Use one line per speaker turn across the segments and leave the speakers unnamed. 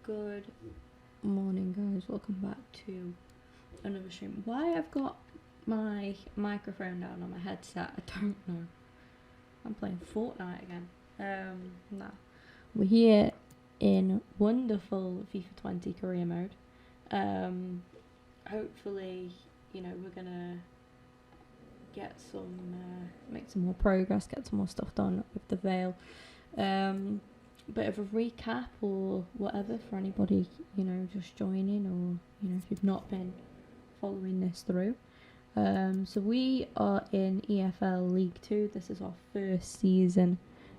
Good morning, guys. Welcome back to another stream. Why I've got my microphone down on my headset, I don't know. I'm playing Fortnite again. Nah. We're here in wonderful FIFA 20 career mode. Hopefully, we're gonna get make some more progress, get some more stuff done with the Vale. Bit of a recap or whatever for anybody, just joining, or, if you've not been following this through. So we are in EFL League 2. This is our first season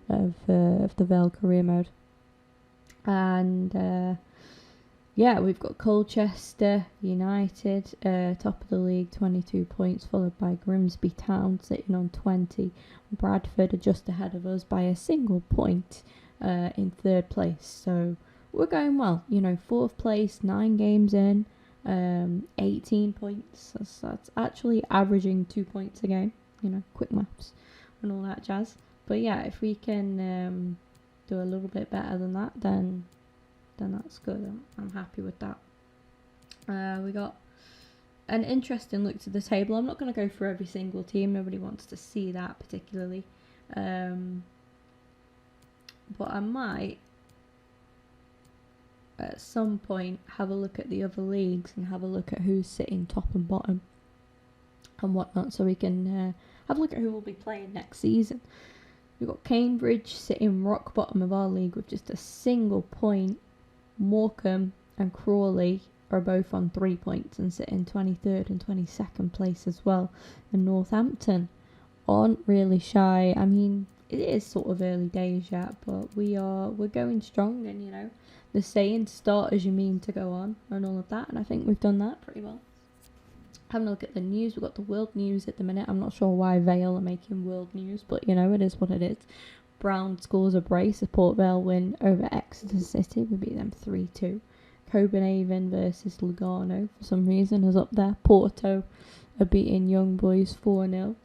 of the Vale career mode. And we've got Colchester United, top of the league, 22 points, followed by Grimsby Town sitting on 20. Bradford are just ahead of us by a single point in third place. So we're going well. 4th place, 9 games in, 18 points. That's actually averaging 2 points a game. Quick maths and all that jazz. But yeah, if we can do a little bit better than that, then that's good. I'm happy with that. We got an interesting look to the table. I'm not going to go through every single team. Nobody wants to see that particularly. But I might, at some point, have a look at the other leagues and have a look at who's sitting top and bottom and whatnot, so we can have a look at who will be playing next season. We've got Cambridge sitting rock bottom of our league with just a single point. Morecambe and Crawley are both on 3 points and sit in 23rd and 22nd place as well. And Northampton aren't really shy. I mean, it is sort of early days yet, but we're going strong, and the saying, start as you mean to go on, and all of that, and I think we've done that pretty well. Having a look at the news, we've got the world news at the minute. I'm not sure why Vale are making world news, but it is what it is. Brown scores a brace, a Port Vale win over Exeter City. We beat them 3-2. Copenhagen versus Lugano, for some reason, is up there. Porto are beating Young Boys 4-0.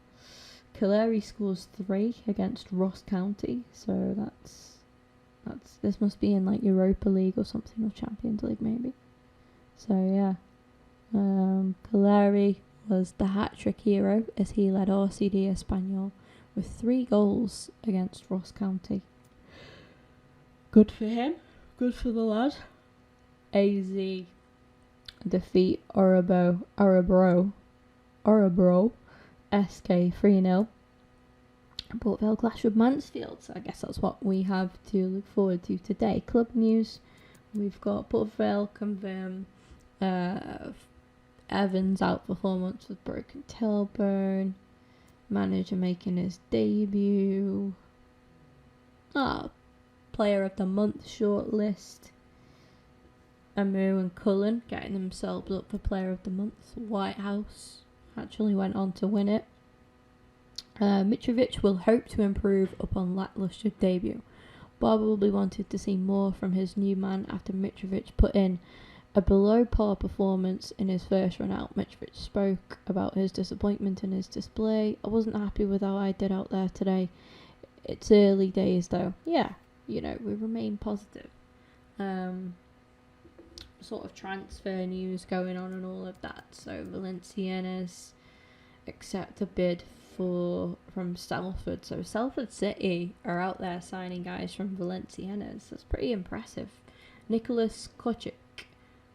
Cagliari scores 3 against Ross County, so this must be in like Europa League or something, or Champions League maybe. So yeah, Cagliari was the hat-trick hero as he led RCD Espanyol with 3 goals against Ross County. Good for him. Good for the lad. AZ defeat Orebro SK 3-0. Port Vale clash with Mansfield, so I guess that's what we have to look forward to today. Club news, we've got Port Vale confirm Evans out for 4 months with broken tailbone. Manager making his debut. Player of the month shortlist. Amu and Cullen getting themselves up for player of the month. Whitehouse actually went on to win it. Mitrovic will hope to improve upon lacklustre debut. Barber will be wanted to see more from his new man after Mitrovic put in a below par performance in his first run out. Mitrovic spoke about his disappointment in his display. I wasn't happy with how I did out there today. It's early days though. Yeah, we remain positive. Sort of transfer news going on and all of that. So Valenciennes accept a bid from Salford. So Salford City are out there signing guys from Valenciennes. That's pretty impressive. Nicholas Kochik,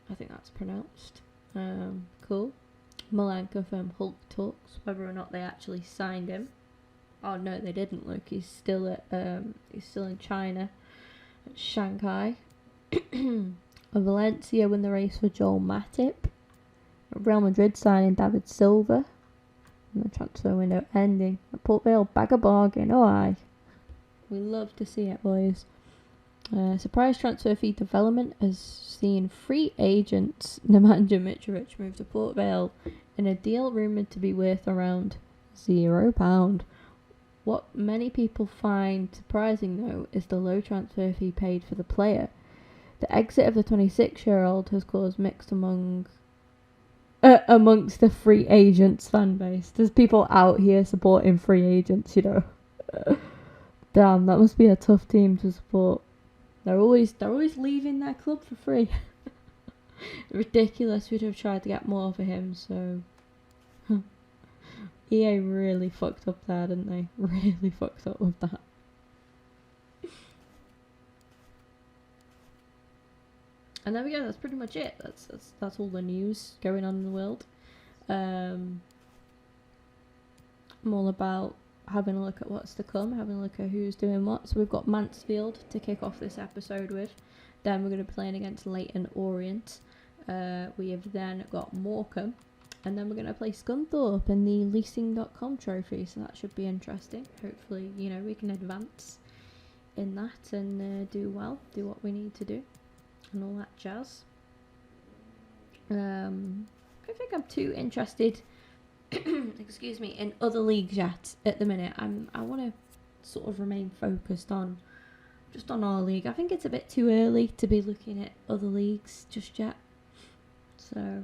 I think that's pronounced. Cool. Milan confirmed Hulk talks. Whether or not they actually signed him. Oh no, they didn't. Look, he's still in China, at Shanghai. Valencia win the race for Joel Matip. Real Madrid signing David Silva. And the transfer window ending. Port Vale, bag a bargain. Oh aye. We love to see it, boys. Surprise transfer fee development has seen free agents Nemanja Mitrovic move to Port Vale in a deal rumoured to be worth around £0. What many people find surprising though is the low transfer fee paid for the player. The exit of the 26-year-old has caused mixed amongst the free agents fan base. There's people out here supporting free agents, Damn, that must be a tough team to support. They're always leaving their club for free. Ridiculous. We'd have tried to get more for him. So EA really fucked up there, didn't they? Really fucked up with that. And there we go. That's pretty much it. That's all the news going on in the world. I'm all about having a look at what's to come, having a look at who's doing what. So we've got Mansfield to kick off this episode with. Then we're going to be playing against Leyton Orient. We have then got Morecambe. And then we're going to play Scunthorpe in the leasing.com trophy. So that should be interesting. Hopefully, you know, we can advance in that and do well, do what we need to do. And all that jazz. I don't think I'm too interested excuse me, in other leagues yet at the minute. I want to sort of remain focused on just on our league. I think it's a bit too early to be looking at other leagues just yet. So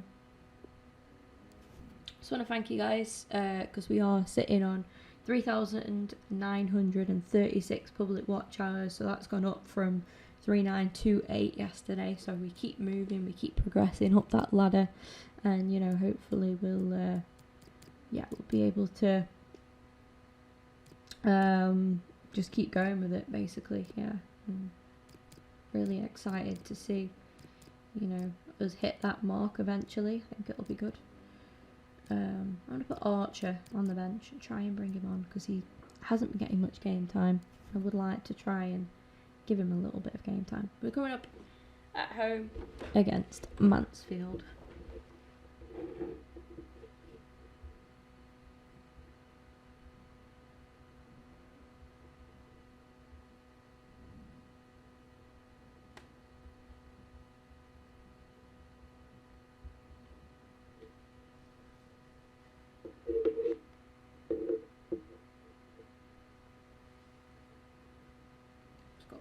just want to thank you guys because we are sitting on 3,936 public watch hours, so that's gone up from 3,928 yesterday. So we keep moving, we keep progressing up that ladder, and you know, hopefully we'll be able to just keep going with it, basically. Yeah, I'm really excited to see, you know, us hit that mark eventually. I think it'll be good. I'm going to put Archer on the bench and try and bring him on because he hasn't been getting much game time. I would like to try and give him a little bit of game time. We're coming up at home against Mansfield.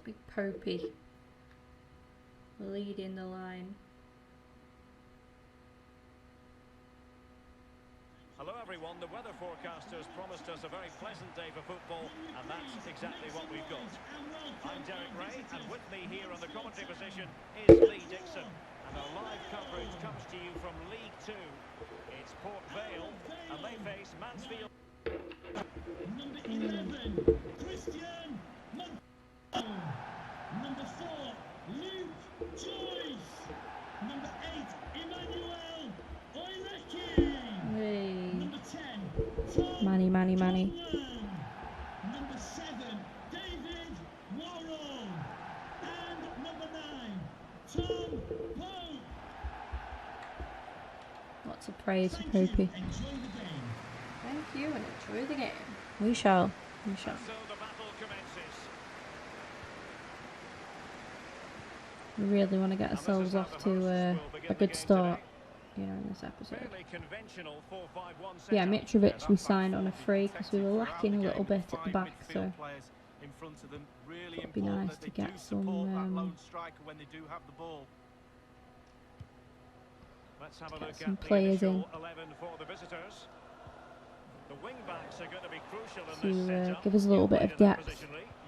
Big Popey leading the line.
Hello everyone, the weather forecasters promised us a very pleasant day for football, and that's exactly what we've got. I'm Derek Ray, and with me here on the commentary position is Lee Dixon. And our live coverage comes to you from League 2. It's Port Vale, and they face Mansfield.
Number 11, Christian. Number 4, Luke Joyce. Number 8, Emmanuel Oileki.
Hey.
Number 10, Tom
Manny.
Conlan. Number 7, David Warren. And number 9, Tom Pope.
Lots of praise for
Thank
Popey.
you. Enjoy the game.
Thank you, and enjoy the game. We shall.
So the battle commences.
We really want to get ourselves off to a good start, you know, in this episode. Yeah, Mitrovic we signed on a free because we were lacking a little bit at the back, so it'd be nice to get some players in to give us a little bit of depth.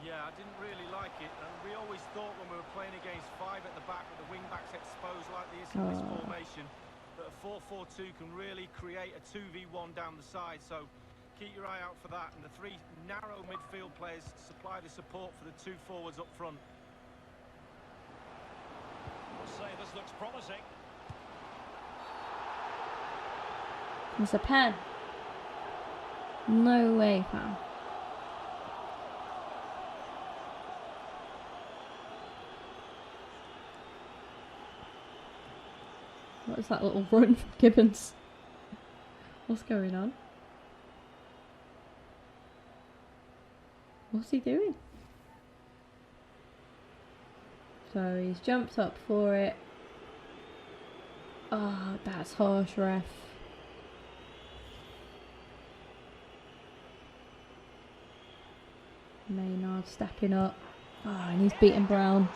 Yeah, I didn't really like it, and we always thought when we were playing against 5 at the back with the wing backs exposed like this in this formation, that a 4-4-2 can really create a 2v1 down the side, so keep your eye out for that, and the 3 narrow midfield players supply the support for the 2 forwards up front.
We'll say this looks promising.
It's a pen. No way, fam. What is that little run from Gibbons? What's going on? What's he doing? So he's jumped up for it. Oh, that's harsh, ref. Maynard stepping up. Oh, and he's beaten Brown.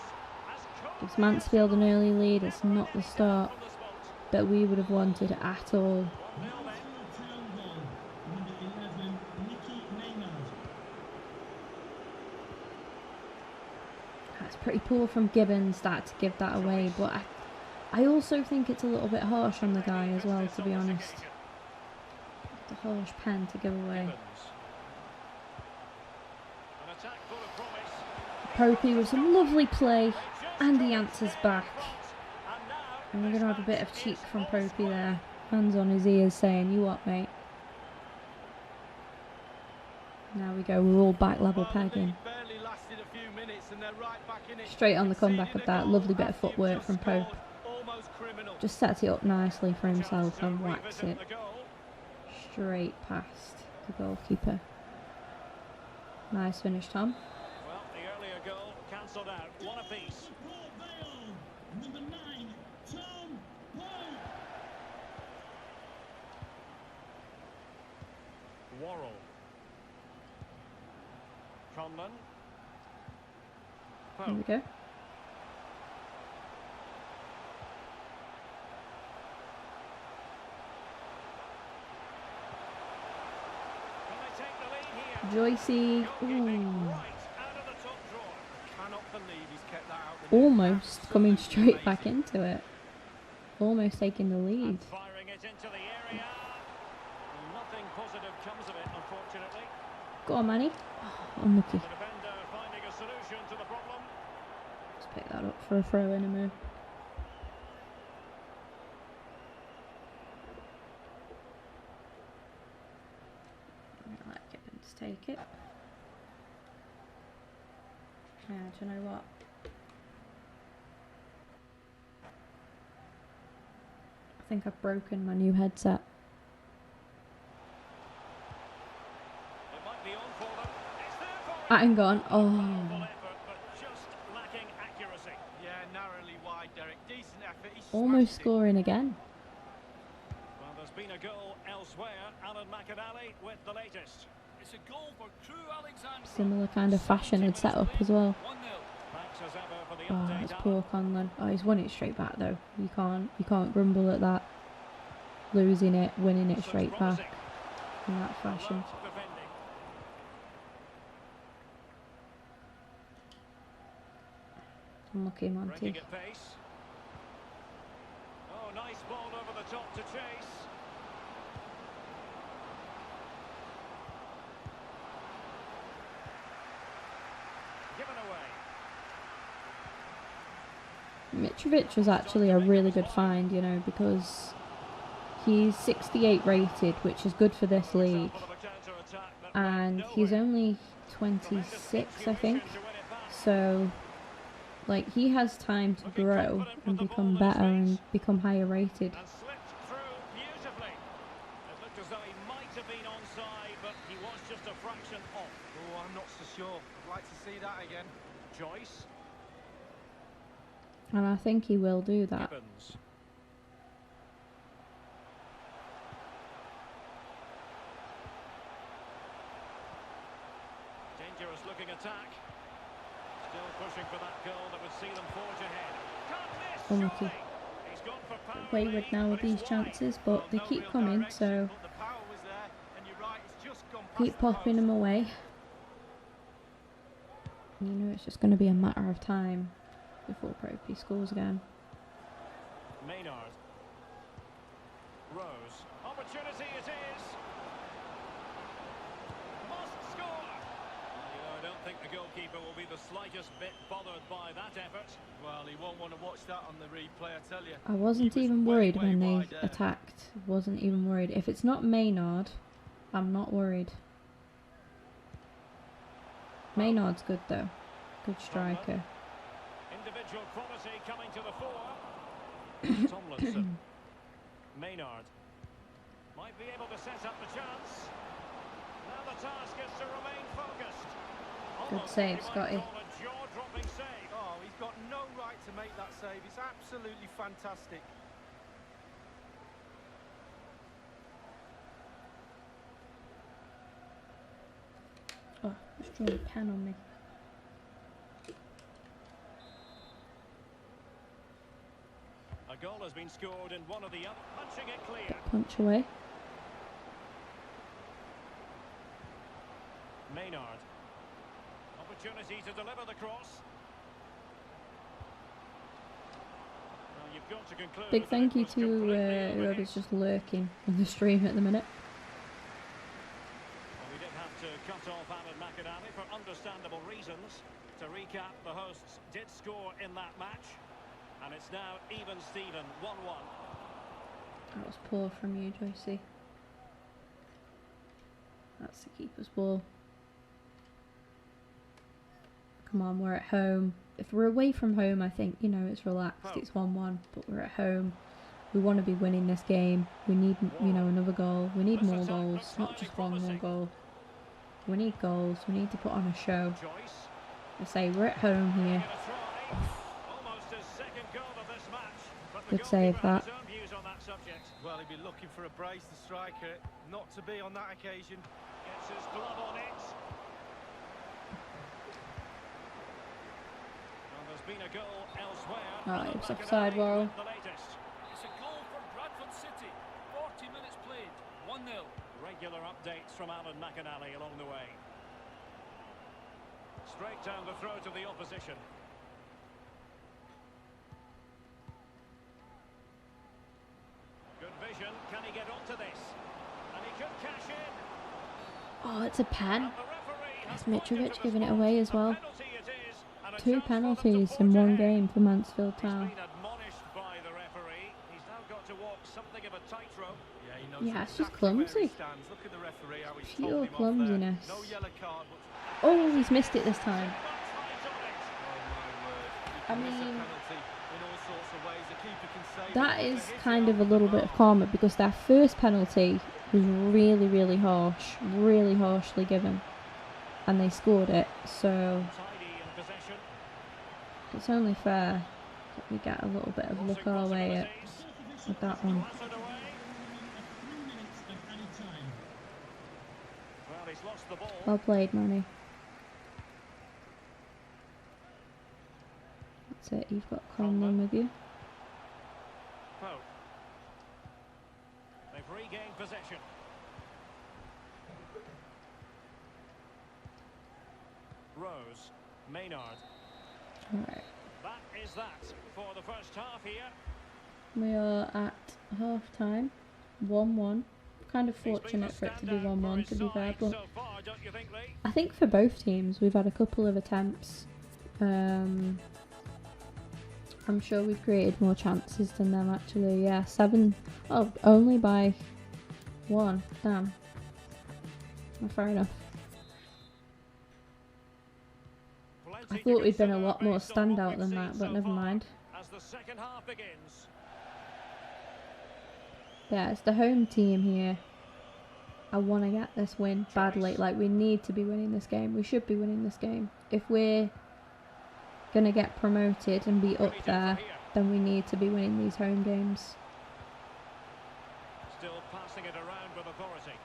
Gives Mansfield an early lead. It's not the start that we would have wanted at all. It's pretty poor from Gibbons that to give that away, but I also think it's a little bit harsh on the guy as well, to be honest. It's a harsh pen to give away. Popey with some lovely play, and he answers back. And we're going to have a bit of cheek from Popey there. Hands on his ears saying, "You what, mate?" Now we go, we're all back level pegging. Straight on the comeback of that, lovely bit of footwork from Pope. Just sets it up nicely for himself and whacks it straight past the goalkeeper. Nice finish, Tom.
Well, the earlier goal cancelled out. One apiece.
Number 9, Tom Pope.
Worrell. Conlon.
There we go. Joycey, almost coming straight back into it. Almost taking the lead.
Firing it into the area. Nothing positive comes of it, unfortunately.
Go on, Manny. Oh, unlucky.
The defender finding a solution to the problem.
Let's pick that up for a throw in a move. Let Gibbons take it. Yeah, do you know what? I think I've broken my new headset.
It might be on for them. It's there for
I ain't gone.
Powerful
Oh,
effort, but just lacking accuracy.
Yeah, narrowly wide, Derek. Decent effort. He
almost
smashed it.
scoring again.
Well, there's been a goal elsewhere. Alan McAnally with the latest.
It's a goal for Crew Alexander.
Similar kind of fashion had set up as well.
1-0.
Thanks as ever for the
Oh,
update.
it's
Alan.
poor Conlon. Oh, he's won it straight back though. You can't grumble at that. Losing it, winning it straight back in that fashion.
Alert defending.
Unlucky
Breaking
Monty.
at pace. Oh, nice ball over the top to chase. Given away.
Mitrovic was actually a really good find, you know, because he's 68 rated, which is good for this league, and he's only 26, I think. So, like, he has time to grow and become better and become higher rated.
And slipped through beautifully. It looked as though he might have been onside, but he was just a fraction off.
Oh, I'm not so sure. I'd like to see that again.
Joyce.
And I think he will do that.
Gibbons. Dangerous looking attack. Still pushing for that goal that would see them forge ahead. Can't miss,
Unlucky.
surely. He's gone for power
Wayward
lead,
now with
but it's
these
wide.
chances, but they
No
keep
real
coming,
direction,
so
but the power was there, and you're right, it's just gone past
keep
the
popping
post.
them away. You know it's just going to be a matter of time before Popey scores again.
Maynard. Rose. Opportunity it is. Must score. You know, I don't think the goalkeeper will be the slightest bit bothered by that effort.
Well, he won't want to watch that on the replay, I tell you.
I wasn't
He was
even
way,
worried
way
when they
wide there.
attacked. Wasn't even worried. If it's not Maynard, I'm not worried. Maynard's good though. Good striker.
Individual quality coming to the fore. Tomlinson. Maynard. Might be able to set up the chance. Now the task is to remain focused. Almost
save,
what you might
Scotty.
call a jaw-dropping save.
Oh, he's got no right to make that save. It's absolutely fantastic.
Oh, just drawn a pen on me.
A goal has been scored in one of the other. Punching it clear.
Punch away.
Maynard. Opportunity to deliver the cross. you've got to conclude
Big
that
thank
it
you
was
to
completely over
whoever's
his.
just lurking on the stream at the minute.
Well, we did have to cut off Alan McInally for understandable reasons. To recap, the hosts did score in that match, and it's now even Steven, 1-1.
That was poor from you, Joycey. That's the keeper's ball. Come on, we're at home. If we're away from home, I think, you know, it's relaxed. It's 1-1, but we're at home. We want to be winning this game. We need, you know, another goal. We need more goals, not just one more goal. We need goals. We need to put on a show.
Joyce.
I say we're at home here.
Almost his second goal of this match. But the
Good save,
goalkeeper has
that.
his own views on that subject.
Well, he'd be looking for a brace, the striker, not to be on that occasion.
Gets his glove on it. And there's been a goal elsewhere.
Right, it's
McInally
offside, Warren.
with the latest.
It's a goal for Bradford City. 40 minutes played. 1-0.
Regular updates from Alan McInally along the way. Straight down the throat of the opposition. Good vision. Can he get onto this? And he could cash in.
Oh, it's a pen.
And the referee has
That's
pointed
Mitrovic
to the
giving it
spot.
away as
A
well.
penalty it is, and a
2
chance for them to
penalties
forge
in one
ahead.
game for Mansfield
He's
Town.
been admonished by the referee. He's now got to walk something of a tightrope.
Yeah, he knows
Yeah, it's just
exactly where he
clumsy.
stands. Look at the referee, how he's
Pure
told him off there.
clumsiness.
No yellow card, but
Oh, he's missed it this time.
But right on it.
oh my word. You
I
can miss a
mean,
penalty in all sorts of ways. The keeper can save
that
it, but
is
to hit
kind
it
of a
off
little
the
bit of
bar.
karma because their first penalty was really, really harsh, really harshly given, and they scored it. So
Tidy in possession.
it's only fair that we get a little bit of luck
Crossing
our way at
possibilities.
with that one.
Blasted away.
3 minutes of added time.
Well, he's lost the ball.
Well played, Manny. That's it. You've got Conlon with you.
Pope. They've regained possession. Rose. Maynard.
All right.
That is that for the first half here.
We are at half time, 1-1. Kind of
He's been
fortunate
the
for it to be
standout for
1-1
his
to be fair,
side
but
so far, don't you think, Lee?
I think for both teams we've had a couple of attempts. I'm sure we've created more chances than them actually. Yeah, 7. Oh, only by 1. Damn. Well, fair enough.
Plenty
I
to
thought we'd been a
consider
lot more
based on what
standout
we've
than
seen
that, but
so
never
far
mind.
As the second half begins.
Yeah, it's the home team here. I want to get this win badly. Like, we need to be winning this game. We should be winning this game. If we're going to get promoted and be up there, then we need to be winning these home games.
Still passing it around with authority.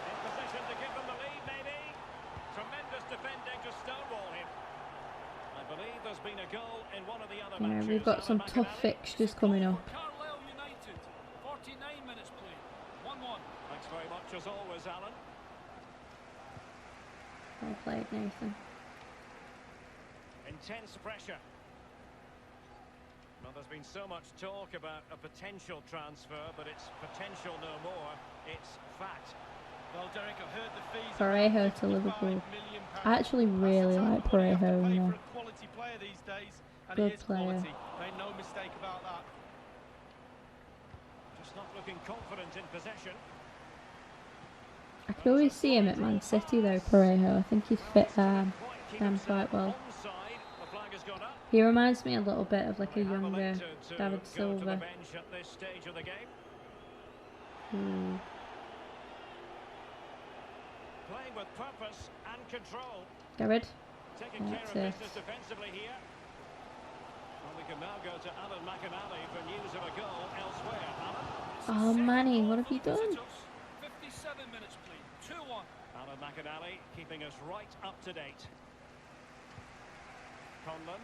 In position to give them the lead, maybe. Tremendous defending to stonewall him. I believe there's been a goal in one of the other
Yeah,
matches.
we've got some
Alan
tough
McInally.
fixtures coming up.
For Carlisle United. 49 minutes played. 1-1.
Thanks very much as always, Alan.
Well played, Nathan.
Intense pressure. Well, there's been so much talk about a potential transfer, but it's potential no more. It's fact.
Well, Derek, I've heard the fees
Parejo
around
to Liverpool.
£55 million.
I actually
That's the
really
type
like
of money you have to
Parejo,
pay
you know.
for a quality player these days, and
Good
he is
player.
quality. Made no mistake about that.
Just not looking confident in possession.
I could always see him at Man City though, Parejo. I think he'd fit them
Keep
quite
himself
well.
onside. The flag has gone up.
He reminds me a little bit of like a
They have
younger
elected to
David
go to the
Silva.
bench at this stage of the game.
Ooh.
Playing with purpose and control.
Garrett.
Taking care
That's
of
it.
business defensively here. Well, we can now go to Alan McInally for news of a goal elsewhere. Alan?
Oh, Manny, what have you done?
57 minutes played. 2-1.
Alan McInally keeping us right up to date. Conlon.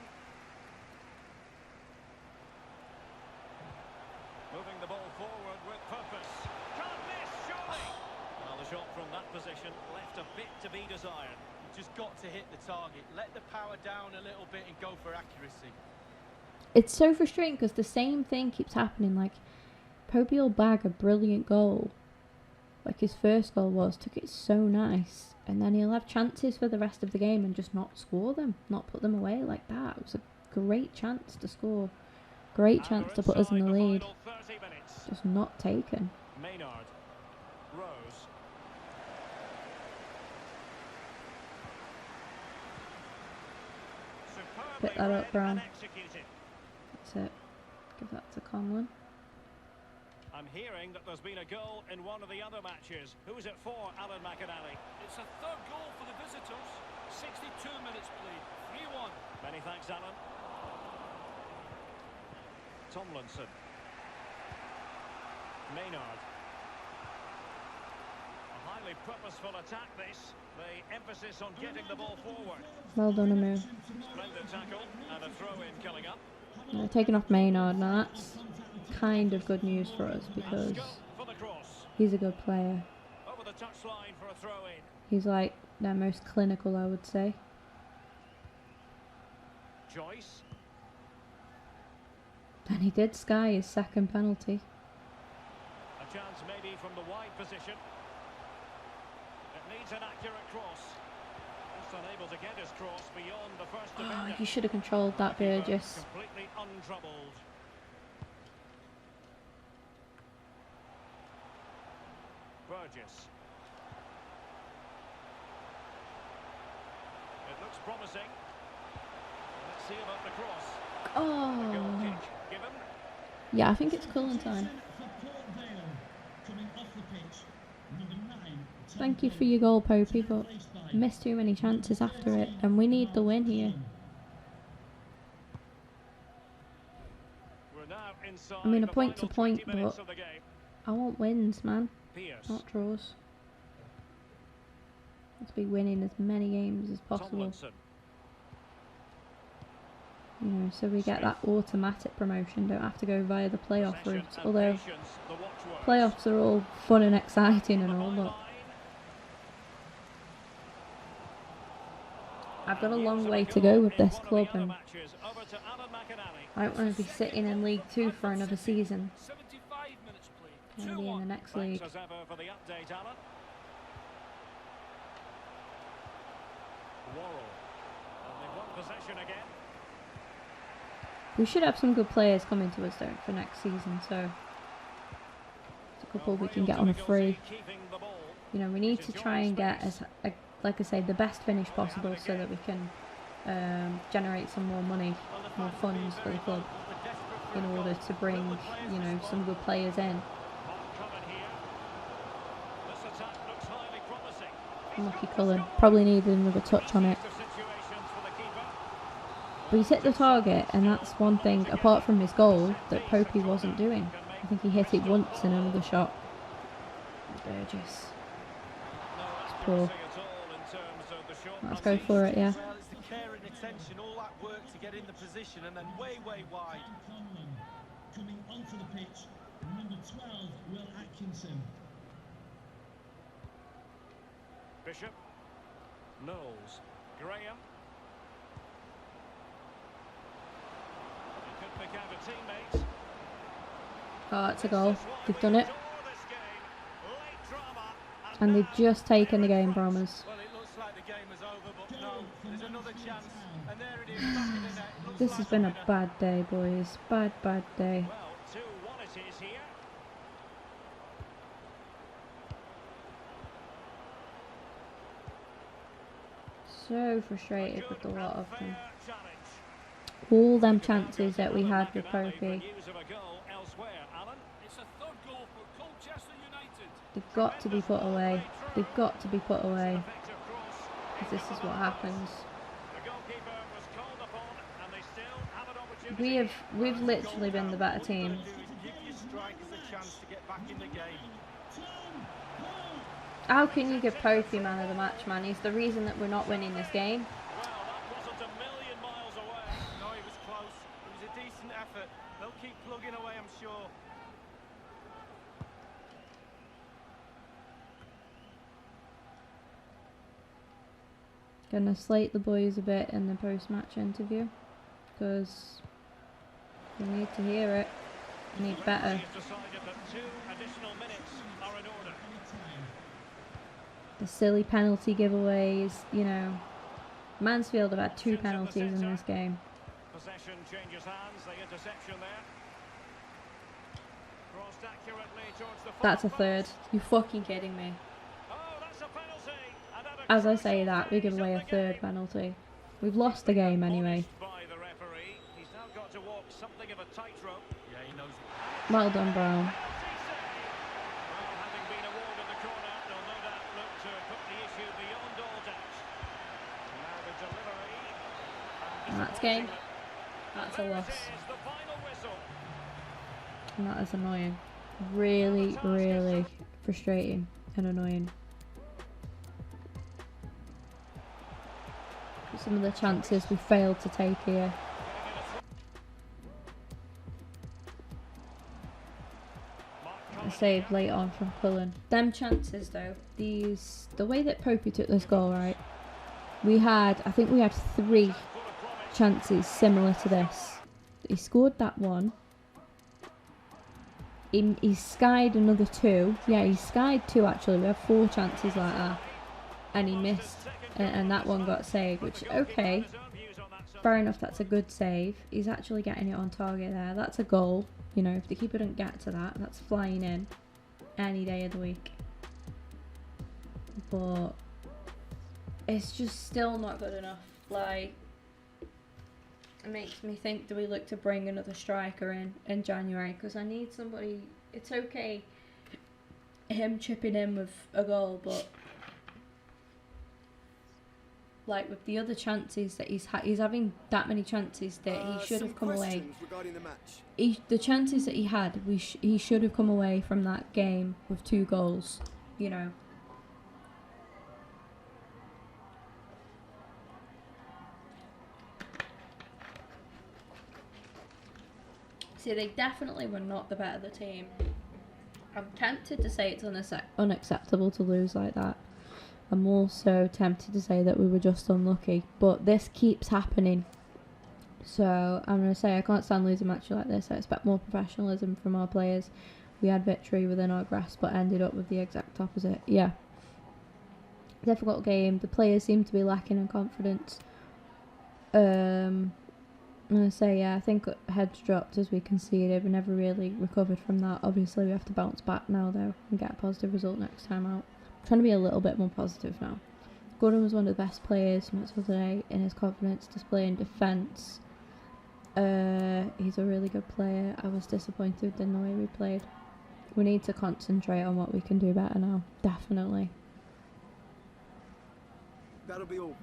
Moving the ball forward with purpose. Can't miss, surely! Well, the shot from that position left a bit to be desired.
You've just got to hit the target. Let the power down a little bit and go for accuracy.
it's so frustrating because the same thing keeps happening. Like, Popey will bag a brilliant goal, like his first goal took it so nice, and then he'll have chances for the rest of the game and just not score them, not put them away like that. It was a great chance to score, great chance to put us in the lead, just not taken.
Maynard, Rose.
Pick that up, Brown. That's it. Give that to Conlon.
I'm hearing that there's been a goal in one of the other matches. Who's it for, Alan McInally?
It's a third goal for the visitors. 62 minutes played. 3-1.
Many thanks, Alan. Tomlinson. Maynard. A highly purposeful attack, this. The emphasis on getting the ball forward.
Well done, Amu.
Splendid tackle and a throw-in coming up.
Taking off Maynard. Now that's kind of good news for us because he's a good player.
Over the touchline for a throw-in.
He's like their most clinical, I would say.
Joyce.
And he did sky his second penalty.
A chance maybe from the wide position. It needs an accurate cross. Just unable to get his cross beyond the first defender.
You should have controlled that, Burgess.
Completely untroubled. Burgess. It looks promising. Let's see about the cross. The goal
Oh.
kick given.
Yeah, I think it's cooling time. Thank you for your goal, Popey, but missed too many chances after it, and we need the win here.
We're now inside
I mean, a
the
point to
final
point,
20 minutes
but
of the game.
I want wins, man,
Pierce.
not draws. Let's be winning as many games as possible.
Tomlinson.
You know, so we get that automatic promotion, don't have to go via the playoff
Possession
route.
and
Although
patience, the watchwords.
playoffs are all fun and exciting and all, but I've got a long way to go with this club, and I don't want to be sitting in League 2 for another season.
75 minutes
I
played.
want to be in the
2-1.
next
Thanks
league.
as ever for the update, Alan. Worrell. Only one possession again.
We should have some good players coming to us though for next season, so there's a couple we can get on a free.
Keeping the ball.
You know, we need to try and get, like I say, the best finish possible so that we can generate some more money, more funds for the club in order to bring, you know, some good players in.
Coming here. This attack looks highly promising.
Unlucky Cullen. Probably needed another touch on it.
Situations for the keeper.
But he's hit the target, and that's one thing, apart from his goal, that Popey wasn't doing. I think he hit it once in another shot. Burgess. It's poor. Let's go for it, yeah.
Well, it's the care and attention, all that work to get in the position, and then way wide.
Coming onto the pitch, number 12, Will Atkinson.
Bishop. Knowles. Graham. He could pick out a teammate.
Oh, it's a goal. They've done it. And they've just taken the game from us.
Well, it looks like the game is over, but no, there's another chance, and there it is, back in the net. Looks
This
like
has been a
winner.
bad day, boys. Bad day.
Well, 2-1 it is here.
So frustrated with a lot of them.
Fair challenge.
All them chances that we had with Popey,
News of a goal elsewhere, Alan.
It's a third goal for Colchester United.
they've got to be put away. They've got to be put away.
Effective cross.
Because this is what happens.
The goalkeeper was called upon, and they still have an opportunity.
We've literally been the better team.
Do is give your strikers a chance to get back in the game.
How can you give Popey man of the match, man? He's the reason that we're not winning this game.
Well, that wasn't a million miles away.
No, it was close. It was a decent effort. They'll keep plugging away, I'm sure.
Gonna slate the boys a bit in the post-match interview because We need to hear it. We need better.
He's decided that 2 additional minutes are in order.
The silly penalty giveaways, you know. Mansfield have had 2 penalties in this game.
Possession changes hands, the interception there. Crossed accurately towards the
That's a
far
third.
post.
You fucking kidding me?
Oh, that's a penalty. Another
As I say
crucial
that, we give
phase
away
of
a
the
third
game.
penalty. We've lost the game anyway.
Punished by the referee. He's now got to walk something of a tightrope.
Yeah, he knows it.
Well done, Brown.
Penalty save. Well, having been awarded the corner, they'll no doubt look to put the issue beyond all doubt. Now the delivery.
And that's game. That's a
There it
loss.
is, the final whistle.
And that is annoying. Really, really frustrating and annoying. Some of the chances we failed to take here. A save late on from Cullen. Them chances though, the way that Popey took this goal, right? I think we had 3 chances similar to this. He scored that one. He skied another 2. Yeah, he skied 2 actually. We have 4 chances like that. And he missed. And that one got saved, which, okay. Fair enough, that's a good save. He's actually getting it on target there. That's a goal. You know, if the keeper doesn't get to that, that's flying in any day of the week. But it's just still not good enough. Like, it makes me think, do we look to bring another striker in January? Because I need somebody. It's okay him chipping in with a goal, but like with the other chances that he's having that many chances that he should have come away. The chances that he had, he should have come away from that game with 2 goals. You know. See, they definitely were not the better the team. I'm tempted to say it's unacceptable to lose like that. I'm also tempted to say that we were just unlucky, but this keeps happening. So I'm going to say I can't stand losing matches like this. I expect more professionalism from our players. We had victory within our grasp, but ended up with the exact opposite. Yeah. Difficult game. The players seem to be lacking in confidence. I'm going to say, yeah, I think heads dropped as we conceded. We never really recovered from that. Obviously, we have to bounce back now, though, and get a positive result next time out. Trying to be a little bit more positive now. Gordon was one of the best players from today in his confidence display in defence. He's a really good player. I was disappointed in the way we played. We need to concentrate on what we can do better now. Definitely.
That'll be all.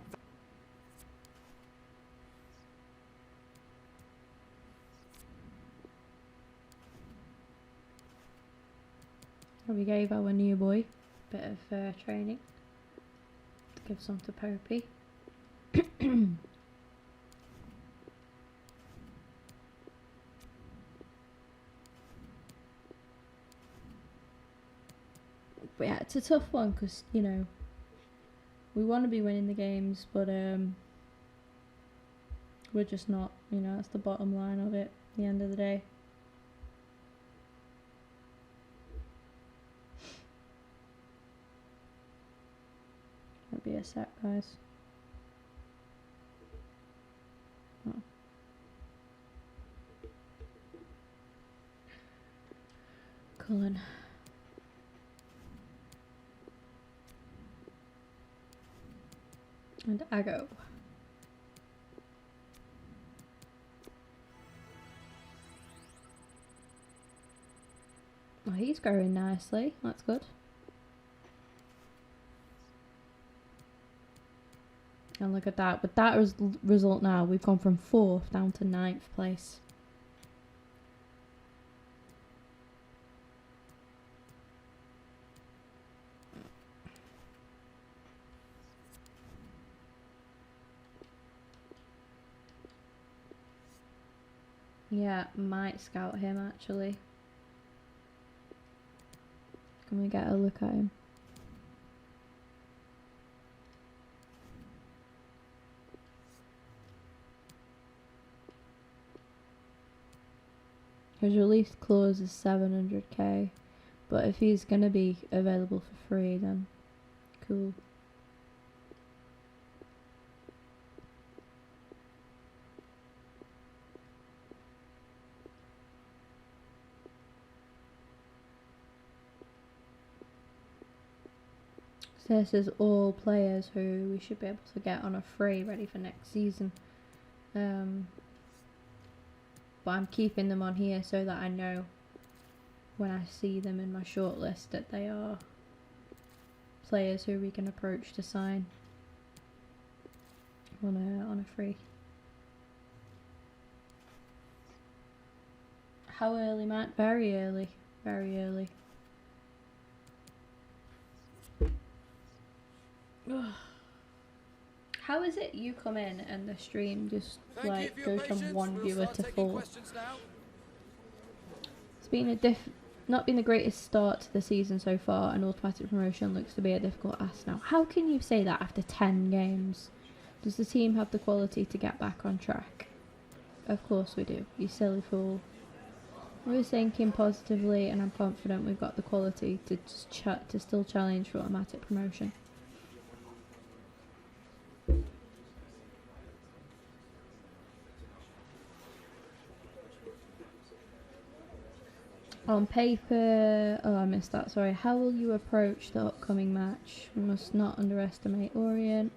We gave our new boy a bit of training. Give some to Popey. But yeah, it's a tough one because, you know, we want to be winning the games, but we're just not. You know, that's the bottom line of it at the end of the day. Might be a sec, guys. Oh. Cullen. And I go. Well, he's growing nicely. That's good. And look at that. With that result now, we've gone from 4th down to 9th place. Yeah, might scout him actually. Can we get a look at him? His release clause is 700k, but if he's gonna be available for free, then cool. So this is all players who we should be able to get on a free ready for next season. But I'm keeping them on here so that I know when I see them in my shortlist that they are players who we can approach to sign on a free. How early, Matt? Very early. Very early. How is it you come in and the stream just like goes from one viewer to 4? It's been not been the greatest start to the season so far, and automatic promotion looks to be a difficult ask now. How can you say that after 10 games? Does the team have the quality to get back on track? Of course we do, you silly fool. We're thinking positively, and I'm confident we've got the quality to still challenge for automatic promotion. On paper, oh I missed that, sorry. How will you approach the upcoming match? We must not underestimate Orient.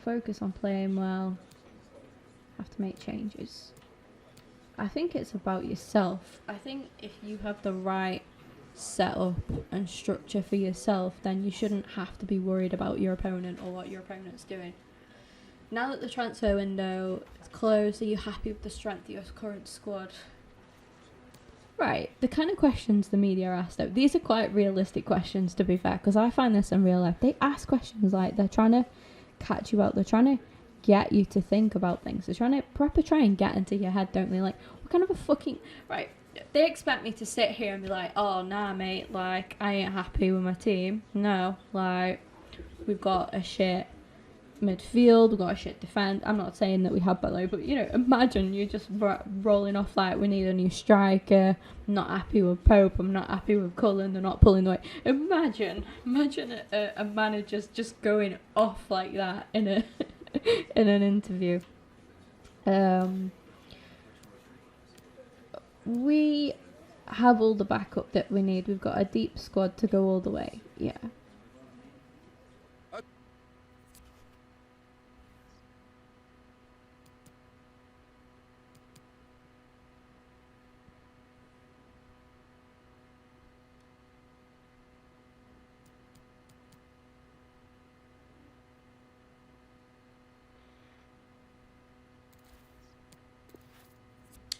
Focus on playing well. Have to make changes. I think it's about yourself. I think if you have the right setup and structure for yourself, then you shouldn't have to be worried about your opponent or what your opponent's doing. Now that the transfer window is closed, are you happy with the strength of your current squad? Right, the kind of questions the media asked, these are quite realistic questions to be fair, because I find this in real life. They ask questions like they're trying to catch you out, they're trying to get you to think about things, they're trying to try and get into your head, don't they? Like, what kind of a fucking... Right, they expect me to sit here and be like, oh, nah, mate, like, I ain't happy with my team. No, like, we've got a shit midfield, we've got a shit defence. I'm not saying that we have, by the way, but, you know, imagine you're just rolling off like, we need a new striker, I'm not happy with Pope, I'm not happy with Cullen, they're not pulling the weight. Imagine a manager's just going off like that in a in an interview. We have all the backup that we need. We've got a deep squad to go all the way. Yeah.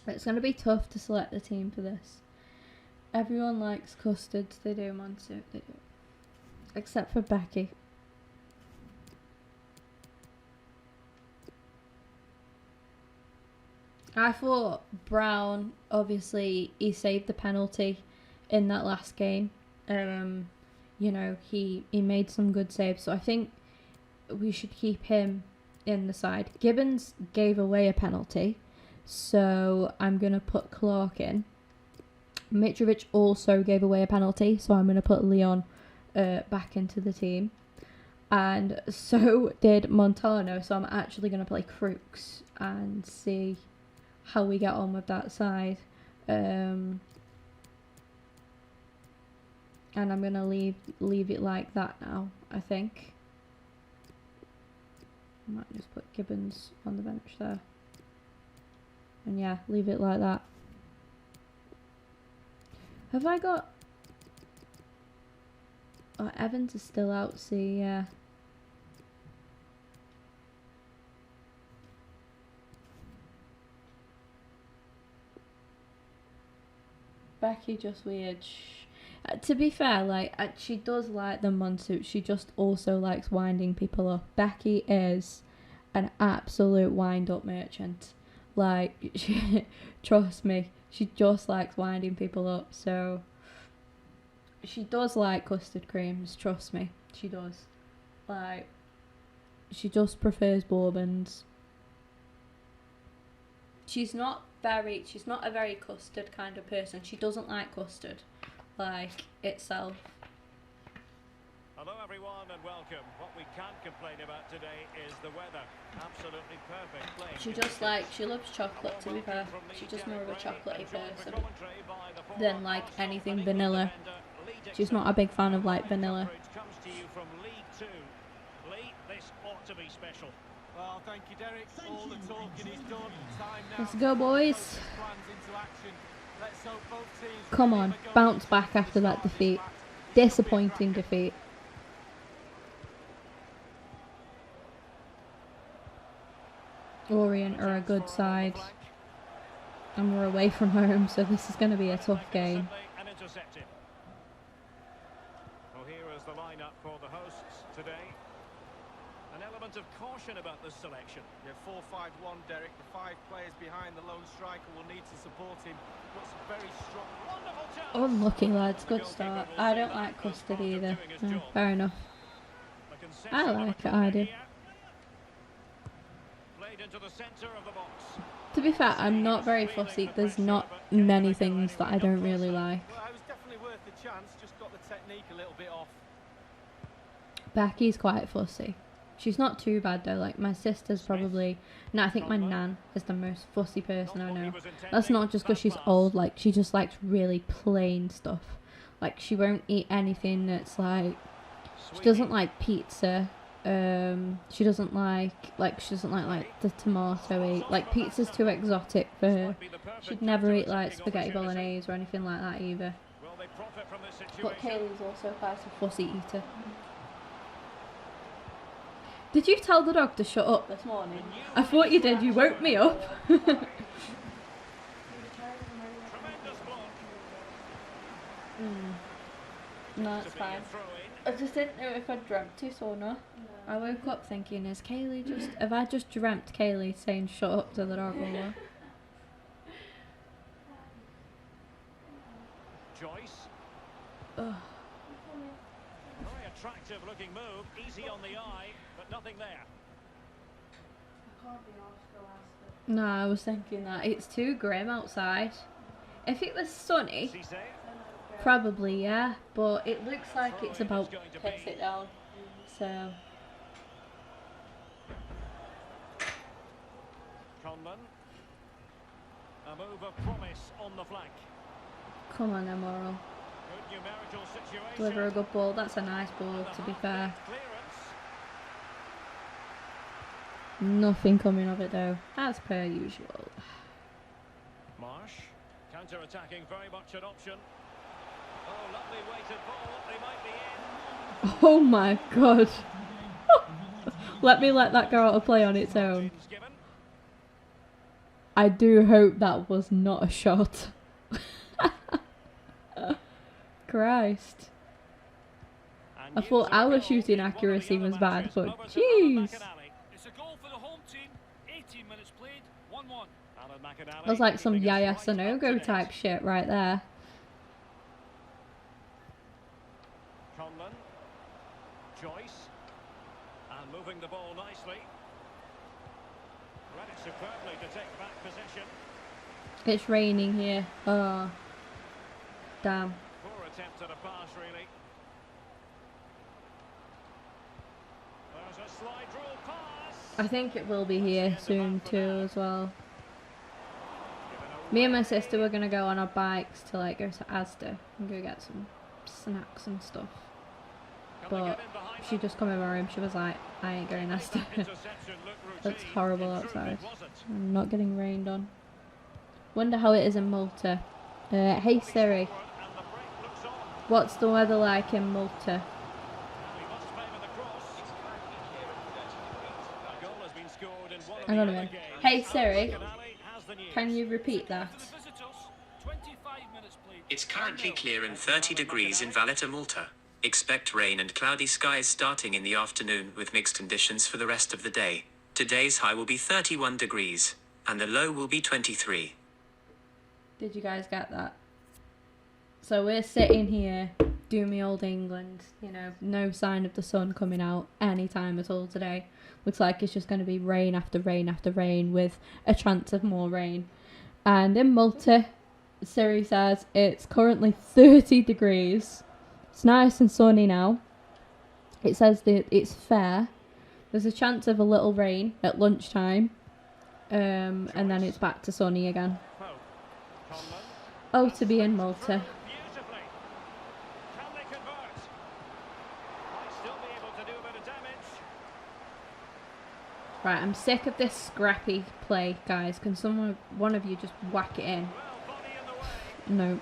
It's going to be tough to select the team for this. Everyone likes custards, they do, Monsu, they do. Except for Becky. I thought Brown, obviously, he saved the penalty in that last game. You know, he made some good saves, so I think we should keep him in the side. Gibbons gave away a penalty, so I'm going to put Clark in. Mitrovic also gave away a penalty, so I'm going to put Leon back into the team. And so did Montano, so I'm actually going to play Crooks and see how we get on with that side. And I'm going to leave it like that now, I think. I might just put Gibbons on the bench there. And yeah, leave it like that. Have I got... Oh, Evans is still out, see, yeah. Becky just weird. To be fair, like, she does like the Monsuit. She just also likes winding people up. Becky is an absolute wind-up merchant. Like, trust me, she just likes winding people up. So, she does like custard creams, trust me. She does. Like, she just prefers bourbons. she's not a very custard kind of person. She doesn't like custard, like itself.
Hello everyone and welcome. What we can't complain about today is the weather. Absolutely perfect playing.
She loves chocolate, to be fair. She's just more of a chocolatey person than like anything vanilla. She's not a big fan of like vanilla.
Comes to you from League 2. Lee, this ought to be special.
Well, thank you, Derek. All the talking is done. Time now.
Let's go, boys.
Plans into action. Let's hope both teams
Come on, bounce back after that defeat. Disappointing defeat. Orient are a good side, and we're away from home, so this is going to be a tough game.
And intercepted. Well, here is the lineup for the hosts today. An element of caution about this selection.
Yeah, 4-5-1, Derek. The 5 players behind the lone striker will need to support him. Got some very strong.
Wonderful chance.
Unlucky, lads. Good start. I don't like custard either. No, fair enough. I like it, I do.
Played into the center of the box.
To be fair, I'm not very fussy. There's not many things that I don't really like.
Well, it was definitely worth the chance. Just got the technique a little bit off.
Becky's quite fussy. She's not too bad though. Like my sister's probably. No, I think my nan is the most fussy person I know. That's not just because she's old. Like she just likes really plain stuff. Like she won't eat anything that's like. She doesn't like pizza. She doesn't like the tomatoey. Like pizza's too exotic for her. She'd never eat like spaghetti bolognese or anything like that either. But Kaylee's also quite a fussy eater. Did you tell the dog to shut up this morning? I thought you did. You woke me up. No, it's fine. I just didn't know if I dreamt it or not. I woke up thinking, have I just dreamt Kaylee saying shut up to the dog or what?
Joyce.
Ugh.
Very attractive looking move. Easy on the eye, but nothing there.
No, I was thinking that it's too grim outside. If it was sunny,
Cisse.
probably yeah, but it looks like it's about to piss it down. So
Conlon. A move of promise on the flank.
come on, Emerald.
Good numerical situation.
Deliver a good ball. That's a nice ball, to be fair.
Clearance.
Nothing coming of it though, as per usual.
Marsh. Counter-attacking, very much an option. Oh, lovely weighted ball. They might be in.
Oh my god. Let that go out of play on its own.
Given.
I do hope that was not a shot. Christ.
And
I thought
use of
our
goal
shooting
in one of the
accuracy
other
was bad,
matches.
but
Over to
jeez.
It's a goal for the home team. 18 minutes played, 1-1.
Alan McAnally
That was like some
keeping us
Yaya
right up to
Sanogo
date.
type shit right there.
Conlon. Joyce. And moving the ball nicely. Read it superbly to take back possession.
It's raining here. Oh. Damn.
Poor attempt at a pass, really. There's a slide rule pass.
I think it will be here soon too as well. Me and my sister were gonna go on our bikes to like go to Asda and go get some snacks and stuff. But she just come in my room, she was like, I ain't going Asda. It's horrible outside. I'm not getting rained on. Wonder how it is in Malta. Hey Siri, what's the weather like in Malta? Hang on a minute. Hey Siri, can you repeat that?
It's currently clear and 30 degrees in Vale, Malta. Expect rain and cloudy skies starting in the afternoon with mixed conditions for the rest of the day. Today's high will be 31 degrees, and the low will be 23.
Did you guys get that? So we're sitting here, do me old England, you know, no sign of the sun coming out any time at all today. Looks like it's just going to be rain after rain after rain with a chance of more rain. And in Malta, Siri says it's currently 30 degrees. It's nice and sunny now. It says that it's fair. There's a chance of a little rain at lunchtime. And then it's back to sunny again. Oh, to be in Malta. Right, I'm sick of this scrappy play, guys. Can one of you just whack it in? No.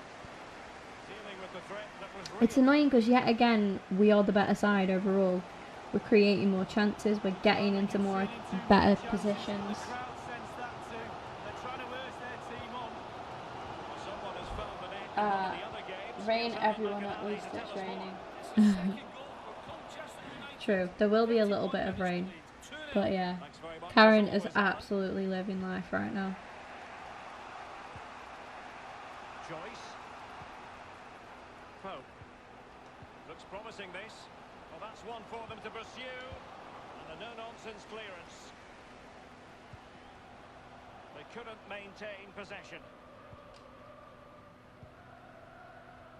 It's annoying because yet again, we are the better side overall. We're creating more chances. We're getting into more better positions. Rain everyone, at least it's raining. True, there will be a little bit of rain. But yeah, Karen is absolutely living life right now.
Joyce. Pope. Looks promising this. Well, that's one for them to pursue. And a no-nonsense clearance. They couldn't maintain possession.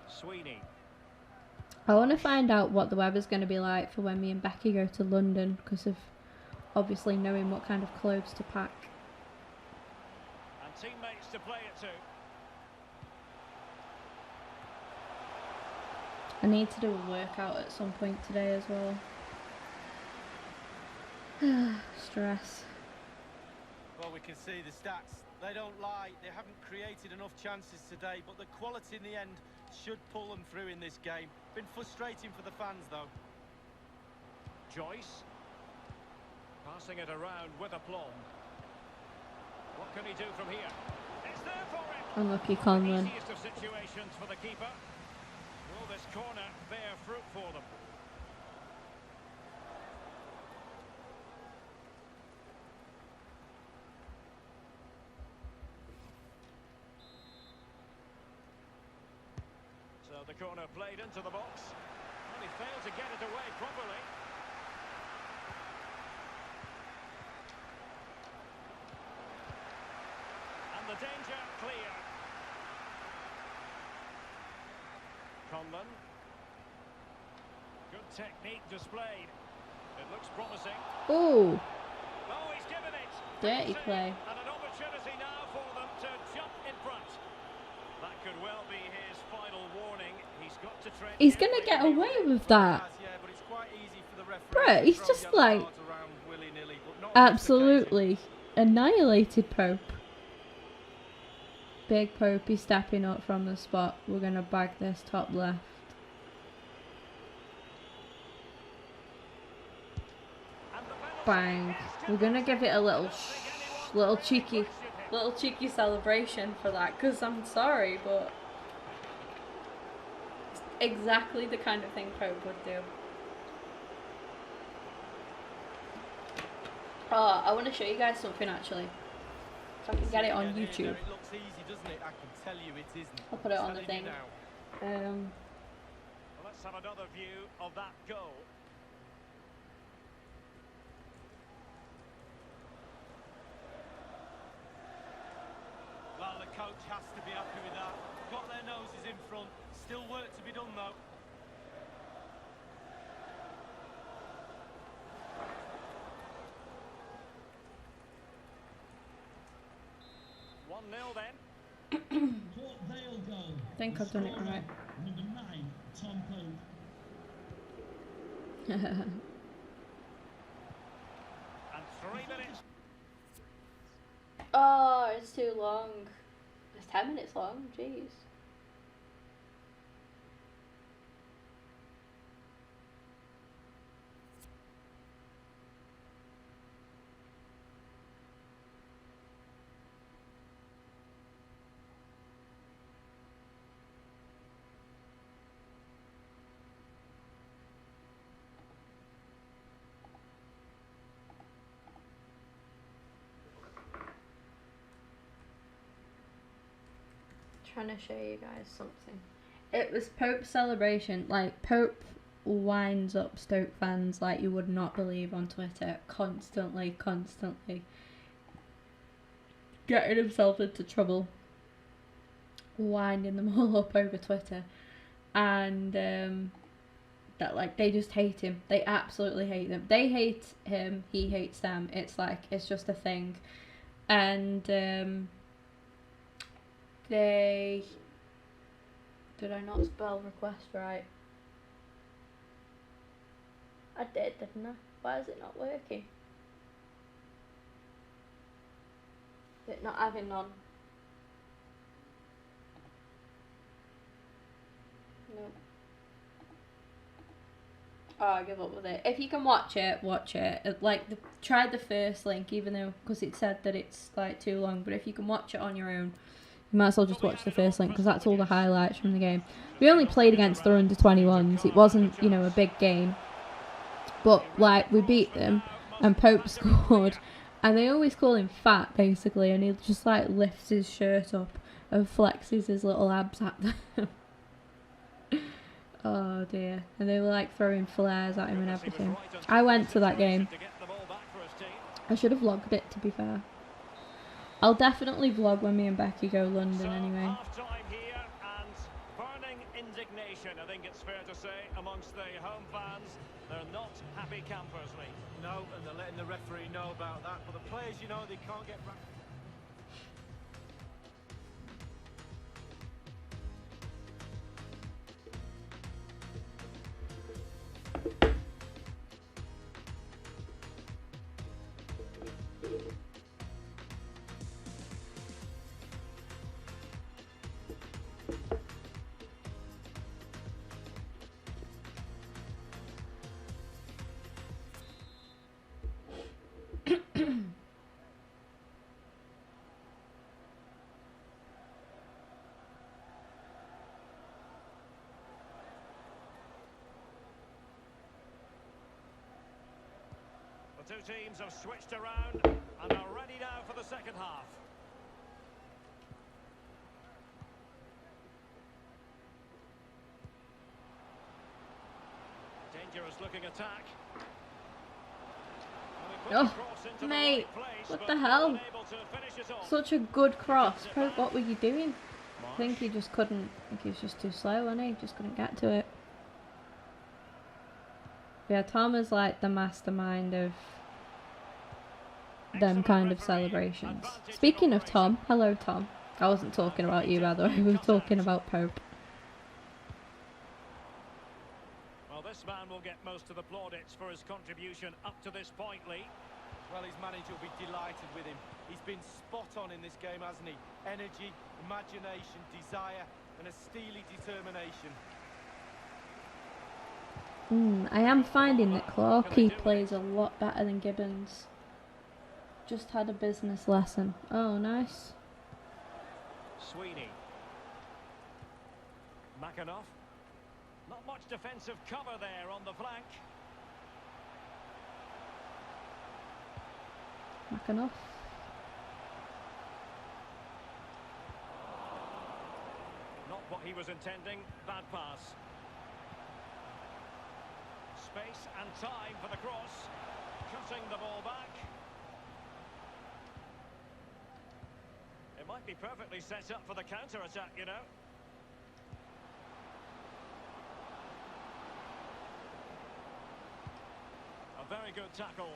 Sweeney.
I want to find out what the weather's going to be like for when me and Becky go to London, because of obviously knowing what kind of clothes to pack.
And teammates to play it to.
I need to do a workout at some point today as well. Stress.
Well, we can see the stats. They don't lie. They haven't created enough chances today, but the quality in the end should pull them through in this game. Been frustrating for the fans, though.
Joyce. Passing it around with aplomb. What can he do from here? It's there for him.
Unlucky Conlon.
Easiest of situations for the keeper. Will this corner bear fruit for them? So the corner played into the box. And he failed to get it away properly. And the danger clear. Conlon. Good technique displayed. It looks promising.
Oh,
Oh, he's given it.
dirty play.
And an opportunity now for them to jump in front. That could well be his final warning. He's got to tread.
He's going to get away with that.
Yeah, but it's quite easy for the referee
Bruh,
to
he's
throw
just
yellow
like
cards around willy-nilly, but not on this occasion.
absolutely annihilated Pope. Big Popey stepping up from the spot. We're going to bag this top left. Bang. We're going to give it a little cheeky celebration for that, because I'm sorry, but it's exactly the kind of thing Pope would do. Oh, I want to show you guys something actually. So I can get it on YouTube.
It looks easy, doesn't it? I can tell you it isn't.
I'll put it on the thing.
Well, let's have another view of that goal.
Well, the coach has to be happy with that. Got their noses in front. Still work to be done, though.
Port Vale goal.
I think I've done it right.
Number 9, Tom Pope.
And 3 minutes.
Oh, it's too long. It's 10 minutes long, jeez. Trying to show you guys something. It was Pope's celebration. Like, Pope winds up Stoke fans like you would not believe on Twitter. Constantly getting himself into trouble. Winding them all up over Twitter. And that like they just hate him. They absolutely hate him. They hate him, he hates them. It's like, it's just a thing. And they... Did I not spell request right? I did, didn't I? Why is it not working? Is it not having none? No. Oh, I give up with it. If you can watch it, watch it. Like, try the first link, even though, because it said that it's like too long. But if you can watch it on your own, you might as well just watch the first link, because that's all the highlights from the game. We only played against the under-21s. It wasn't, you know, a big game. But, like, we beat them, and Pope scored, and they always call him fat, basically, and he just, like, lifts his shirt up and flexes his little abs at them. Oh, dear. And they were, like, throwing flares at him and everything. I went to that game. I should have vlogged it, to be fair. I'll definitely vlog when me and Becky go London anyway.
Half-time here, and burning indignation, I think it's fair to say, amongst the home fans. They're not happy campers, Lee.
No, and they're letting the referee know about that. But the players, you know, they can't get back.
The two teams have switched around and are ready now for the second half. Dangerous looking attack.
Oh, mate, what the hell? Such a good cross. Pope, what were you doing? I think he just couldn't, I think he was just too slow, wasn't he? Just couldn't get to it. Yeah, Tom is like the mastermind of them kind of celebrations. Speaking of Tom, hello Tom. I wasn't talking about you, by the way, we were talking about Pope.
Well, this man will get most of the plaudits for his contribution up to this point, Lee.
Well, his manager will be delighted with him. He's been spot on in this game, hasn't he? Energy, imagination, desire, and a steely determination.
I am finding that Clarkey plays a lot better than Gibbons. Just had a business lesson. Oh, nice.
Sweeney. Makanoff. Not much defensive cover there on the flank.
Makanoff.
Not what he was intending. Bad pass. Space and time for the cross. Cutting the ball back. It might be perfectly set up for the counter-attack, you know. A very good tackle.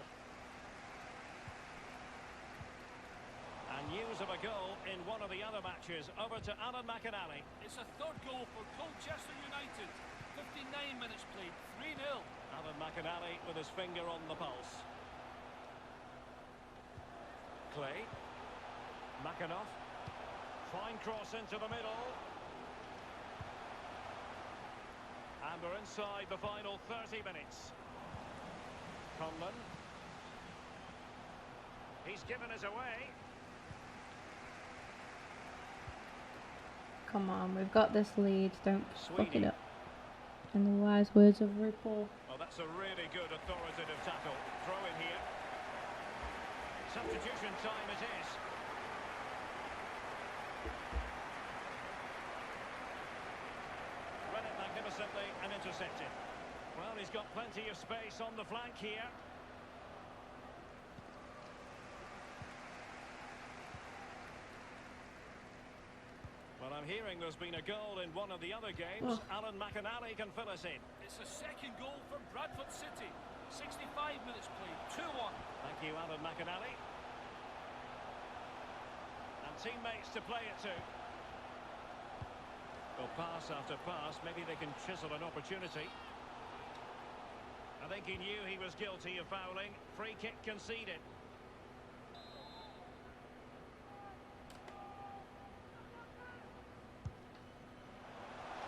And news of a goal in one of the other matches. Over to Alan McInally.
It's a third goal for Colchester United. 59 minutes played, 3-0.
Alan McInally with his finger on the pulse. Clay. Makanoff. Fine cross into the middle. And we're inside the final 30 minutes. Conlon. He's given us away.
Come on, we've got this lead. Don't fuck it up. In the wise words of RuPaul.
Well, that's a really good authoritative tackle. Throw in here. Substitution time it is. Read it magnificently and intercepted. Well, he's got plenty of space on the flank here. Well, I'm hearing there's been a goal in one of the other games.
Oh.
Alan McInally can fill us in.
It's a second goal for Bradford City. 65 minutes played, 2-1.
Thank you, Alan McInally. And teammates to play it to. Well, pass after pass, maybe they can chisel an opportunity. I think he knew he was guilty of fouling. Free kick conceded.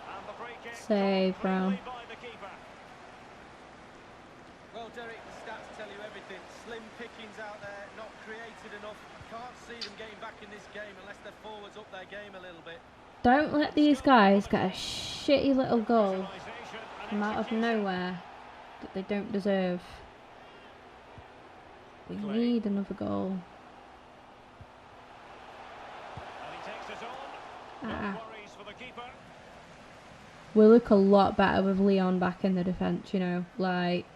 And the free kick
Save,
caught
Brown.
cleanly by the keeper.
Well, Derek, the stats tell you everything. Slim pickings out there, not created enough. I can't see them getting back in this game unless their forwards up their game a little bit.
Don't let these guys get a shitty little goal from out of nowhere that they don't deserve. We need another goal.
And he takes it on. No worries for the keeper.
We look a lot better with Leon back in the defence, you know. Like,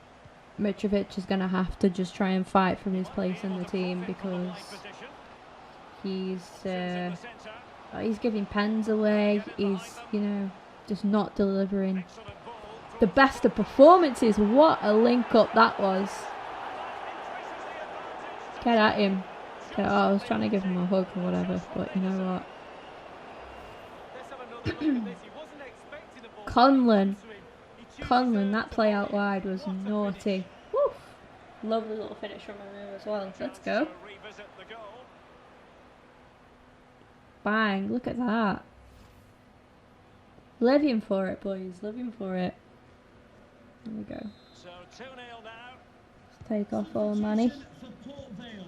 Mitrovic is going to have to just try and fight for his place in the team because he's giving pens away. He's, you know, just not delivering the best of performances. What a link up that was. Get at him. Oh, I was trying to give him a hug or whatever, but you know what? Conlon, that play out wide was naughty. Woo! Lovely little finish from him as well. Let's go. Bang, look at that. Living for it, boys. Living for it. There we go.
So 2-0 now.
Let's take off all money.
For Port Vale,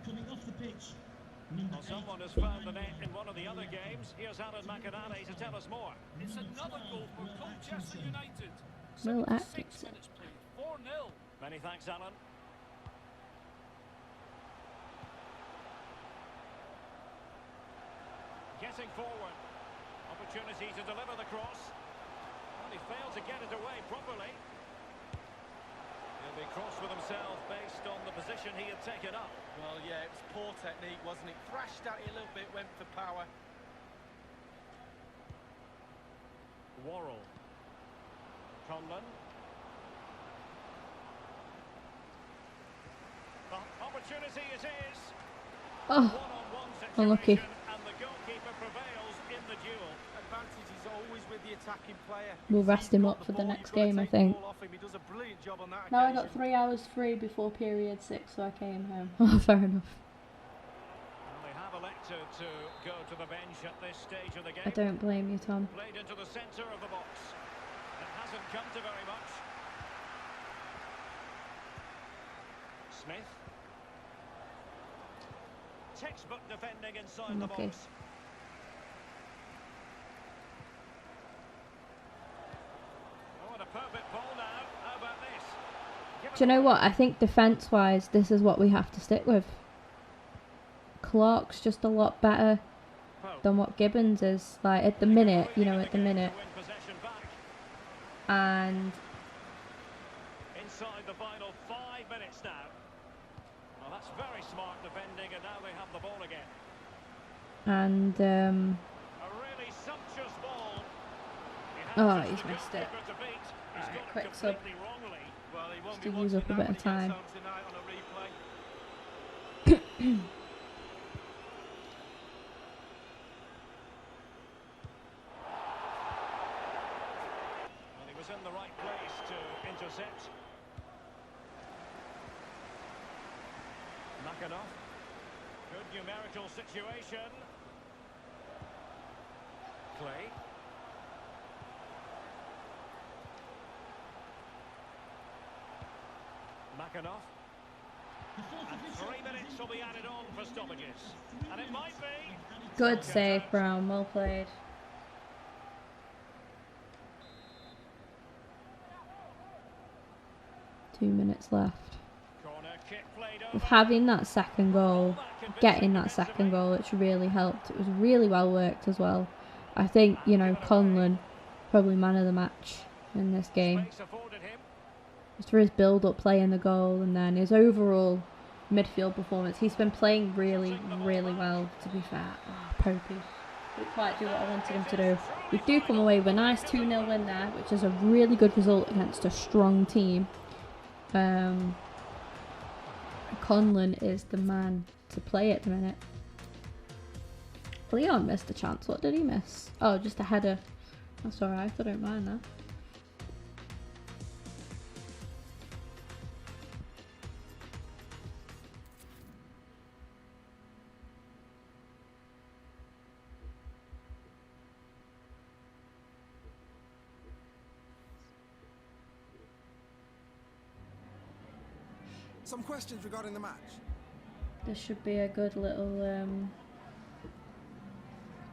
coming off the pitch.
Well, someone has found the net in one of the other games. Here's Alan McInally to tell us more.
It's another goal for Colchester United.
Will
76
Atkinson.
minutes played, 4-0.
Many thanks, Alan. Getting forward. Opportunity to deliver the cross. Well, he failed to get it away properly. He'll be cross with himself based on the position he had taken up.
Well, yeah, it was poor technique, wasn't it? Thrashed at it a little bit, went for power.
Worrell. Conlon. The opportunity it is.
Oh,
One-on-one
unlucky.
situation, and the goalkeeper prevails in the duel.
Advantage is always with the attacking player.
We'll
If
rest
he's
him
got
up
the
for the
ball,
next
you've got to
game, I
take the
think.
ball off him. He does a brilliant job on that
Now I
occasion.
got 3 hours free before period 6, so I came home. Oh, fair enough.
Well, they have elected to go to the bench at this stage of the game.
I don't blame you, Tom.
Played into the centre of the box. It hasn't come to very much. Smith. Textbook defending inside the
Okay.
box. Oh, and a perfect ball now. How about this? Give
Do you
it
know
away.
what? I think defence-wise, this is what we have to stick with. Clark's just a lot better
Pope.
than what Gibbons is. Like, at the minute, you know, at the minute.
To win possession back.
And
Inside the final 5 minutes now. Well, that's very smart defending, and now they have the ball again. A really sumptuous ball.
Oh, he's missed it.
Keeper to beat. He's
Alright,
got it
quick sub.
completely wrongly.
Well, he won't
Just
be
to use
watching
up a
that
bit
when
of
he gets
time.
home tonight on a replay.
Well, he was in the right place to intercept. Makhanoff. Good numerical situation. Clay. Makhanoff. And 3 minutes will be added on for stoppages. And it might be.
good save, Brown. Well played. Two minutes left.
Corner kick played
With
over.
having that second goal, getting that second goal, it's really helped. It was really well worked as well. I think, you know, Conlon, probably man of the match in this game.
Space afforded him.
Just for his build-up play in the goal, and then his overall midfield performance. He's been playing really, really well, to be fair. Oh, Popey. Didn't quite do what I wanted him to do. We do come away with a nice 2-0 win there, which is a really good result against a strong team. Conlon is the man to play at the minute. Leon missed a chance. What did he miss? Oh, just a header. That's alright. I don't mind that.
Some questions regarding the match.
This should be a good little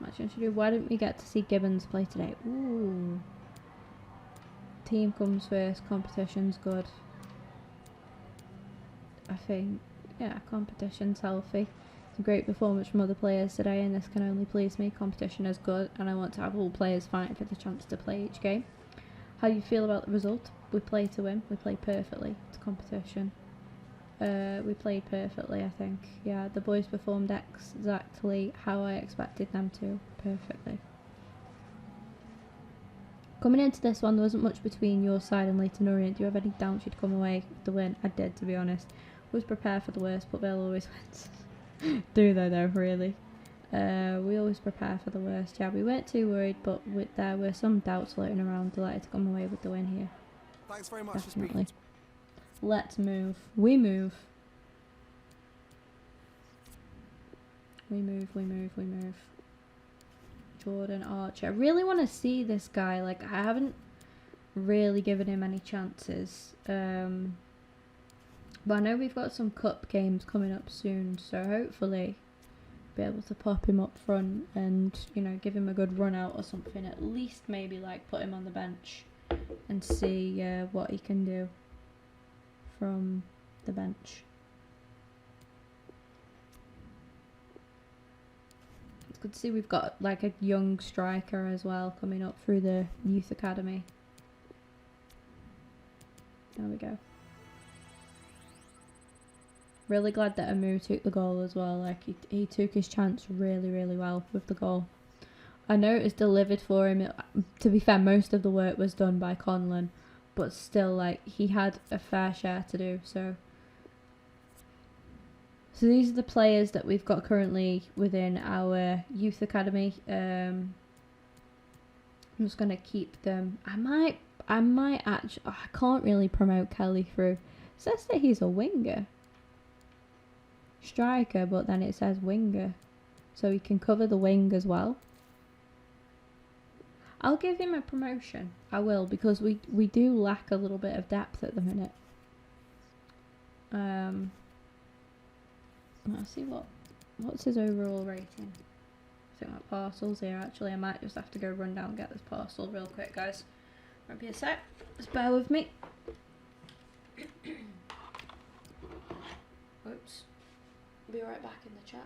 match. Why didn't we get to see Gibbons play today? Ooh. Team comes first. Competition's good. I think, yeah, competition's healthy. It's a great performance from other players today, and this can only please me. Competition is good, and I want to have all players fighting for the chance to play each game. How do you feel about the result? We play to win. We play perfectly. It's competition. We played perfectly, I think. Yeah, the boys performed exactly how I expected them to. Perfectly. Coming into this one, there wasn't much between your side and Leyton Orient. Do you have any doubts you'd come away with the win? I did, to be honest. Was prepared for the worst, but Vale always wins. Do they though, really? We always prepare for the worst. Yeah, we weren't too worried, but there were some doubts floating around. Delighted to come away with the win here.
Thanks very much
Definitely.
for speaking.
Let's move. We move. We move, we move, we move. Jordan Archer. I really want to see this guy. Like, I haven't really given him any chances. But I know we've got some cup games coming up soon, so hopefully be able to pop him up front and, you know, give him a good run out or something. At least maybe, like, put him on the bench and see what he can do from the bench. It's good to see we've got like a young striker as well coming up through the youth academy. There we go. Really glad that Amu took the goal as well. Like he took his chance really, really well with the goal. I know it was delivered for him. To be fair, most of the work was done by Conlon, but still, like, he had a fair share to do. So these are the players that we've got currently within our youth academy. I'm just gonna keep them. I might actually. Oh, I can't really promote Kelly through. It says that he's a winger, striker, but then it says winger, so he can cover the wing as well. I'll give him a promotion. I will, because we do lack a little bit of depth at the minute. Let's see what's his overall rating. I think my parcel's here actually. I might just have to go run down and get this parcel real quick, guys. Won't be a sec. Just bear with me. Oops. Be right back in the chat.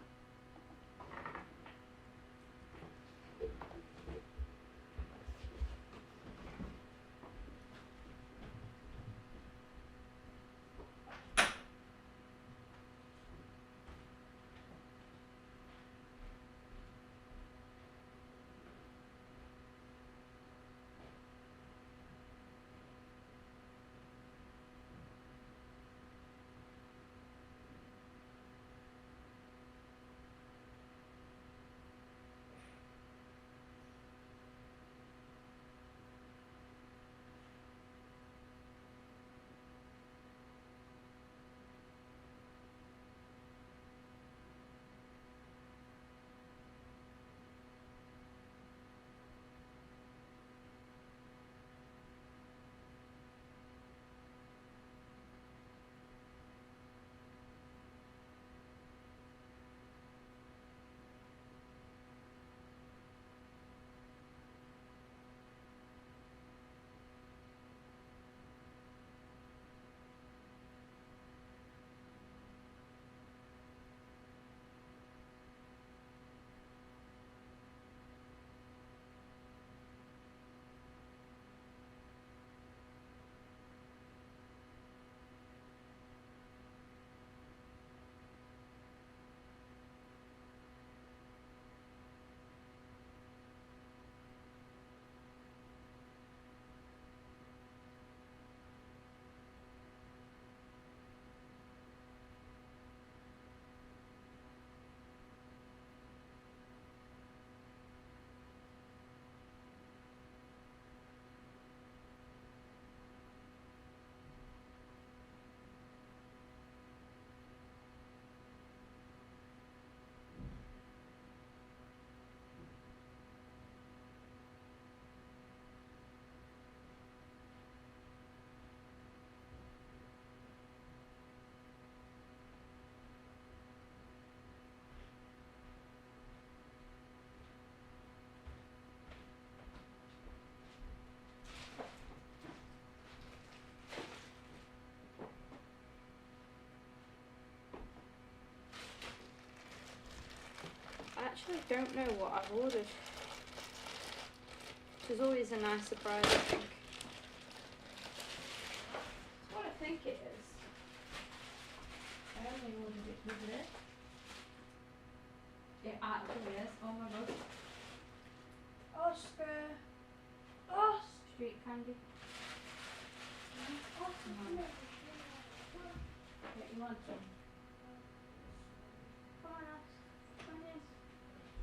actually don't know what I've ordered. Which is always a nice surprise, I think. That's what I think it is. I only ordered it with it. It actually is. Oh my god. Oscar. Oh, street candy. What you want some? Come on, Alex. Come on in.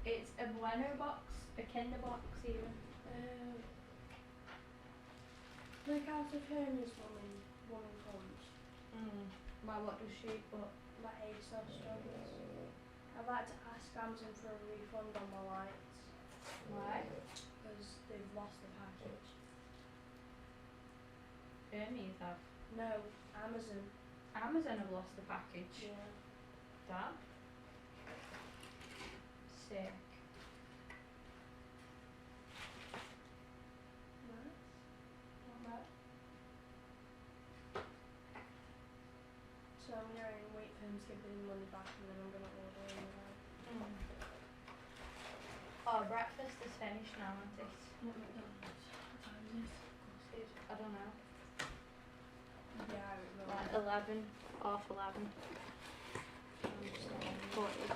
It's a Bueno box, a Kinder box even.
Look out of Hermes woman comes.
Why, what does she put?
Like ASOS struggles. I'd like to ask Amazon for a refund on my lights.
Why?
Because they've lost the package.
Hermes have.
No, Amazon.
Amazon have lost the package.
Yeah.
Damn. Sick.
Nice.
Not bad.
So I'm going to wait for him to give me the money back and then I'm going to order another.
Oh, breakfast is finished now, isn't it?
What McDonald's? What time is it?
I don't know.
Yeah, I remember.
Like 11, half 11. I'm just hungry.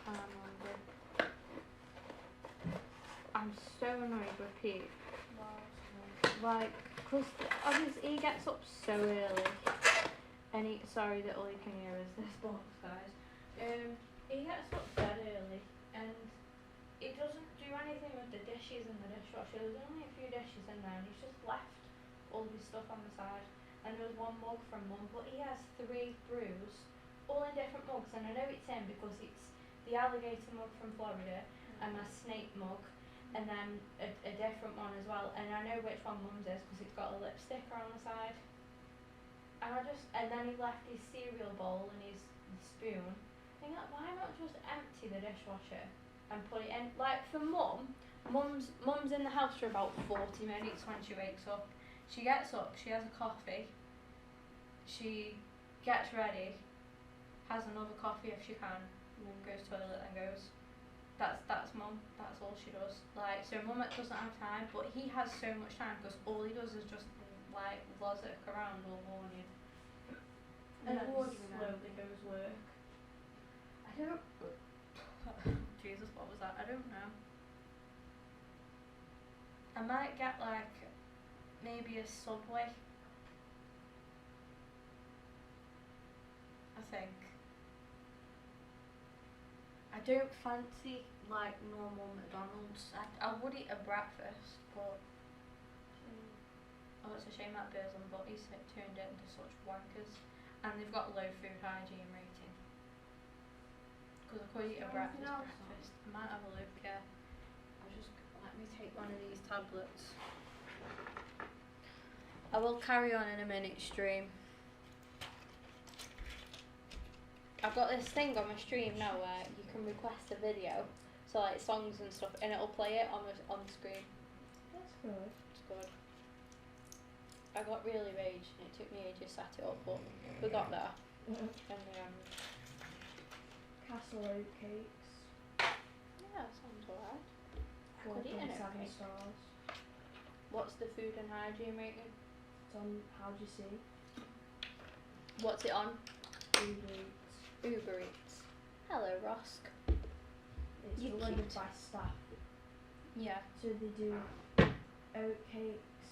I'm hungry. I'm so annoyed with Pete. Like, cause obviously he gets up so early, and sorry that all you can hear is this box, guys. He gets up dead early, and he doesn't do anything with the dishes in the dishwasher. There's only a few dishes in there, and he's just left all his stuff on the side. And there was one mug from Mum, but he has 3 brews, all in different mugs, and I know it's him because it's the alligator mug from Florida, and my snake mug, and then a different one as well, and I know which one Mum's is because it's got a lipstick on the side. And then he left his cereal bowl and his spoon. I'm like, why not just empty the dishwasher and put it in? Like for Mum's in the house for about 40 minutes when she wakes up. She gets up, she has a coffee, she gets ready, has another coffee if she can, and then goes to the toilet and goes. That's Mum, that's all she does. Like, so Mum doesn't have time, but he has so much time because all he does is just like lozic around all morning. And then slowly goes work. I don't Jesus, what was that? I don't know. I might get like maybe a Subway. I think. I don't fancy like normal McDonald's. I would eat a breakfast, but oh, it's a shame that Bears and Bodies turned it into such wankers, and they've got low food hygiene rating. Because I could eat a breakfast. I might have a look. Yeah. I'll just let me take one of these tablets. I will carry on in a minute stream. I've got this thing on my stream now where you can request a video, so like songs and stuff, and it'll play it on the screen.
That's good.
It's good. I got really raged and it took me ages to set it up, but we got there. And
Castle oat cakes.
yeah, sounds alright. I could eat an oat
4.7
cake.
stars.
What's the food and hygiene rating?
It's on How Do You See?
What's it on?
Uber Eats.
Uber Eats. Hello, Rosk.
It's
You
delivered
cute.
by staff.
Yeah.
So they do oat cakes,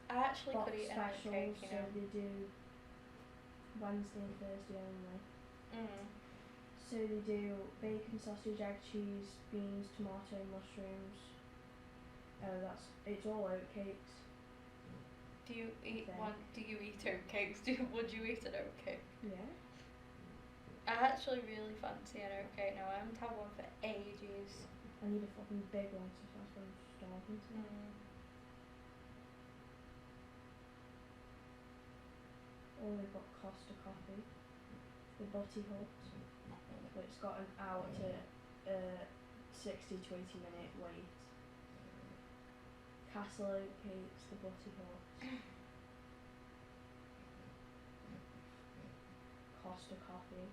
I actually
box
could eat an oat
specials,
cake, you
so
know.
they do Wednesday and Thursday only. So they do bacon, sausage, egg, cheese, beans, tomato, mushrooms. It's all oat cakes.
Do you eat
Okay.
one? Do you eat oat cakes? Would you eat an oat cake?
Yeah.
I actually really fancy an oat cake now. I haven't had one for ages.
I need a fucking big one, so that's what I'm starving to. Or we've got Costa Coffee, the Butty Hut, but it's got an hour to 60 to 80 minute wait. Castle Oat Cakes, the Butty Hut. Costa Coffee.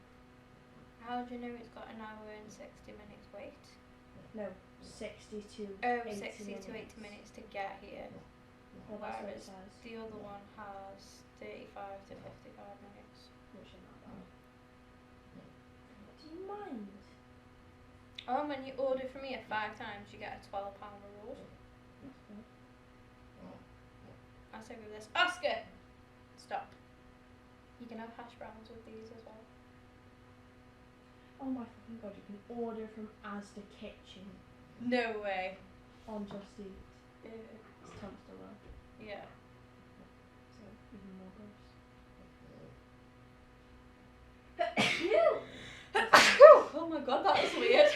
How do you know it's got an hour and 60 minutes wait?
No, 60 to
Oh,
80
60
minutes.
to 80 minutes to get here.
Well, that's what it
Whereas
says.
the other one has 35 to 55 minutes.
Which is not bad. Do you mind?
Oh, and when you order from here 5 times, you get a £12 reward.
That's good.
I'll say with this. Oscar! Stop. You can have hash browns with these as well.
Oh my fucking god, you can order from Asda Kitchen
No way.
on Just Eat.
Ew.
It's dumpster though,
Yeah.
so even more gross.
Oh my god, that was weird.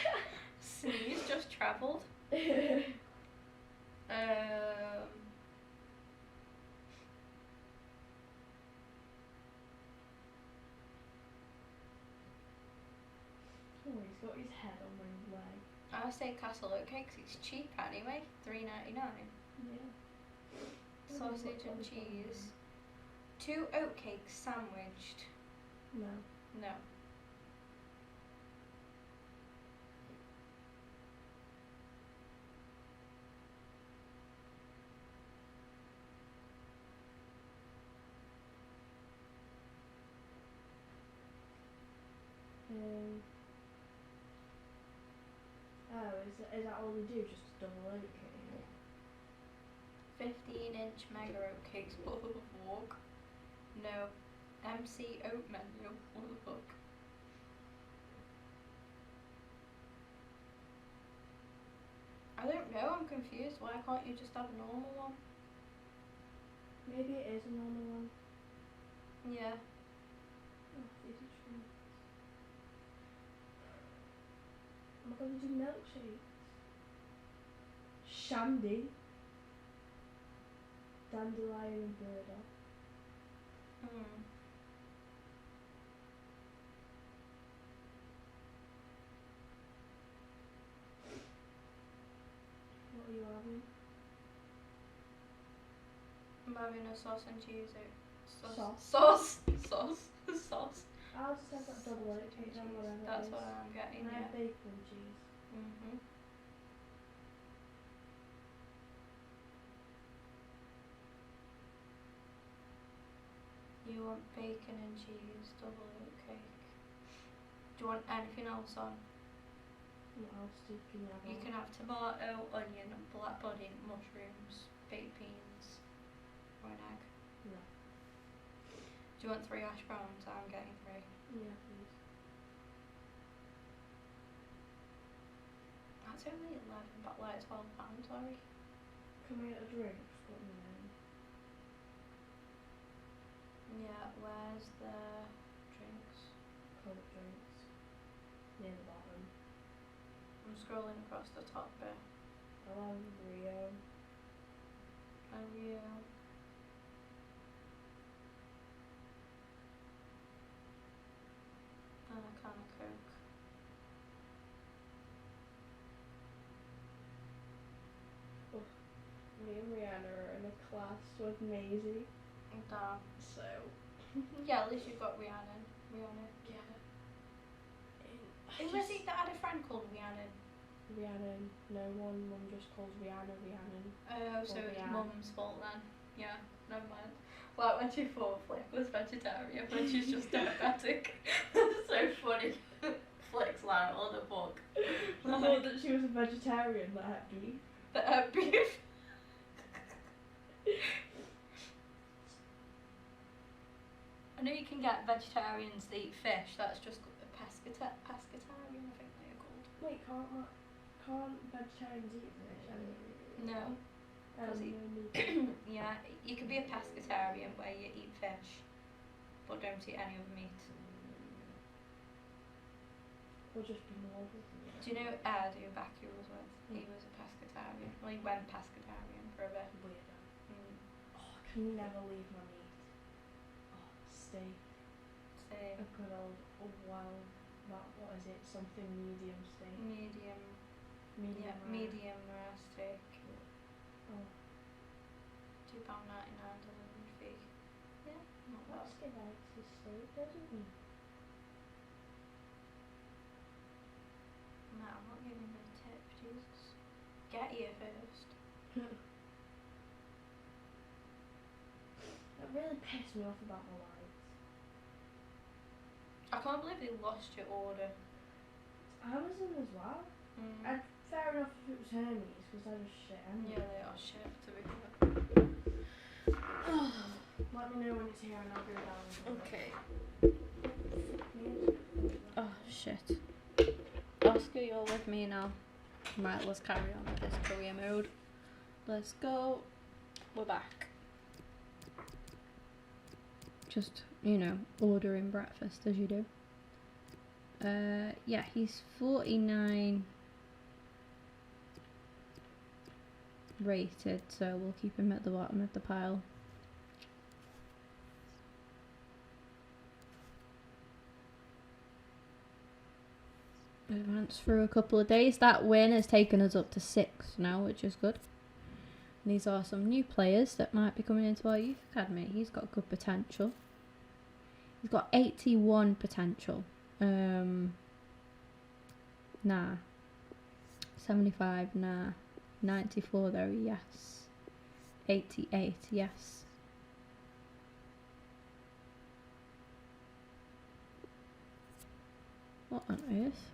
Sneeze just travelled.
Oh, he's got his head on my leg.
I would say Castle Oat Cakes, it's cheap anyway, $3.99.
Yeah.
Sausage and cheese. 2 oatcakes sandwiched.
No.
No.
Oh, is that all they do? Just a double oat cake?
15-inch mega oatcakes. What the fuck? No. MC oat menu. What the fuck? I don't know, I'm confused. Why can't you just have a normal one?
Maybe it is a normal one.
Yeah.
Oh, these are true. Am I going to do milkshakes? Shandy. Dandelion and burdock.
Hmm.
What are you having?
I'm having a sauce and cheese
Sauce?
Sauce.
I'll just have that double oat cake then, whatever
That's
it is.
what I'm getting,
And I
yeah.
have bacon and cheese.
Mhm. You want bacon and cheese, double oat cake. Do you want anything else on?
What else can you have
You
on?
can have tomato, onion, black pudding, mushrooms, baked beans, or an egg.
No.
Do you want 3 hash browns? I'm getting 3.
Yeah, please.
That's only 11, but like £12, sorry.
Can we get a drink? Got me then.
Yeah, where's the drinks?
Cold drinks. Near the bottom.
I'm scrolling across the top bit.
I'll have Rio.
A Rio. And a can of Coke.
Me and Rihanna are in a class with Maisie.
Damn.
So.
Yeah, at least you've got Rhiannon.
Yeah.
Who was it that had a friend called Rhiannon?
Rhiannon. No one. Mum just calls Rihanna Rhiannon.
Oh, so
Or
it's
Rhiannon.
mum's fault then. Yeah, never mind. Like when she thought Flick was vegetarian, when she's just diabetic. So funny. Flick's like, oh the fuck.
I thought that she was a vegetarian that had beef.
The beef. I know you can get vegetarians that eat fish, that's just a pescatarian, I think they're called.
Wait, can't vegetarians eat fish?
No. Does he?
No meat.
Yeah, you could be a pescatarian where you eat fish, but don't eat any other meat.
Or just be normal.
Do you know Ed, who Becky was with? He was a pescatarian. Well, he went pescatarian for a bit.
Weirdo.
Mm.
Oh, I can never leave my meat. Oh, steak.
Same.
A good old, what is it? Something medium steak.
Medium.
Medium
Yeah,
rare.
medium rare steak.
Oh,
£2.99 delivery fee. Yeah, not bad.
let's give Alex his steak, doesn't he?
No, I'm not giving him a tip, get here first.
That really pissed me off about my lights.
I can't believe they lost your order.
Amazon as well. And fair enough if it was Hermes, because they're just shit anyway.
Yeah, they are shit, to be fair.
Let me know when it's here and I'll go down.
Okay.
Yeah.
Oh, shit. Oscar, you're with me now. Right, let's carry on with this career mode. Let's go. We're back. Just, you know, ordering breakfast as you do. Yeah, he's 49 rated, so we'll keep him at the bottom of the pile. Advanced through a couple of days. That win has taken us up to 6 now, which is good. And these are some new players that might be coming into our youth academy. He's got good potential. He's got 81 potential. Nah. 75, nah. 94 though, yes. 88, yes. What on earth?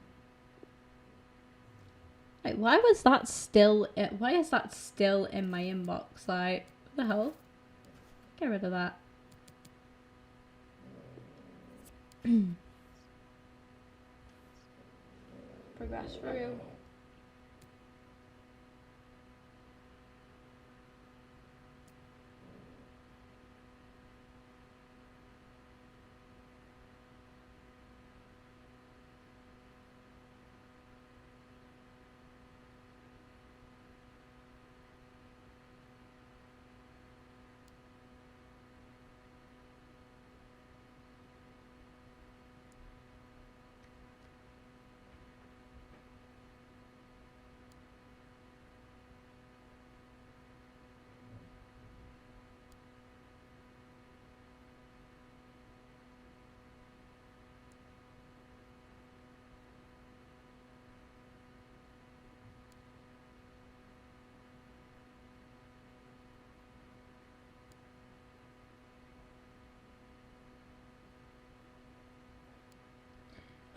Like, why was that still? Why is that still in my inbox? Like, what the hell? Get rid of that. Progress through.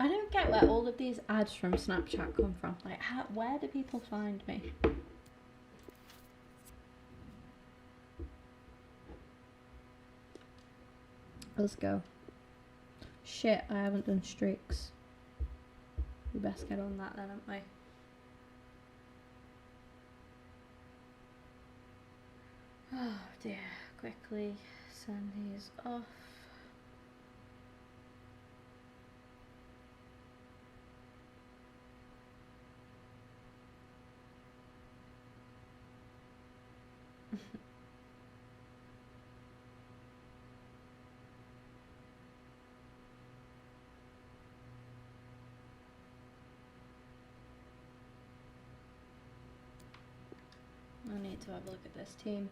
I don't get where all of these ads from Snapchat come from. Like, where do people find me? Let's go. Shit, I haven't done streaks. We best get on that then, haven't we? Oh dear. Quickly send these off. I need to have a look at this team.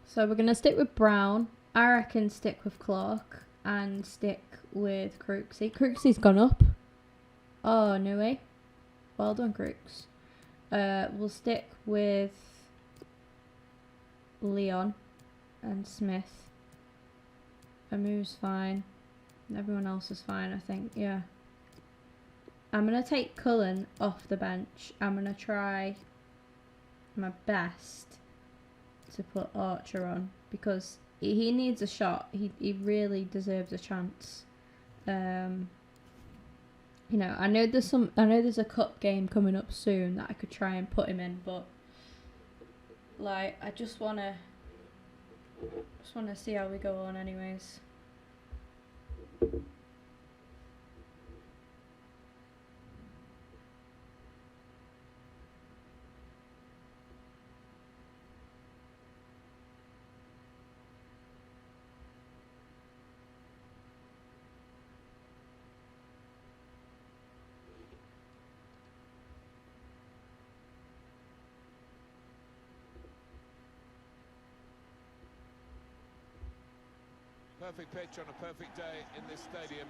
So we're going to stick with Brown. I reckon stick with Clark and stick with Crooksy. Crooksy's gone up. Oh, no way. Well done, Crooks. We'll stick with Leon and Smith. Amu's fine. Everyone else is fine, I think. Yeah. I'm going to take Cullen off the bench. I'm going to try my best to put Archer on because he needs a shot. He really deserves a chance. You know, I know there's a cup game coming up soon that I could try and put him in, but like I just wanna see how we go on anyways.
perfect pitch on a perfect day in this stadium.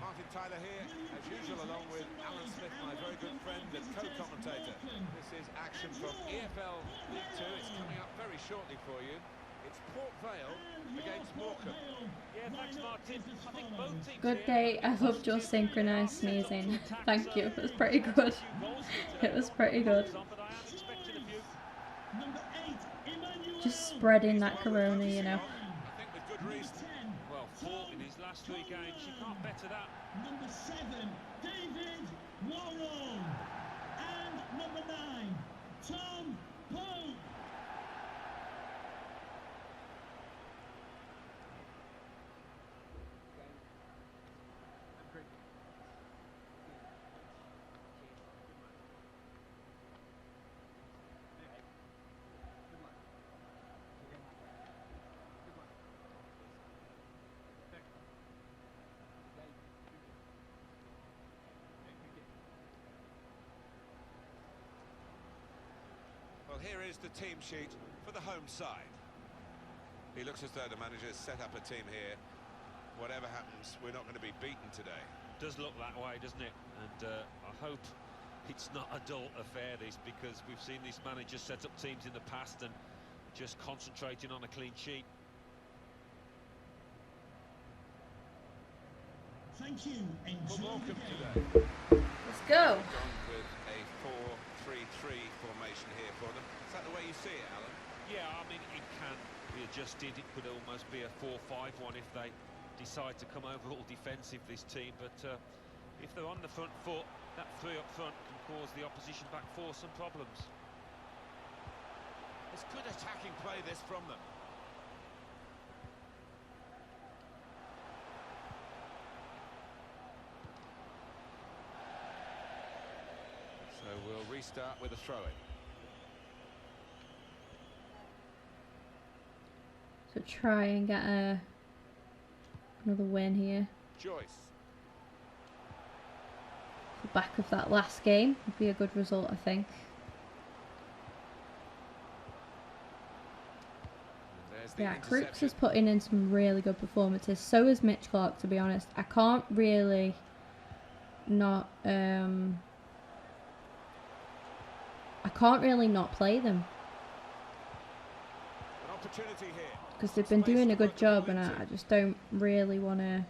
Martin Tyler here, as usual, along with Alan Smith, my very good friend and co-commentator. This is action from EFL League 2. It's coming up very shortly for you. It's Port Vale against Morecambe.
Yeah, thanks, Martin. I think both teams
Good
here
day. I loved your synchronised sneezing. Thank you. It was pretty good. It was pretty good. Just spreading that corona, you know.
I think with good reason.
Well, 4 in his last 3 games. You can't better that.
Number 7, David Worrell. And number 9, Tom Pope.
Well, here is the team sheet for the home side. He looks as though the manager's set up a team here. Whatever happens, we're not going to be beaten today.
Does look that way, doesn't it? And I hope it's not a dull affair, this, because we've seen this manager set up teams in the past and just concentrating on a clean sheet.
Thank you.
For
Enjoy
Morecambe
the
today.
game.
Let's go.
Gone with a 4-3-3 formation here for them. Is that the way you see it, Alan?
Yeah, I mean, it can be adjusted. It could almost be a 4-5-1 if they decide to come over all defensive, this team. But if they're on the front foot, that 3 up front can cause the opposition back 4 some problems.
It's good attacking play, this, from them. So we'll restart with a throw-in.
So try and get another win here.
Joyce.
The back of that last game would be a good result, I think.
There's the
Yeah, Crooks
interception.
is putting in some really good performances. So is Mitch Clark, to be honest. I can't really not play them
An opportunity here.
because they've been doing a good job, and I just don't really want to.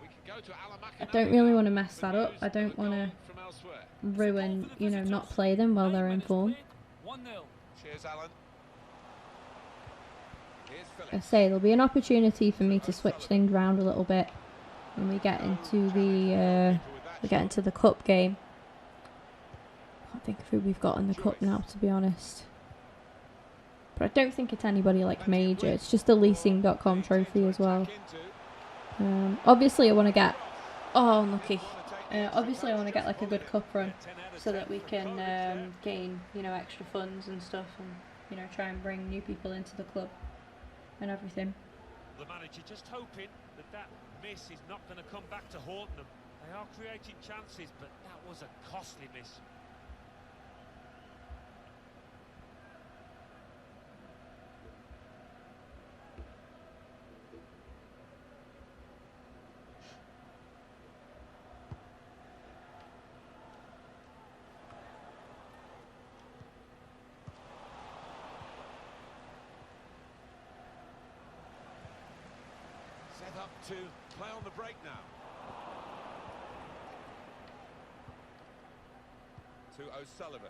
We can go to
I don't really want to mess that up. I don't want to
from elsewhere.
ruin, you know, not play them while they're in form.
1-0.
Cheers, Alan. Here's
I
Phillips.
say there'll be an opportunity for me to switch things around a little bit when we get into the cup game. I can't think of who we've got in the cup now, to be honest. But I don't think it's anybody like major. It's just a leasing.com trophy as well. Obviously I want to get... Oh, unlucky. Obviously I want to get like a good cup run so that we can gain, you know, extra funds and stuff, and, you know, try and bring new people into the club and everything.
The manager just hoping that that miss is not going to come back to haunt them. They are creating chances, but that was a costly miss.
Set up to play on the break now. To O'Sullivan.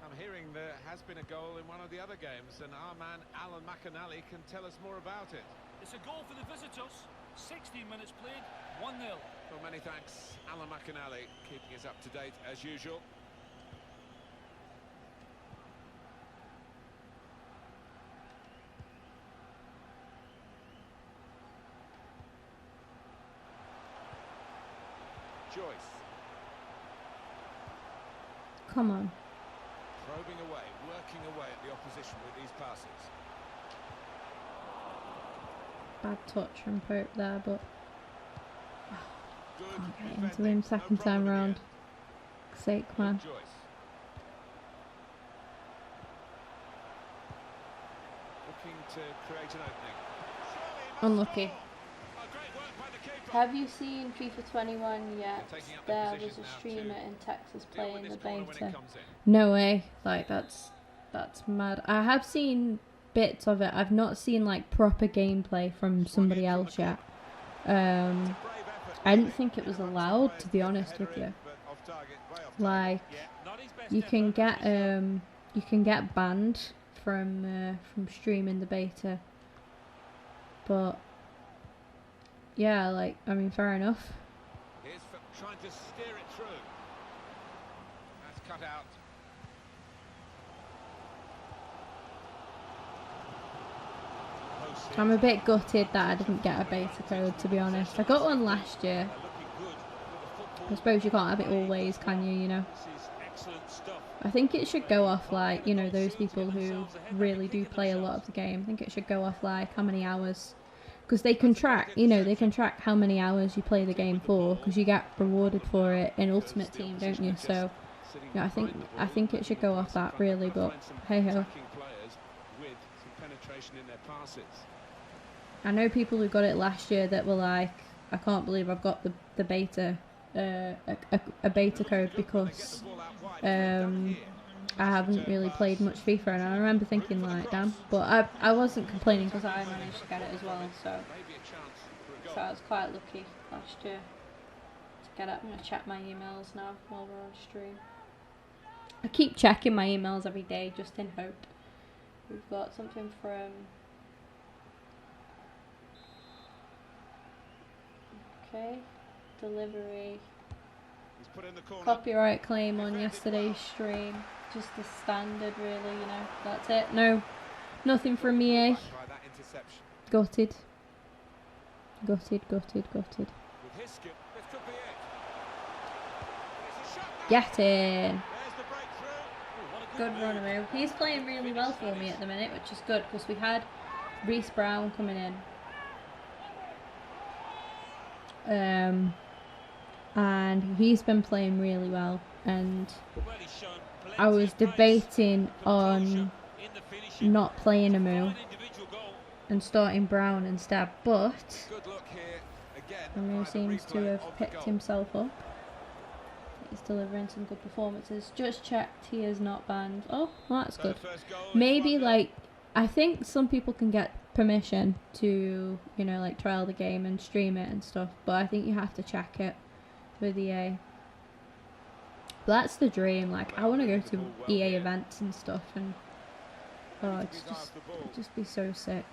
I'm hearing there has been a goal in one of the other games, and our man Alan McAnally can tell us more about it.
It's a goal for the visitors. 16 minutes played, 1-0.
Well, many thanks, Alan McAnally, keeping us up to date as usual. Joyce.
Come on.
Probing away, working away at the opposition with these passes.
Bad touch from Pope there, but
Good
can't get into
defending,
him
no
second time
problem
round.
here.
Sake, man.
Joyce. Looking to create an opening. Surely he
Unlucky.
Oh, great work by the keeper.
Have you seen FIFA 21 yet?
Taking up the
There was
position
a
now
streamer
to
in Texas
deal with
playing the
this corner when it
beta.
comes in.
No way. Like, that's mad. I have seen bits of it. I've not seen, like, proper gameplay from somebody else yet. I didn't think it was allowed, to be honest with you. Like, you can get banned from streaming the beta, but yeah, like, I mean, fair enough.
Here's trying to steer it through. That's cut out.
I'm a bit gutted that I didn't get a beta code, to be honest. I got one last year. I suppose you can't have it always, can you, you know? I think it should go off, like, you know, those people who really do play a lot of the game. I think it should go off, like, how many hours. Because they can track, you know, they can track how many hours you play the game for, because you get rewarded for it in Ultimate Team, don't you? So, yeah, I think it should go off that, really, but hey-ho. I know people who got it last year that were like, I can't believe I've got the beta, a beta code, because I haven't really played much FIFA, and I remember thinking, like, damn, but I wasn't complaining because I managed to get it as well, so I was quite lucky last year to get it. I'm going to check my emails now while we're on stream. I keep checking my emails every day just in hope. We've got something from... Okay, delivery. Copyright claim on yesterday's stream. Just the standard, really, you know. That's it. No, nothing from EA. Gutted. Gutted. Get in. Good run. He's playing really well for me at the minute, which is good, because we had Reece Brown coming in. And he's been playing really well, and I was debating on not playing Amu and starting Brown instead, but Amu seems to have picked himself up. He's delivering some good performances. Just checked, he is not banned. Oh, well, that's good. Maybe, like, I think some people can get permission to, you know, like, trial the game and stream it and stuff, but I think you have to check it with EA. But that's the dream. Like, I want to go to EA events and stuff, and it'd just be so sick.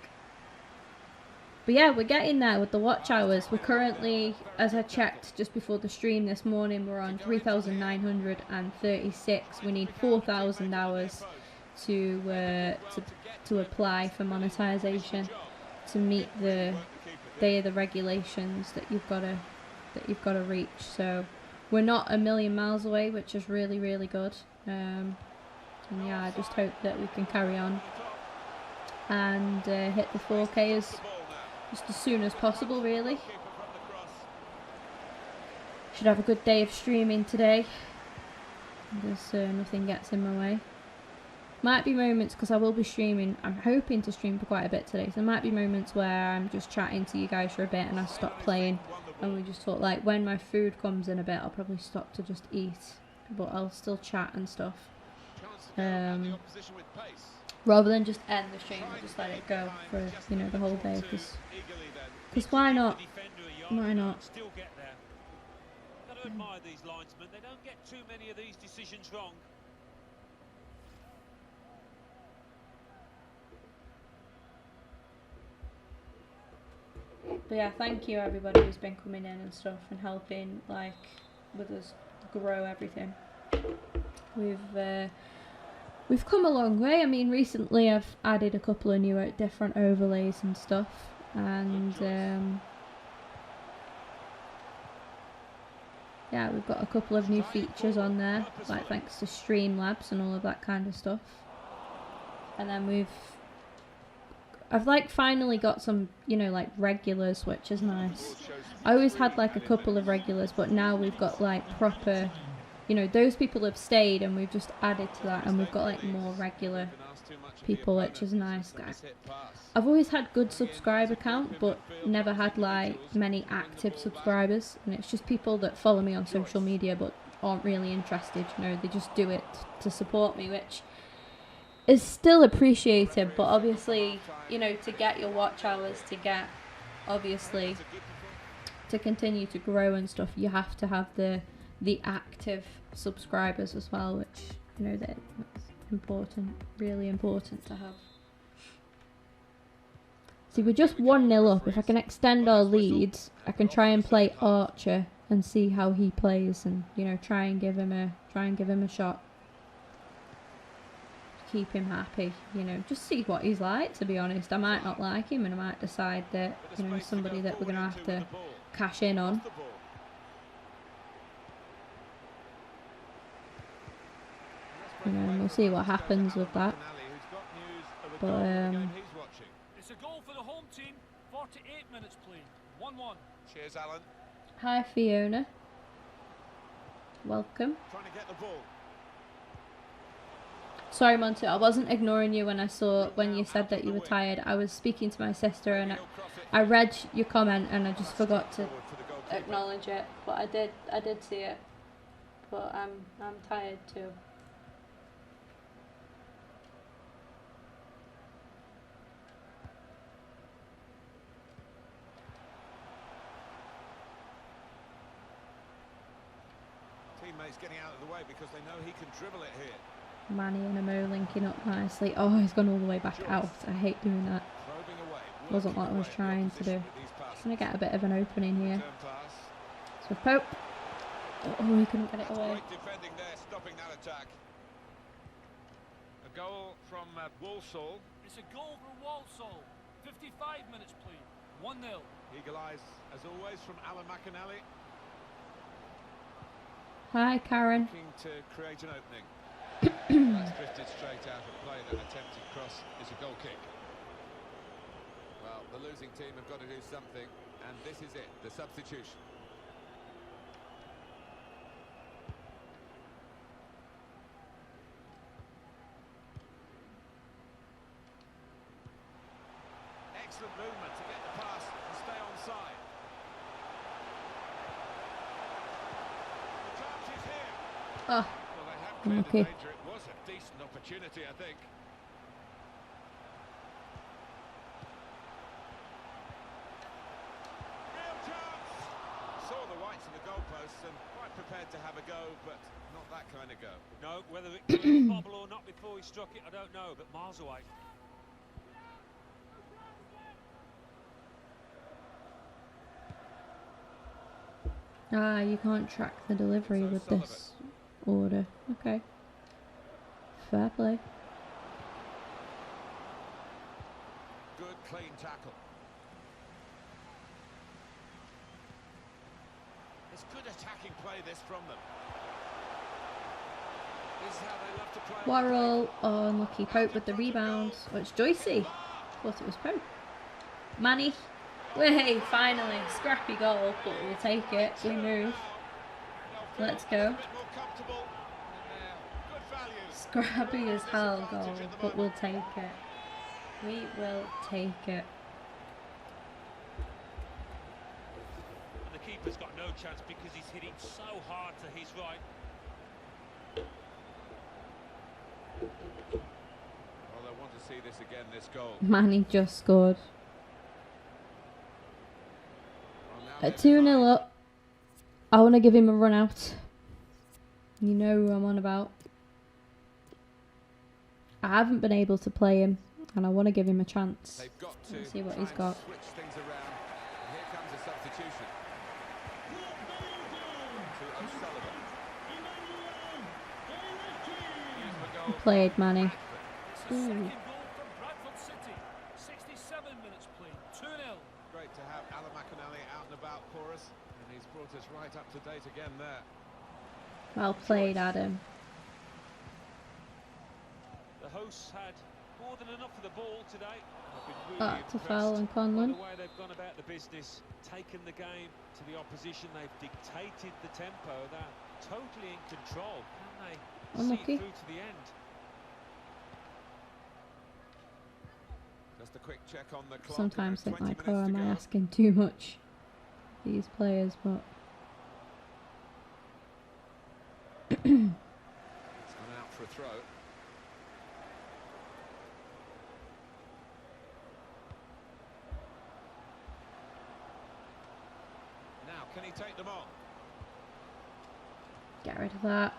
But yeah, we're getting there with the watch hours. We're currently, as I checked just before the stream this morning, we're on 3,936. We need 4,000 hours to apply for monetization to meet the regulations that you've got to reach. So we're not a million miles away, which is really, really good. And yeah, I just hope that we can carry on and hit the 4Ks just as soon as possible, really. Should have a good day of streaming today. There's nothing gets in my way. Might be moments, because I will be streaming, I'm hoping to stream for quite a bit today, so there might be moments where I'm just chatting to you guys for a bit and I stop playing and we just talk. Like, when my food comes in a bit, I'll probably stop to just eat, but I'll still chat and stuff. Rather than just end the stream, I'll just let it go for, you know, the whole day, because why not? Why not?
Got to admire these linesmen. They don't get too many of these decisions wrong.
But yeah, thank you everybody who's been coming in and stuff and helping, like, with us grow everything. We've come a long way. I mean, recently I've added a couple of new different overlays and stuff, and yeah, we've got a couple of new features on there, like thanks to Streamlabs and all of that kind of stuff. And then I've like finally got some, you know, like regulars, which is nice. I always had like a couple of regulars, but now we've got like proper you know, those people have stayed, and we've just added to that, and we've got like more regular people, which is nice. I've always had good subscriber count, but never had like many active subscribers, and it's just people that follow me on social media but aren't really interested. You know, they just do it to support me, which is still appreciated, but obviously, you know, to get your watch hours, to get, obviously, to continue to grow and stuff, you have to have the active subscribers as well, which, you know, that's important, really important to have. See, we're just 1-0 up. If I can extend our leads, I can try and play Archer and see how he plays, and, you know, try and give him a shot. Keep him happy, you know, just see what he's like, to be honest. I might not like him, and I might decide that, you know, he's somebody that we're going to have to cash in on. You know, and we'll see what happens with that. But,
it's a goal for the home team. 48 minutes played. 1-1.
Cheers, Alan.
Hi, Fiona. Welcome.
Trying to get the ball.
Sorry, Monty, I wasn't ignoring you when you said that you were tired. I was speaking to my sister, and I read your comment, and I just forgot to acknowledge it. But I did see it. But I'm tired too.
Teammates getting out of the way because they know he can dribble it here.
Manny and Amo linking up nicely. Oh, he's gone all the way back out. I hate doing that. Wasn't what I was trying to do. Just going to get a bit of an opening here. So Pope. Oh, he couldn't get it away.
Defending there, stopping that attack. A goal from Walsall.
It's a goal for Walsall. 55 minutes played. 1-0.
Eagle eyes, as always, from Alan McAnally.
Hi, Karen.
Looking to create an opening. That's drifted straight out of play. That attempted cross is a goal kick. Well, the losing team have got to do something, and this is it, the substitution. Excellent movement to get the pass and stay onside. The chance is here.
Oh.
Okay. It was a decent opportunity, I think. Real chance! Saw the whites of the goalposts and quite prepared to have a go, but not that kind of go.
No, whether it could bobble or not before he struck it, I don't know, but miles away.
Ah, you can't track the delivery with this order. Okay. Fair play.
Good clean tackle. It's good attacking play this from them. This is how they love to play.
Warrell, oh, unlucky. Pope with the rebound. Oh, it's Joycey. Thought it was Pope. Manny. Way, finally. Scrappy goal, but we'll take it. We move. Let's go. Scrappy as hell goal, but we'll take it. We will take it.
And the keeper's got no chance because he's hitting so hard to his right.
Well, they want to see this again, this goal.
Manny just scored. At 2-0 up, I want to give him a run out. You know who I'm on about. I haven't been able to play him, and I want to give him a chance. Let's see what he's got.
Switch things around. And here comes a substitution. To O'Sullivan.
Played, Manny.
It's the second goal for Bradford City. 67 minutes played. 2-0.
Great to have Alan McAnally out and about for us, and he's brought us right up to date again there.
Well played, Adam.
The hosts had more than enough of the ball today.
That's a foul on Conlon.
The way they've gone about the business, taken the game to the opposition, they've dictated the tempo. That totally in control. Can they see
Unlucky.
it through to the end?
Just a quick check on the clock.
Sometimes
About
think
20
like, oh,
minutes
am
to
I
go.
asking too much these players? But
It's gone out for a throw. Now, can he take them on?
get rid of that.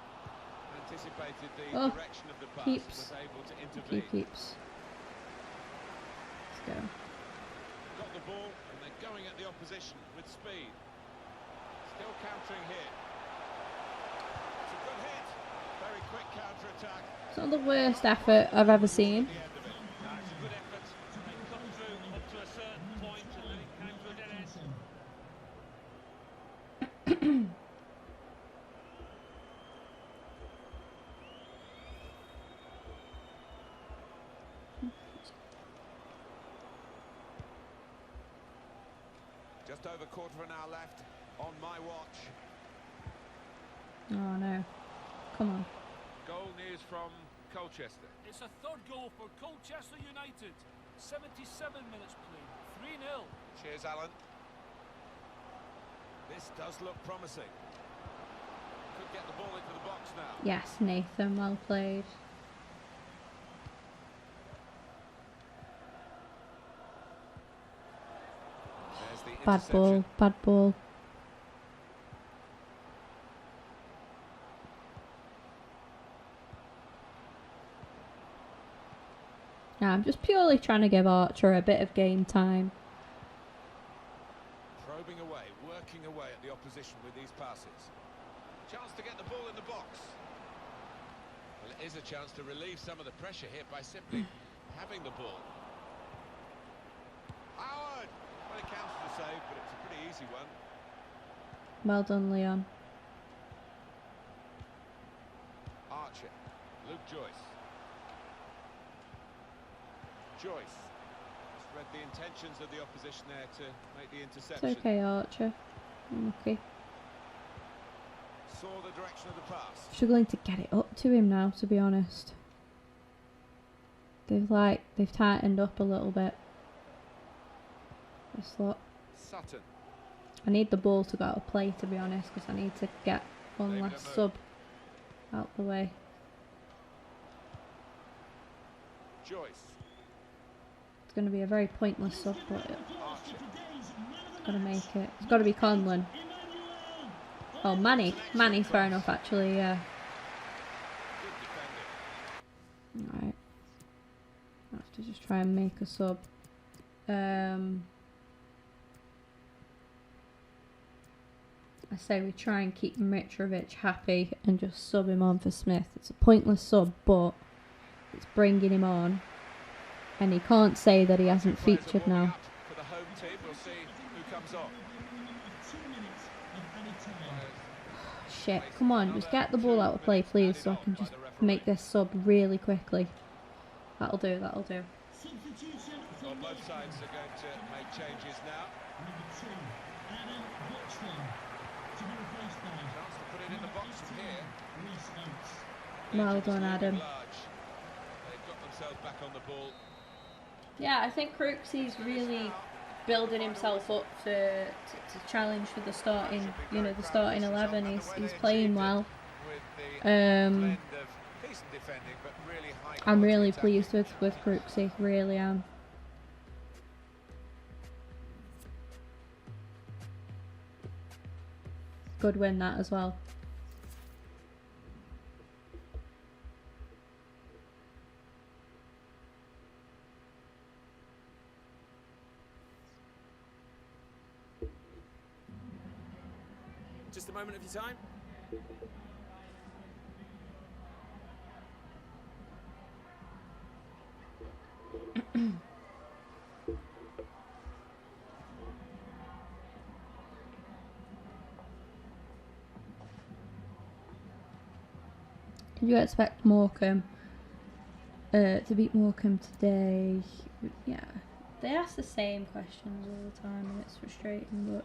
Anticipated the
Oh,
direction of the pass,
keeps.
was able to intervene.
Keeps. Let's go.
Got the ball, and they're going at the opposition with speed. Still countering here. It's a good hit. Very quick counter-attack.
It's not the worst effort I've ever seen.
At the end of it.
That's a good effort. They come through up to a certain point and then it came to a dead end.
Just over quarter of an hour left on my watch.
Oh no. Come on.
Goal news from Colchester.
It's a third goal for Colchester United. 77 minutes played. 3-0.
Cheers, Alan. This does look promising. Could get the ball into the box now.
Yes, Nathan, well played.
There's the
Bad ball,
interception.
bad ball. Now, I'm just purely trying to give Archer a bit of game time.
Probing away, working away at the opposition with these passes. Chance to get the ball in the box. Well, it is a chance to relieve some of the pressure here by simply having the ball. Howard! Well, it counts as a save, but it's a pretty easy one.
Well done, Leon.
Archer. Luke Joyce. Joyce. Just read the intentions of the opposition there to make the
It's
interception.
okay, Archer. Okay.
Saw the direction of the pass.
Struggling to get it up to him now, to be honest. They've tightened up a little bit. This lot.
Sutton.
I need the ball to go out of play, to be honest, because I need to get one
David
last
Amo.
sub out the way.
Joyce.
It's going to be a very pointless sub, but
Archer.
it's got to make it. It's got to be Conlon. Oh, Manny. Manny's fair enough, actually, yeah.
Good defending.
Alright. I have to just try and make a sub. I say we try and keep Mitrovic happy and just sub him on for Smith. It's a pointless sub, but it's bringing him on. And he can't say that he hasn't
Players are
featured
warming
now.
up for the home team. We'll see who comes on.
Shit, come on, just get the ball out of play, please, so I can just make this sub really quickly. That'll do, that'll do.
Well, both sides are going to make changes now. Chance to put it in the box from here.
Well
Legends
done,
looming
Adam.
large. They've got themselves back on the ball.
Yeah, I think Crooksy's really building himself up to challenge for the starting, the starting 11. He's playing well.
With the blend
Um,
of decent defending, but really high
I'm
quality
really
attacking
pleased with
football.
Crooksy, really am. Good win that as well.
Just a moment of your time.
Did you expect Morecambe to beat Morecambe today? Yeah, they ask the same questions all the time and it's frustrating, but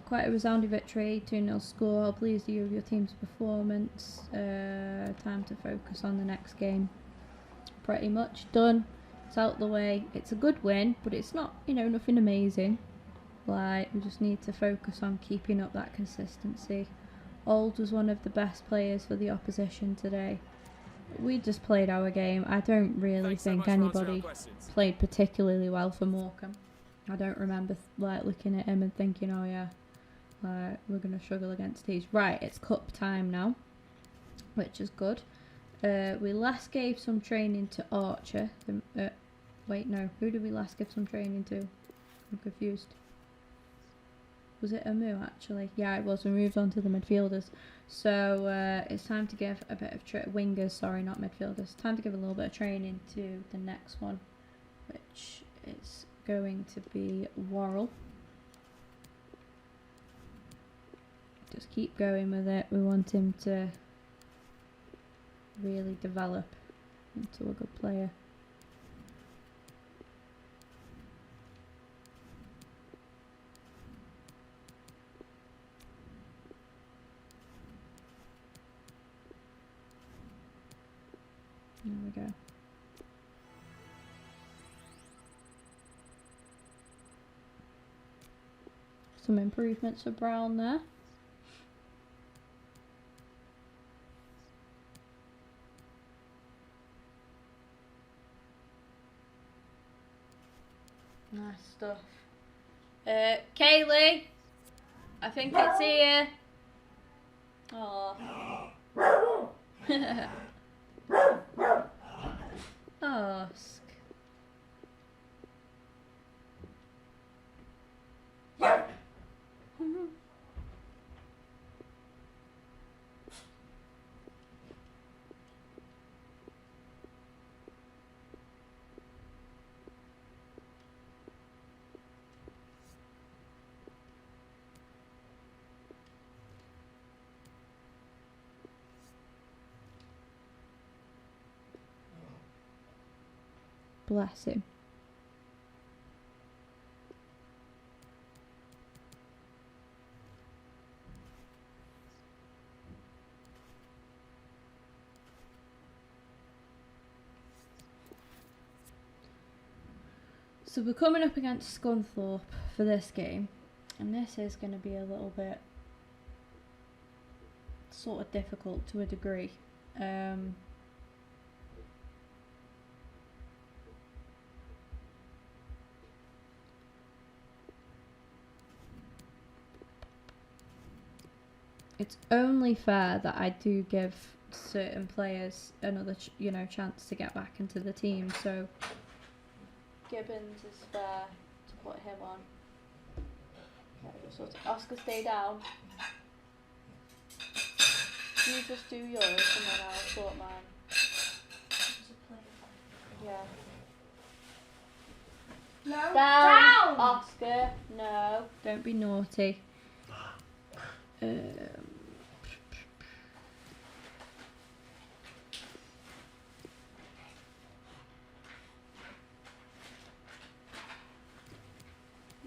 quite a resounding victory, 2-0 score. Pleased you with your team's performance. Time to focus on the next game. Pretty much done. It's out the way. It's a good win, but it's not, you know, nothing amazing. Like, we just need to focus on keeping up that consistency. Old was one of the best players for the opposition today. We just played our game. I don't really think anybody played particularly well for Morecambe. I don't remember like looking at him and thinking, oh yeah, like we're gonna struggle against these. Right, it's cup time now, which is good. We last gave some training to Archer. Wait, no, who did we last give some training to? I'm confused. Was it Amu actually? Yeah, it was. We moved on to the midfielders. So it's time to give a bit of wingers, sorry, not midfielders. Time to give a little bit of training to the next one, which is going to be Worrell. Just keep going with it. We want him to really develop into a good player. There we go. Some improvements for Brown there. Nice stuff. Kaylee, I think it's here. Oh. Ask. Bless him. So we're coming up against Scunthorpe for this game, and this is going to be a little bit sort of difficult to a degree. It's only fair that I do give certain players another, chance to get back into the team. So Gibbons is fair to put him on. Okay, Oscar, stay down. You just do yours and then I'll sort mine. Yeah.
No.
Down! Oscar, no. Don't be naughty.
You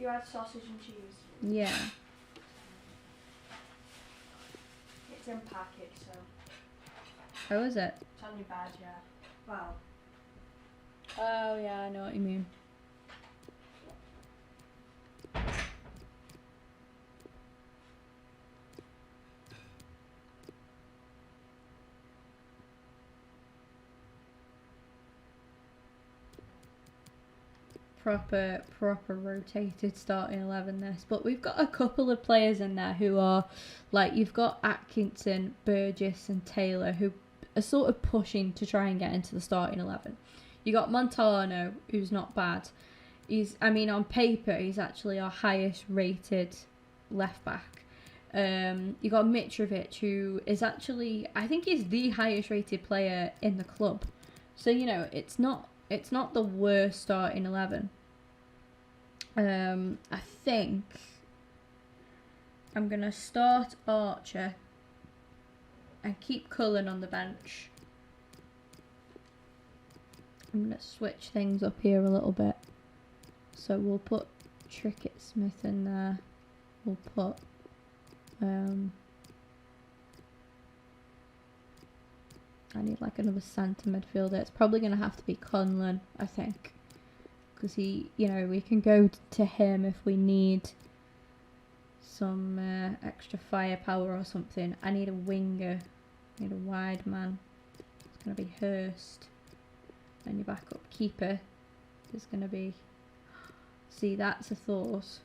had sausage and cheese.
Yeah.
It's in packet, so.
How is it?
It's on your badge, yeah. Well.
Oh yeah, I know what you mean. Proper rotated starting 11 this, but we've got a couple of players in there who are like, you've got Atkinson, Burgess and Taylor who are sort of pushing to try and get into the starting 11. You got Montano, who's not bad. On paper he's actually our highest rated left back. You got Mitrovic, who is actually, I think he's the highest rated player in the club. So it's not the worst starting 11. I think I'm going to start Archer and keep Cullen on the bench. I'm going to switch things up here a little bit. So we'll put Trickett Smith in there. We'll put I need like another centre midfielder. It's probably going to have to be Conlon, I think. Because he, you know, we can go to him if we need some extra firepower or something. I need a winger. I need a wide man. It's going to be Hurst. And your backup keeper is going to be... See, that's a thought.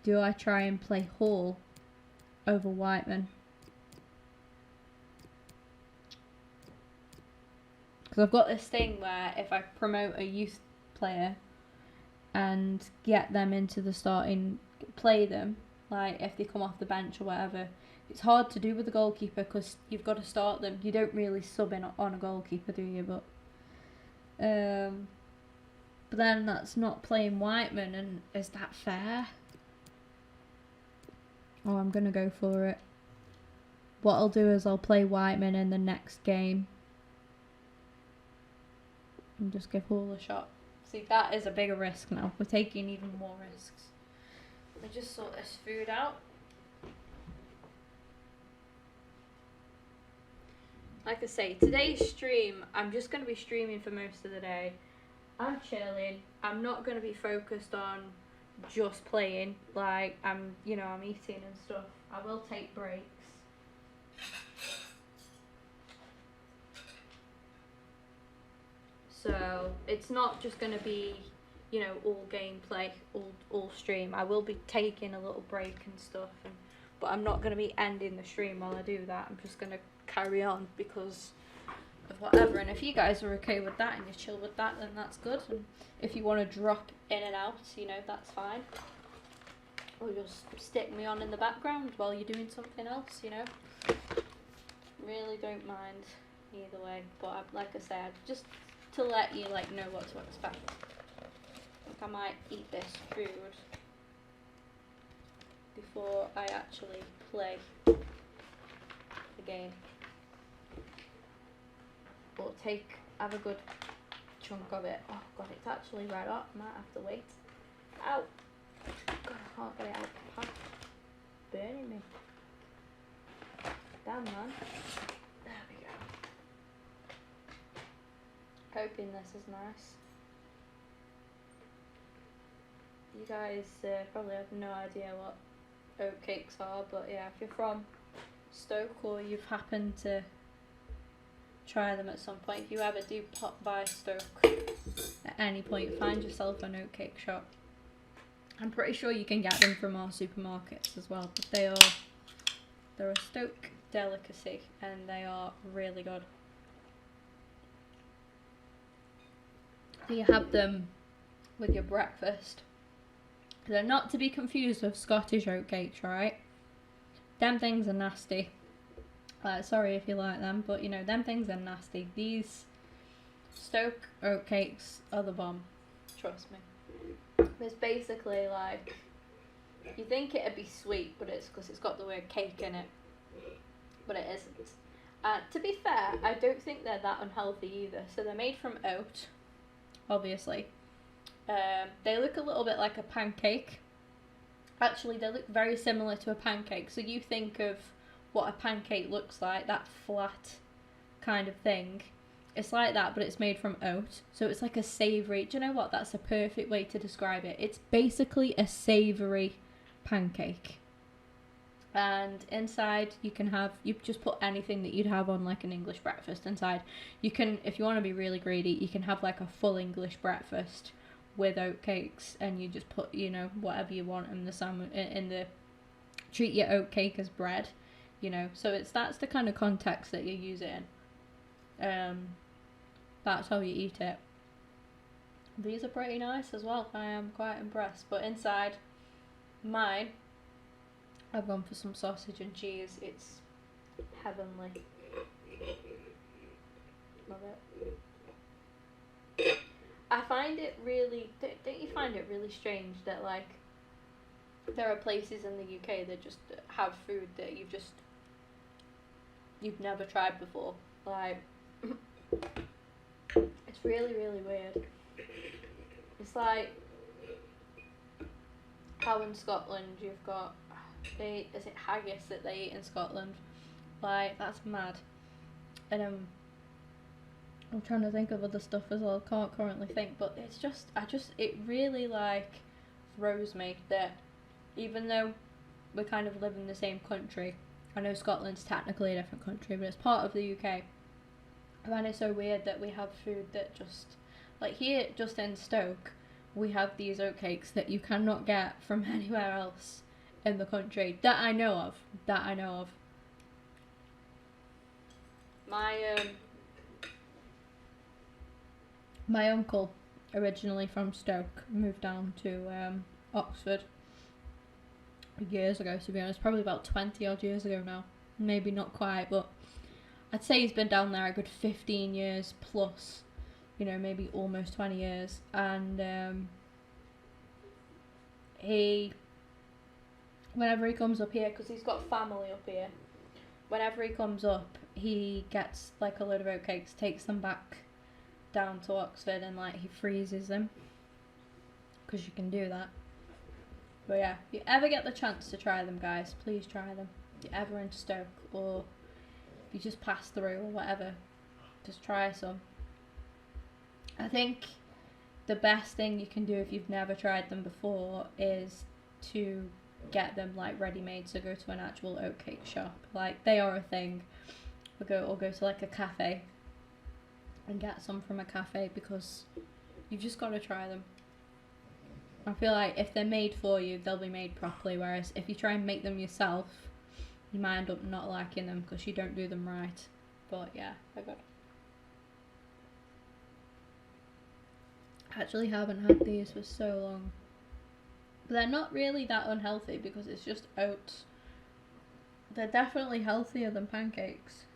Do I try and play Hall over Whiteman? Because I've got this thing where if I promote a youth player and get them into the starting, play them, like if they come off the bench or whatever, it's hard to do with the goalkeeper because you've got to start them. You don't really sub in on a goalkeeper, do you? But then that's not playing Whiteman, and is that fair? Oh, I'm going to go for it. What I'll do is I'll play Whiteman in the next game. And just give Hall a shot. See, that is a bigger risk now. We're taking even more risks. Let me just sort this food out. Like I say, today's stream, I'm just going to be streaming for most of the day. I'm chilling. I'm not going to be focused on just playing. Like, I'm eating and stuff. I will take breaks. So it's not just going to be, all gameplay, all stream. I will be taking a little break and stuff, but I'm not going to be ending the stream while I do that. I'm just going to carry on because of whatever. And if you guys are okay with that and you're chill with that, then that's good. And if you want to drop in and out, that's fine. Or just stick me on in the background while you're doing something else, Really don't mind either way. But like I said, just to let you know what to expect. I think I might eat this food before I actually play the game. But have a good chunk of it. Oh god, it's actually right up. Might have to wait. Ow! God, I can't get it out of the pack. Burning me. Damn, man. There we go. Hoping this is nice. You guys probably have no idea what oatcakes are, but yeah, if you're from Stoke or you've happened to try them at some point, if you ever do pop by Stoke at any point, find yourself an oatcake shop. I'm pretty sure you can get them from our supermarkets as well, but they're a Stoke delicacy and they are really good. You have them with your breakfast. They're not to be confused with Scottish oatcakes, right? Them things are nasty. Sorry if you like them, but them things are nasty. These Stoke oatcakes are the bomb. Trust me. It's basically like, you think it'd be sweet, but it's because it's got the word cake in it. But it isn't. To be fair, I don't think they're that unhealthy either. So they're made from oat, obviously. They look a little bit like a pancake. Actually, they look very similar to a pancake. So you think of what a pancake looks like, that flat kind of thing. It's like that, but it's made from oat. So it's like a savoury... Do you know what? That's a perfect way to describe it. It's basically a savoury pancake. And inside you can have... You just put anything that you'd have on like an English breakfast inside. You can, if you want to be really greedy, you can have like a full English breakfast with oat cakes, and you just put, whatever you want in the sandwich, treat your oat cake as bread, so that's the kind of context that you use it in. That's how you eat it. These are pretty nice as well. I am quite impressed. But inside mine, I've gone for some sausage and cheese. It's heavenly. Love it. I find it really... Don't you find it really strange that, like, there are places in the UK that just have food that you've never tried before? Like, it's really, really weird. It's like how in Scotland you've got is it haggis that they eat in Scotland? Like, that's mad. And I'm trying to think of other stuff as well. Can't currently think, but it's just, it really like throws me that even though we kind of live in the same country, I know Scotland's technically a different country, but it's part of the UK. I find it so weird that we have food that just, like here, just in Stoke, we have these oatcakes that you cannot get from anywhere else in the country that I know of. My uncle, originally from Stoke, moved down to Oxford years ago, to be honest, probably about 20 odd years ago now. Maybe not quite, but I'd say he's been down there a good 15 years plus, you know, maybe almost 20 years. And whenever he comes up here, because he's got family up here, whenever he comes up, he gets like a load of oatcakes, takes them back down to Oxford, and like he freezes them, because you can do that. But yeah, if you ever get the chance to try them, guys, please try them. If you're ever in Stoke, or if you just pass through or whatever, just try some. I think the best thing you can do if you've never tried them before is to get them like ready-made, so go to an actual oatcake shop. Like, they are a thing. Or go to like a cafe and get some from a cafe, because you've just got to try them. I feel like if they're made for you, they'll be made properly, whereas if you try and make them yourself, you might end up not liking them because you don't do them right. But yeah, I actually haven't had these for so long. But they're not really that unhealthy because it's just oats. They're definitely healthier than pancakes.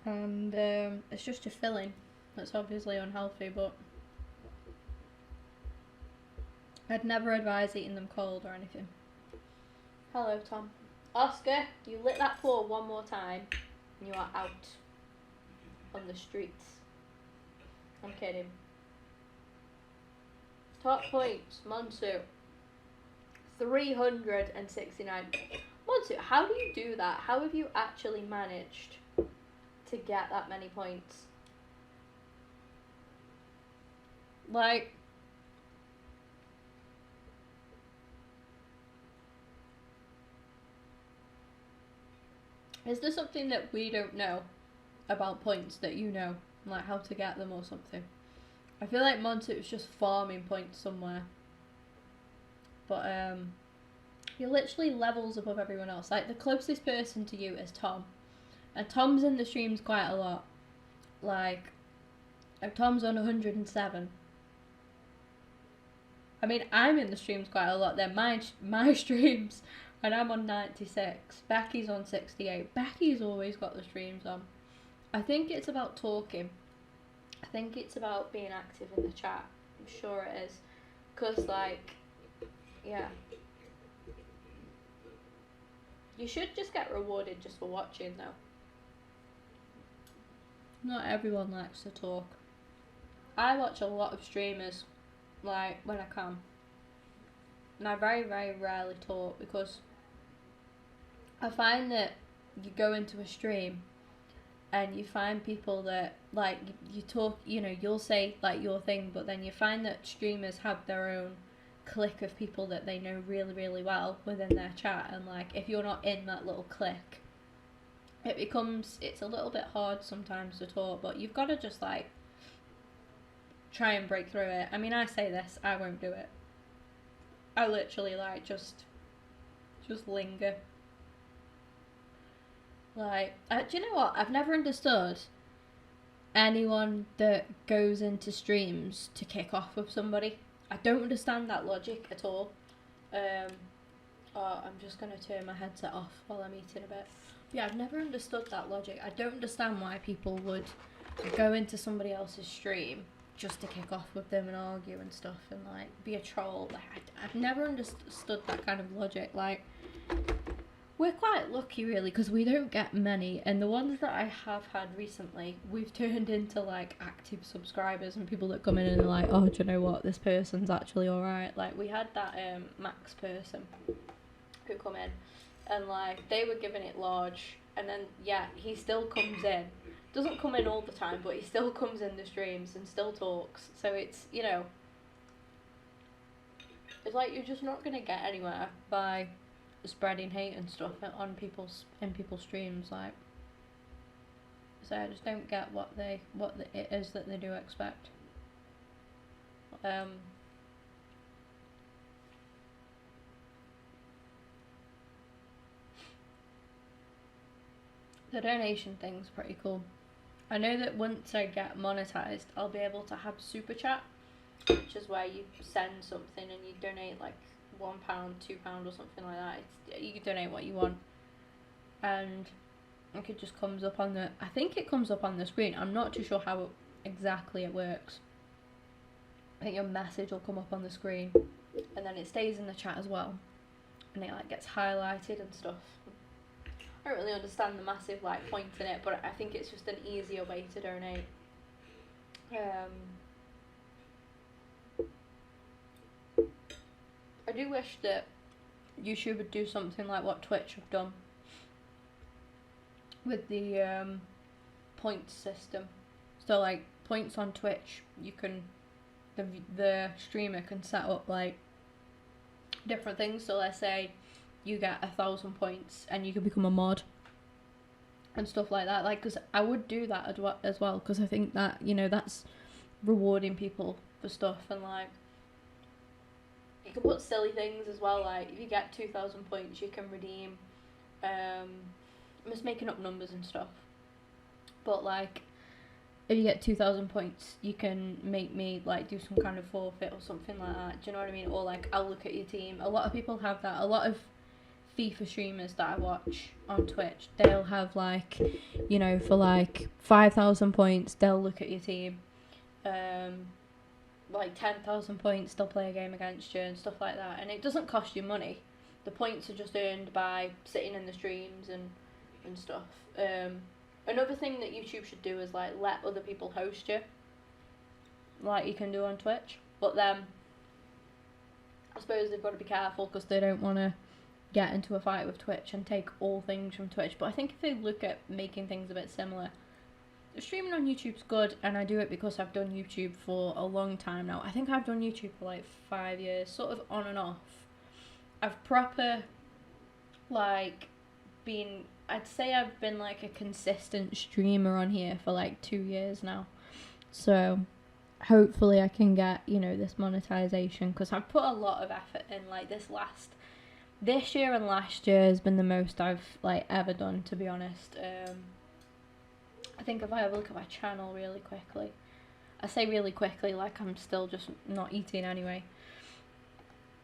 And it's just your filling that's obviously unhealthy, but I'd never advise eating them cold or anything. Hello, Tom. Oscar, you lit that floor one more time and you are out on the streets. I'm kidding. Top points, Monsu. 369. Monsu, how do you do that? How have you actually managed to get that many points? Like, is there something that we don't know about points that you know, like how to get them or something? I feel like Montu is just farming points somewhere, but you're literally levels above everyone else. Like, the closest person to you is Tom, and Tom's in the streams quite a lot. Like Tom's on 107. I mean, I'm in the streams quite a lot. They're my streams, and I'm on 96. Becky's on 68. Becky's always got the streams on. I think it's about talking. I think it's about being active in the chat. I'm sure it is. Because, like, yeah. You should just get rewarded just for watching, though. Not everyone likes to talk. I watch a lot of streamers, like, when I can. And I very, very rarely talk, because I find that you go into a stream and you find people that, like, you talk, you know, you'll say, like, your thing, but then you find that streamers have their own clique of people that they know really, really well within their chat, and, like, if you're not in that little clique, it's a little bit hard sometimes to talk, but you've got to just, like, try and break through it. I mean, I say this, I won't do it. I literally, like, just linger. Like, do you know what? I've never understood anyone that goes into streams to kick off with somebody. I don't understand that logic at all. I'm just going to turn my headset off while I'm eating a bit. Yeah, I've never understood that logic. I don't understand why people would go into somebody else's stream just to kick off with them and argue and stuff and, like, be a troll. Like, I've never understood that kind of logic. Like, we're quite lucky, really, because we don't get many, and the ones that I have had recently, we've turned into, like, active subscribers and people that come in and are like, oh, do you know what, this person's actually alright. Like, we had that Max person who come in, and like they were giving it large, and then yeah, he still comes in. Doesn't come in all the time, but he still comes in the streams and still talks. So it's, you know, it's like you're just not gonna get anywhere by spreading hate and stuff on people's streams, like. So I just don't get it is that they do expect. The donation thing's pretty cool. I know that once I get monetized, I'll be able to have super chat, which is where you send something and you donate like £1, £2 or something like that. You can donate what you want, and it just comes up on the. I think it comes up on the screen. I'm not too sure how exactly it works. I think your message will come up on the screen, and then it stays in the chat as well, and it like gets highlighted and stuff. I don't really understand the massive like point in it, but I think it's just an easier way to donate. I do wish that YouTube would do something like what Twitch have done with the points system. So like points on Twitch, you can the streamer can set up like different things. So let's say you get 1,000 points and you can become a mod and stuff like that. Like, because I would do that as well, because I think that, you know, that's rewarding people for stuff. And like, you can put silly things as well, like if you get 2,000 points you can redeem I'm just making up numbers and stuff, but like if you get 2,000 points you can make me like do some kind of forfeit or something like that. Do you know what I mean? Or like, I'll look at your team. A lot of people have that. A lot of FIFA streamers that I watch on Twitch, they'll have like, you know, for like 5,000 points they'll look at your team, like 10,000 points they'll play a game against you and stuff like that, and it doesn't cost you money. The points are just earned by sitting in the streams and stuff. Another thing that YouTube should do is like let other people host you, like you can do on Twitch, but then I suppose they've got to be careful because they don't want to get into a fight with Twitch and take all things from Twitch. But I think if they look at making things a bit similar, streaming on YouTube's good, and I do it because I've done YouTube for a long time now. I think I've done YouTube for like 5 years, sort of on and off. I've proper like been, I'd say I've been like a consistent streamer on here for like 2 years now. So hopefully I can get, you know, this monetization, because I've put a lot of effort in. Like this year and last year has been the most I've like ever done, to be honest. I think if I have a look at my channel really quickly, I say really quickly like I'm still just not eating anyway.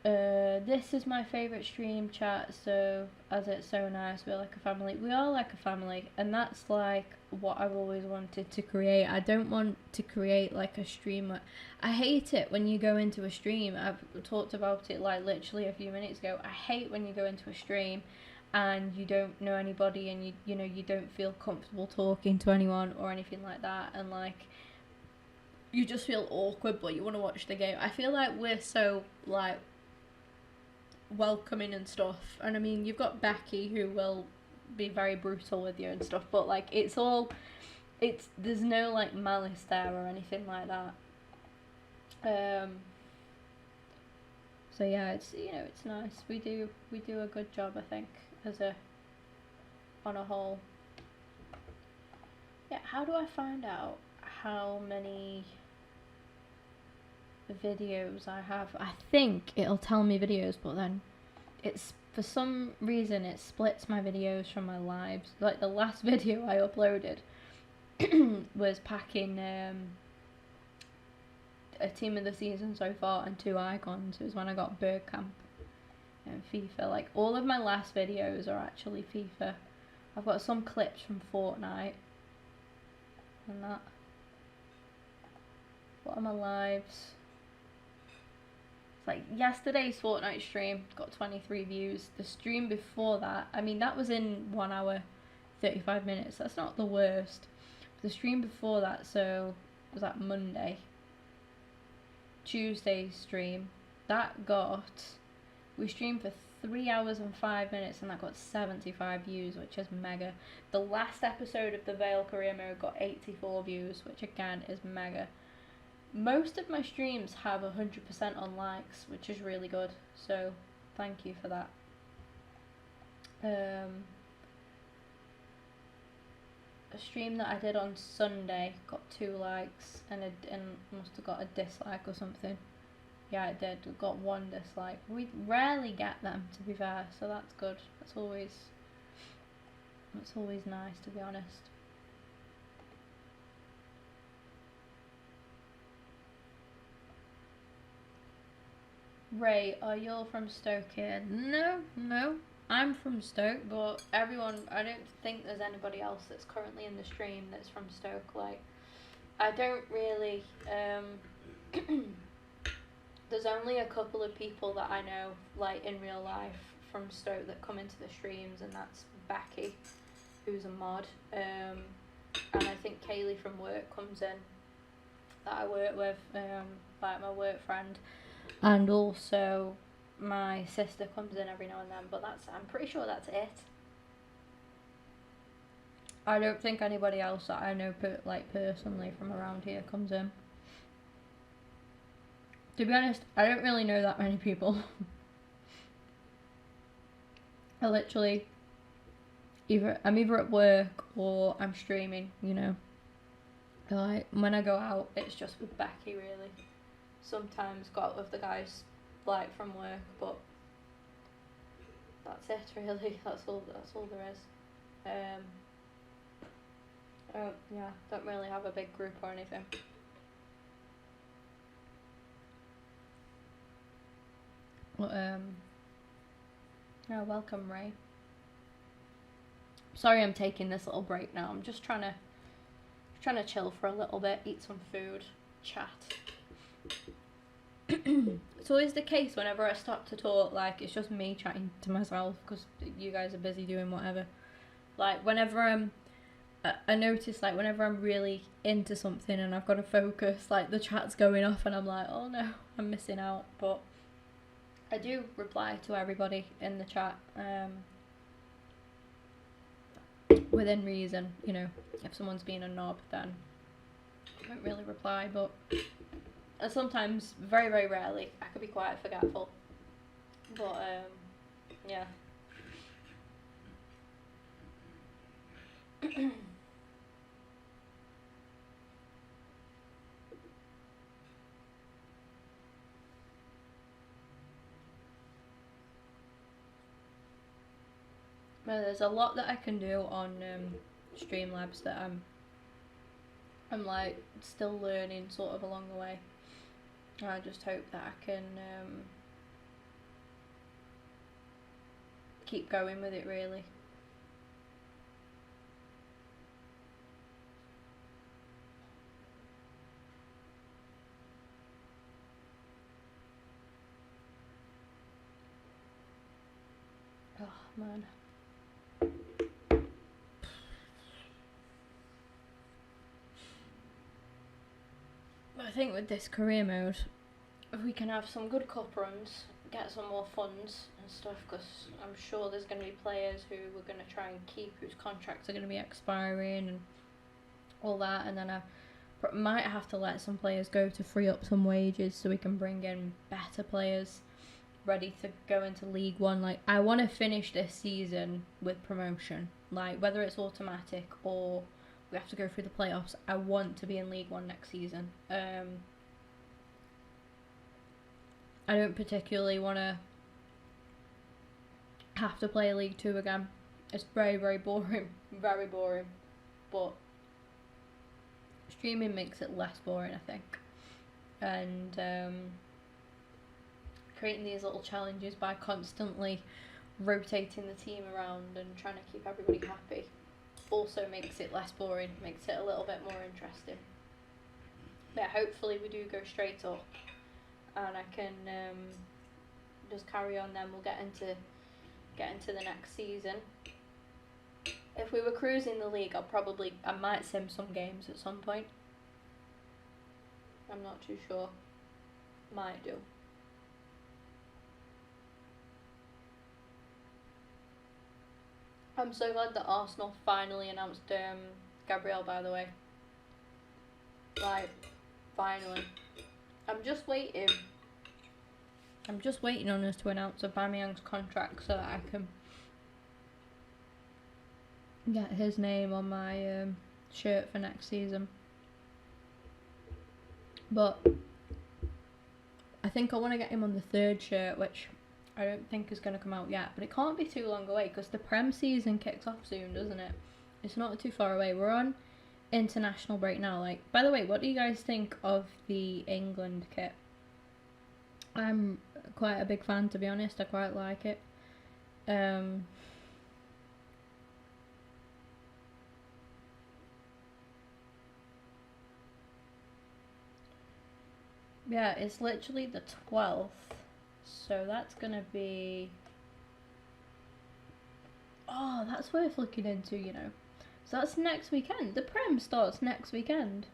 This is my favourite stream chat, so as it's so nice, we're like a family. We are like a family, and that's like what I've always wanted to create. I don't want to create like a stream. I hate it when you go into a stream. I've talked about it like literally a few minutes ago. I hate when you go into a stream and you don't know anybody, and you know, you don't feel comfortable talking to anyone or anything like that, and like you just feel awkward but you want to watch the game. I feel like we're so like welcoming and stuff, and I mean, you've got Becky who will be very brutal with you and stuff, but like there's no like malice there or anything like that. So yeah, it's, you know, it's nice. We do a good job, I think, on a whole. Yeah, how do I find out how many videos I have? I think it'll tell me videos, but then it's, for some reason, it splits my videos from my lives. Like the last video I uploaded was packing a team of the season so far and 2 icons. It was when I got Bergkamp and FIFA. Like all of my last videos are actually FIFA. I've got some clips from Fortnite and that. What are my lives? Like yesterday's Fortnite stream got 23 views. The stream before that, I mean, that was in 1 hour 35 minutes. That's not the worst. The stream before that, so was that Monday, Tuesday's stream, that got, we streamed for 3 hours and 5 minutes, and that got 75 views, which is mega. The last episode of the Vale career mode got 84 views, which again is mega. Most of my streams have 100% on likes, which is really good, so thank you for that. A stream that I did on Sunday got 2 likes and must have got a dislike or something. Yeah, it did. It got 1 dislike. We rarely get them, to be fair, so that's good. That's always nice, to be honest. Ray, are you from Stoke here? No. I'm from Stoke, but everyone, I don't think there's anybody else that's currently in the stream that's from Stoke. Like, I don't really, there's only a couple of people that I know, like, in real life from Stoke that come into the streams, and that's Becky, who's a mod, and I think Kaylee from work comes in, that I work with, like my work friend, and also my sister comes in every now and then, but I'm pretty sure that's it. I don't think anybody else that I know personally from around here comes in. To be honest, I don't really know that many people. I literally I'm either at work or I'm streaming, you know. Like, when I go out, it's just with Becky, really. Sometimes go out with the guys, like, from work, but that's it, really. That's all there is. Yeah, don't really have a big group or anything. But, yeah, welcome, Ray. Sorry I'm taking this little break now. I'm just trying to chill for a little bit, eat some food, chat. It's always the case whenever I stop to talk, like, it's just me chatting to myself because you guys are busy doing whatever. Like, whenever I notice, like, whenever I'm really into something and I've got to focus, like, the chat's going off and I'm like, oh no, I'm missing out. But I do reply to everybody in the chat, within reason, you know. If someone's being a knob, then I don't really reply, but sometimes, very, very rarely, I could be quite forgetful. But, yeah. Well, there's a lot that I can do on Streamlabs that I'm like still learning sort of along the way. I just hope that I can keep going with it, really. Oh man. I think with this career mode, if we can have some good cup runs, get some more funds and stuff, because I'm sure there's going to be players who we're going to try and keep, whose contracts are going to be expiring and all that, and then I might have to let some players go to free up some wages so we can bring in better players ready to go into League One. Like, I want to finish this season with promotion, like whether it's automatic or we have to go through the playoffs. I want to be in League One next season. I don't particularly want to have to play League 2 again. It's very, very boring. Very boring. But streaming makes it less boring, I think. And creating these little challenges by constantly rotating the team around and trying to keep everybody happy also makes it less boring, makes it a little bit more interesting. But hopefully we do go straight up and I can just carry on, then we'll get into the next season. If we were cruising the league, I might sim some games at some point. I'm not too sure. Might do. I'm so glad that Arsenal finally announced Gabriel, by the way. Like, finally. I'm just waiting on us to announce Aubameyang's contract so that I can get his name on my shirt for next season. But I think I want to get him on the third shirt, which I don't think is going to come out yet. But it can't be too long away because the Prem season kicks off soon, doesn't it? It's not too far away. We're on international break now. Like, by the way, what do you guys think of the England kit? I'm quite a big fan, to be honest. I quite like it. Yeah, it's literally the 12th, so that's gonna be... Oh, that's worth looking into, you know. So that's next weekend. The Prem starts next weekend.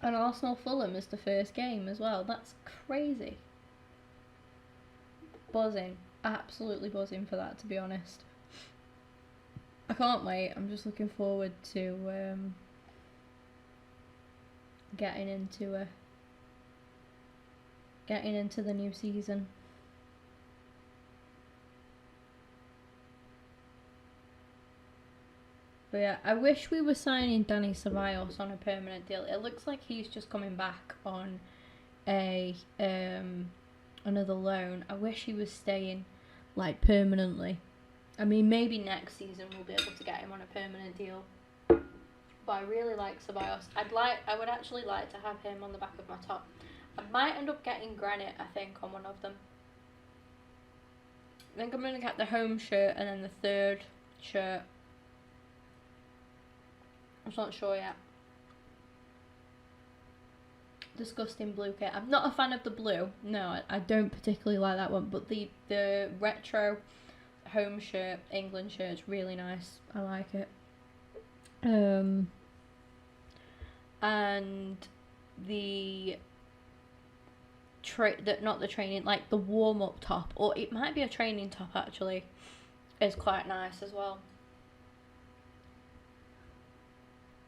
And Arsenal Fulham is the first game as well. That's crazy. Buzzing. Absolutely buzzing for that, to be honest. I can't wait. I'm just looking forward to getting into the new season. But yeah, I wish we were signing Dani Ceballos on a permanent deal. It looks like he's just coming back on a another loan. I wish he was staying like permanently. I mean, maybe next season we'll be able to get him on a permanent deal. But I really like Ceballos. I would actually like to have him on the back of my top. I might end up getting Granite, I think, on one of them. I think I'm going to get the home shirt and then the third shirt. I'm just not sure yet. Disgusting blue kit. I'm not a fan of the blue. No, I don't particularly like that one. But the retro home shirt, England shirt is really nice. I like it. And the not the training, like the warm-up top, or it might be a training top actually, is quite nice as well.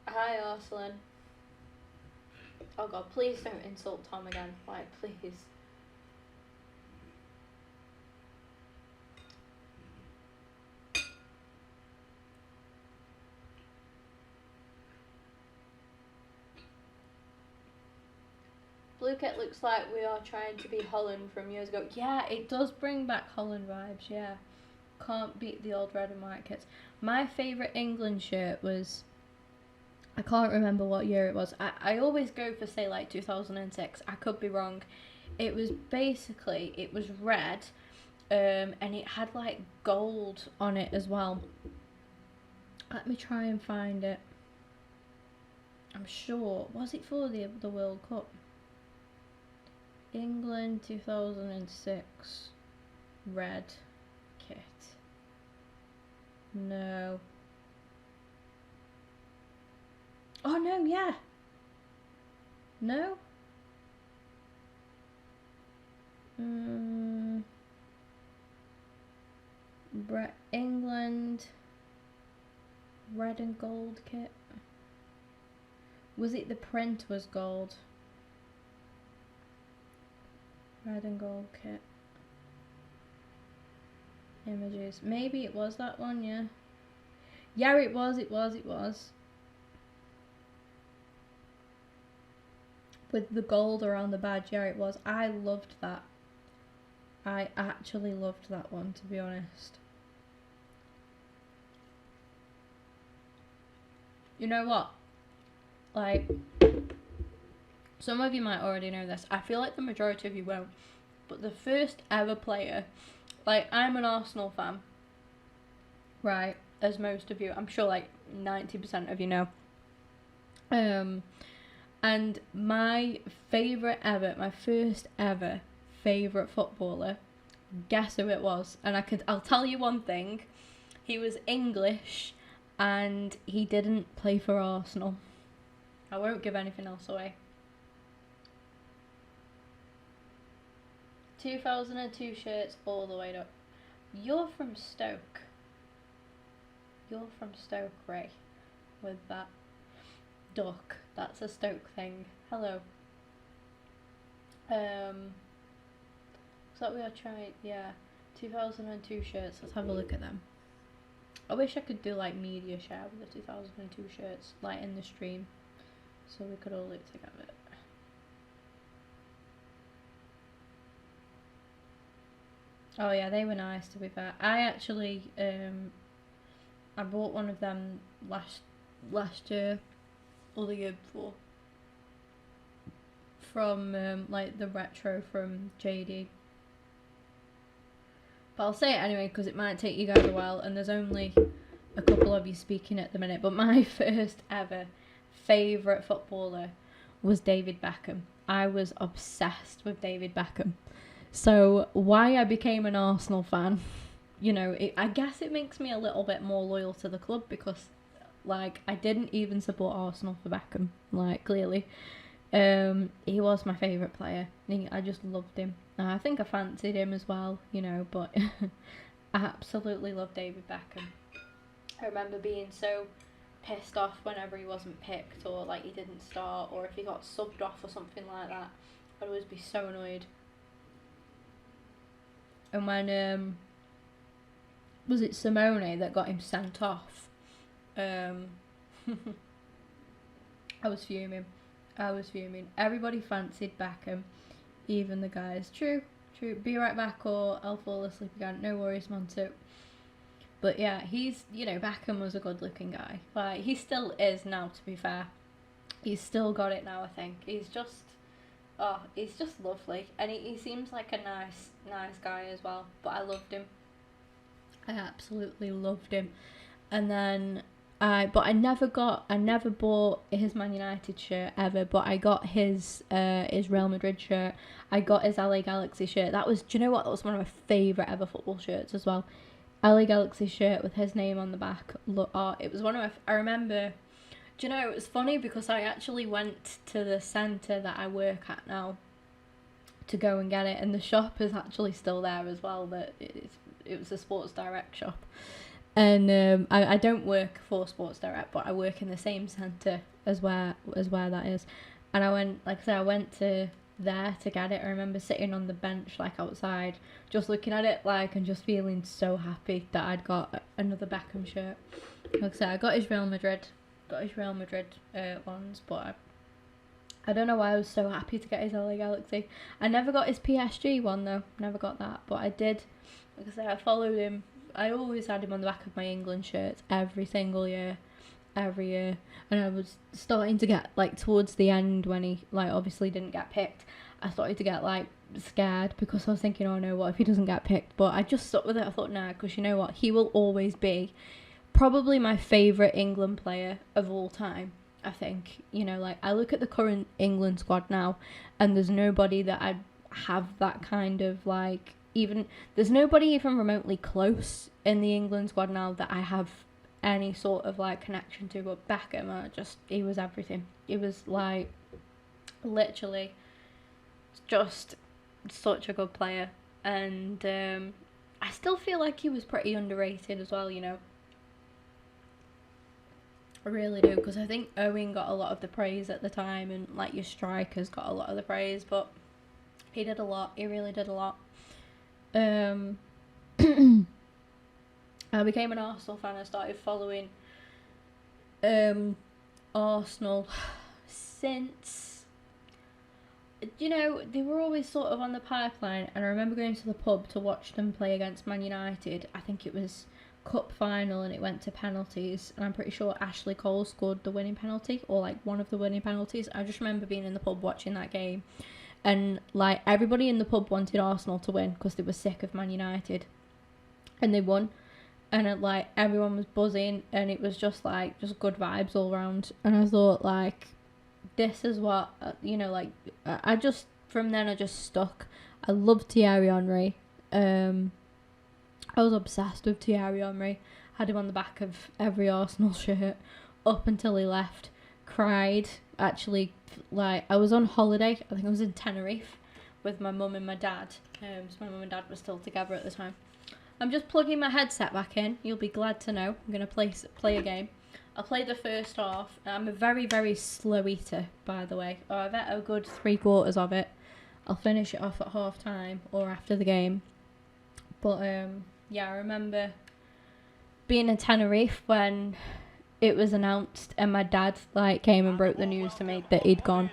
Hi Arslan. Oh god, please don't insult Tom again, like please. Blue kit looks like we are trying to be Holland from years ago. Yeah, it does bring back Holland vibes, yeah. Can't beat the old red and white kits. My favourite England shirt was... I can't remember what year it was. I always go for, say, like 2006. I could be wrong. It was basically, it was red, and it had like gold on it as well. Let me try and find it. I'm sure. Was it for the World Cup? England 2006 red kit. No. Oh no, yeah. No? England red and gold kit. Was it the print was gold? Red and gold kit. Images. Maybe it was that one, yeah. Yeah, it was. With the gold around the badge, yeah, it was. I loved that. I actually loved that one, to be honest. You know what? Like, some of you might already know this. I feel like the majority of you won't. But the first ever player, like, I'm an Arsenal fan, right? As most of you, I'm sure like 90% of you know. And my favourite ever, my first ever favourite footballer, guess who it was? And I'll tell you one thing. He was English and he didn't play for Arsenal. I won't give anything else away. 2002 shirts all the way up. You're from Stoke. You're from Stoke, Ray. With that duck. That's a Stoke thing. Hello. So we are trying, yeah, 2002 shirts. Let's have a look at them. I wish I could do like media share with the 2002 shirts, like in the stream, so we could all look together. Oh yeah, they were nice, to be fair. I actually, I bought one of them last year, or the year before, from like the retro from JD. But I'll say it anyway because it might take you guys a while, and there's only a couple of you speaking at the minute. But my first ever favourite footballer was David Beckham. I was obsessed with David Beckham. So why I became an Arsenal fan, you know, I guess it makes me a little bit more loyal to the club because, like, I didn't even support Arsenal for Beckham, like, clearly. He was my favourite player. I just loved him. I think I fancied him as well, you know, but I absolutely love David Beckham. I remember being so pissed off whenever he wasn't picked, or like he didn't start, or if he got subbed off or something like that. I'd always be so annoyed. And when was it Simone that got him sent off? I was fuming. Everybody fancied Beckham, even the guys. True. Be right back, or I'll fall asleep again. No worries, Montu. But yeah, Beckham was a good-looking guy. Like, he still is now, to be fair. He's still got it now, I think. He's just lovely, and he seems like a nice guy as well. But I loved him. I absolutely loved him. And then I never bought his Man United shirt ever, but I got his Real Madrid shirt. I got his LA Galaxy shirt. Do you know what? That was one of my favourite ever football shirts as well. LA Galaxy shirt with his name on the back. It was one of I remember. Do you know, it was funny because I actually went to the centre that I work at now to go and get it, and the shop is actually still there as well. But it was a Sports Direct shop. And I don't work for Sports Direct, but I work in the same centre as where that is. And I went to there to get it. I remember sitting on the bench, like, outside, just looking at it, like, and just feeling so happy that I'd got another Beckham shirt. Like I said, I got his Real Madrid ones, but I don't know why I was so happy to get his LA Galaxy. I never got his PSG one though. Never got that, but I did. Like I said, I followed him. I always had him on the back of my England shirts every single year, every year. And I was starting to get, like, towards the end when he, like, obviously didn't get picked, I started to get, like, scared because I was thinking, oh no, what if he doesn't get picked? But I just stuck with it. I thought, nah, because you know what? He will always be probably my favourite England player of all time, I think. You know, like, I look at the current England squad now, and there's nobody that I'd have that kind of, like, there's nobody even remotely close in the England squad now that I have any sort of, like, connection to. But Beckham, he was everything. He was, like, literally just such a good player. And I still feel like he was pretty underrated as well, you know. I really do, because I think Owen got a lot of the praise at the time, and, like, your strikers got a lot of the praise, but he did a lot. He really did a lot. I became an Arsenal fan. I started following Arsenal since, you know, they were always sort of on the pipeline, and I remember going to the pub to watch them play against Man United. I think it was cup final and it went to penalties, and I'm pretty sure Ashley Cole scored the winning penalty, or like one of the winning penalties. I just remember being in the pub watching that game, and like everybody in the pub wanted Arsenal to win because they were sick of Man United, and they won, and like everyone was buzzing, and it was just like just good vibes all around. And I thought, like, this is what you know, like, I just, from then I just stuck. I loved Thierry Henry. I was obsessed with Thierry Henry. Had him on the back of every Arsenal shirt up until he left. Cried. Actually, like, I was on holiday. I think I was in Tenerife with my mum and my dad. So my mum and dad were still together at the time. I'm just plugging my headset back in. You'll be glad to know. I'm going to play a game. I'll play the first half. I'm a very, very slow eater, by the way. I've ate a good 3/4 of it. I'll finish it off at half time or after the game. But yeah, I remember being in Tenerife when it was announced and my dad like came and broke the news to me that he'd gone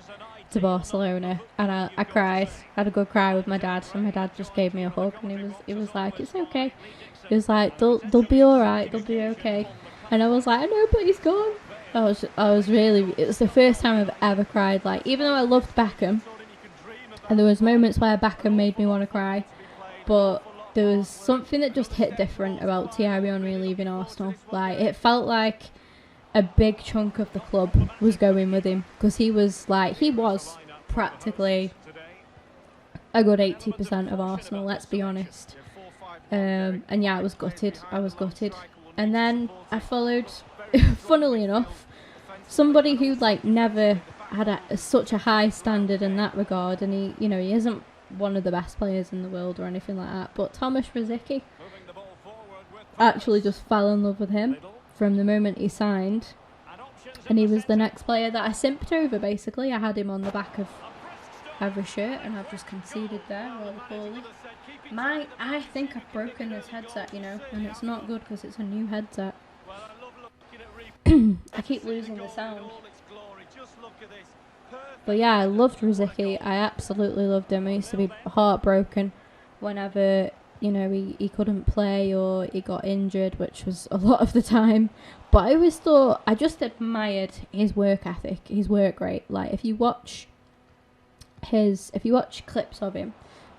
to Barcelona, and I cried. I had a good cry with my dad, and my dad just gave me a hug, and he was like, it's okay. He was like, they'll be alright, they'll be okay. And I was like, I know, but he's gone. I was really, it was the first time I've ever cried. Like, even though I loved Beckham, and there was moments where Beckham made me want to cry, but there was something that just hit different about Thierry Henry leaving Arsenal. Like, it felt like a big chunk of the club was going with him, because he was practically a good 80% of Arsenal, let's be honest. And yeah, I was gutted. And then I followed, funnily enough, somebody who like never had such a high standard in that regard, and he isn't one of the best players in the world or anything like that, but Thomas Rosicky, actually just fell in love with him from the moment he signed, and he was the next player that I simped over. Basically, I had him on the back of every shirt, and I've just conceded there rather poorly. I think I've broken this headset, and it's not good because it's a new headset. I keep losing the sound. But yeah, I loved Rosicky. I absolutely loved him. I used to be heartbroken whenever, he couldn't play or he got injured, which was a lot of the time. But I always thought, I just admired his work ethic, his work rate. Like, if you watch clips of him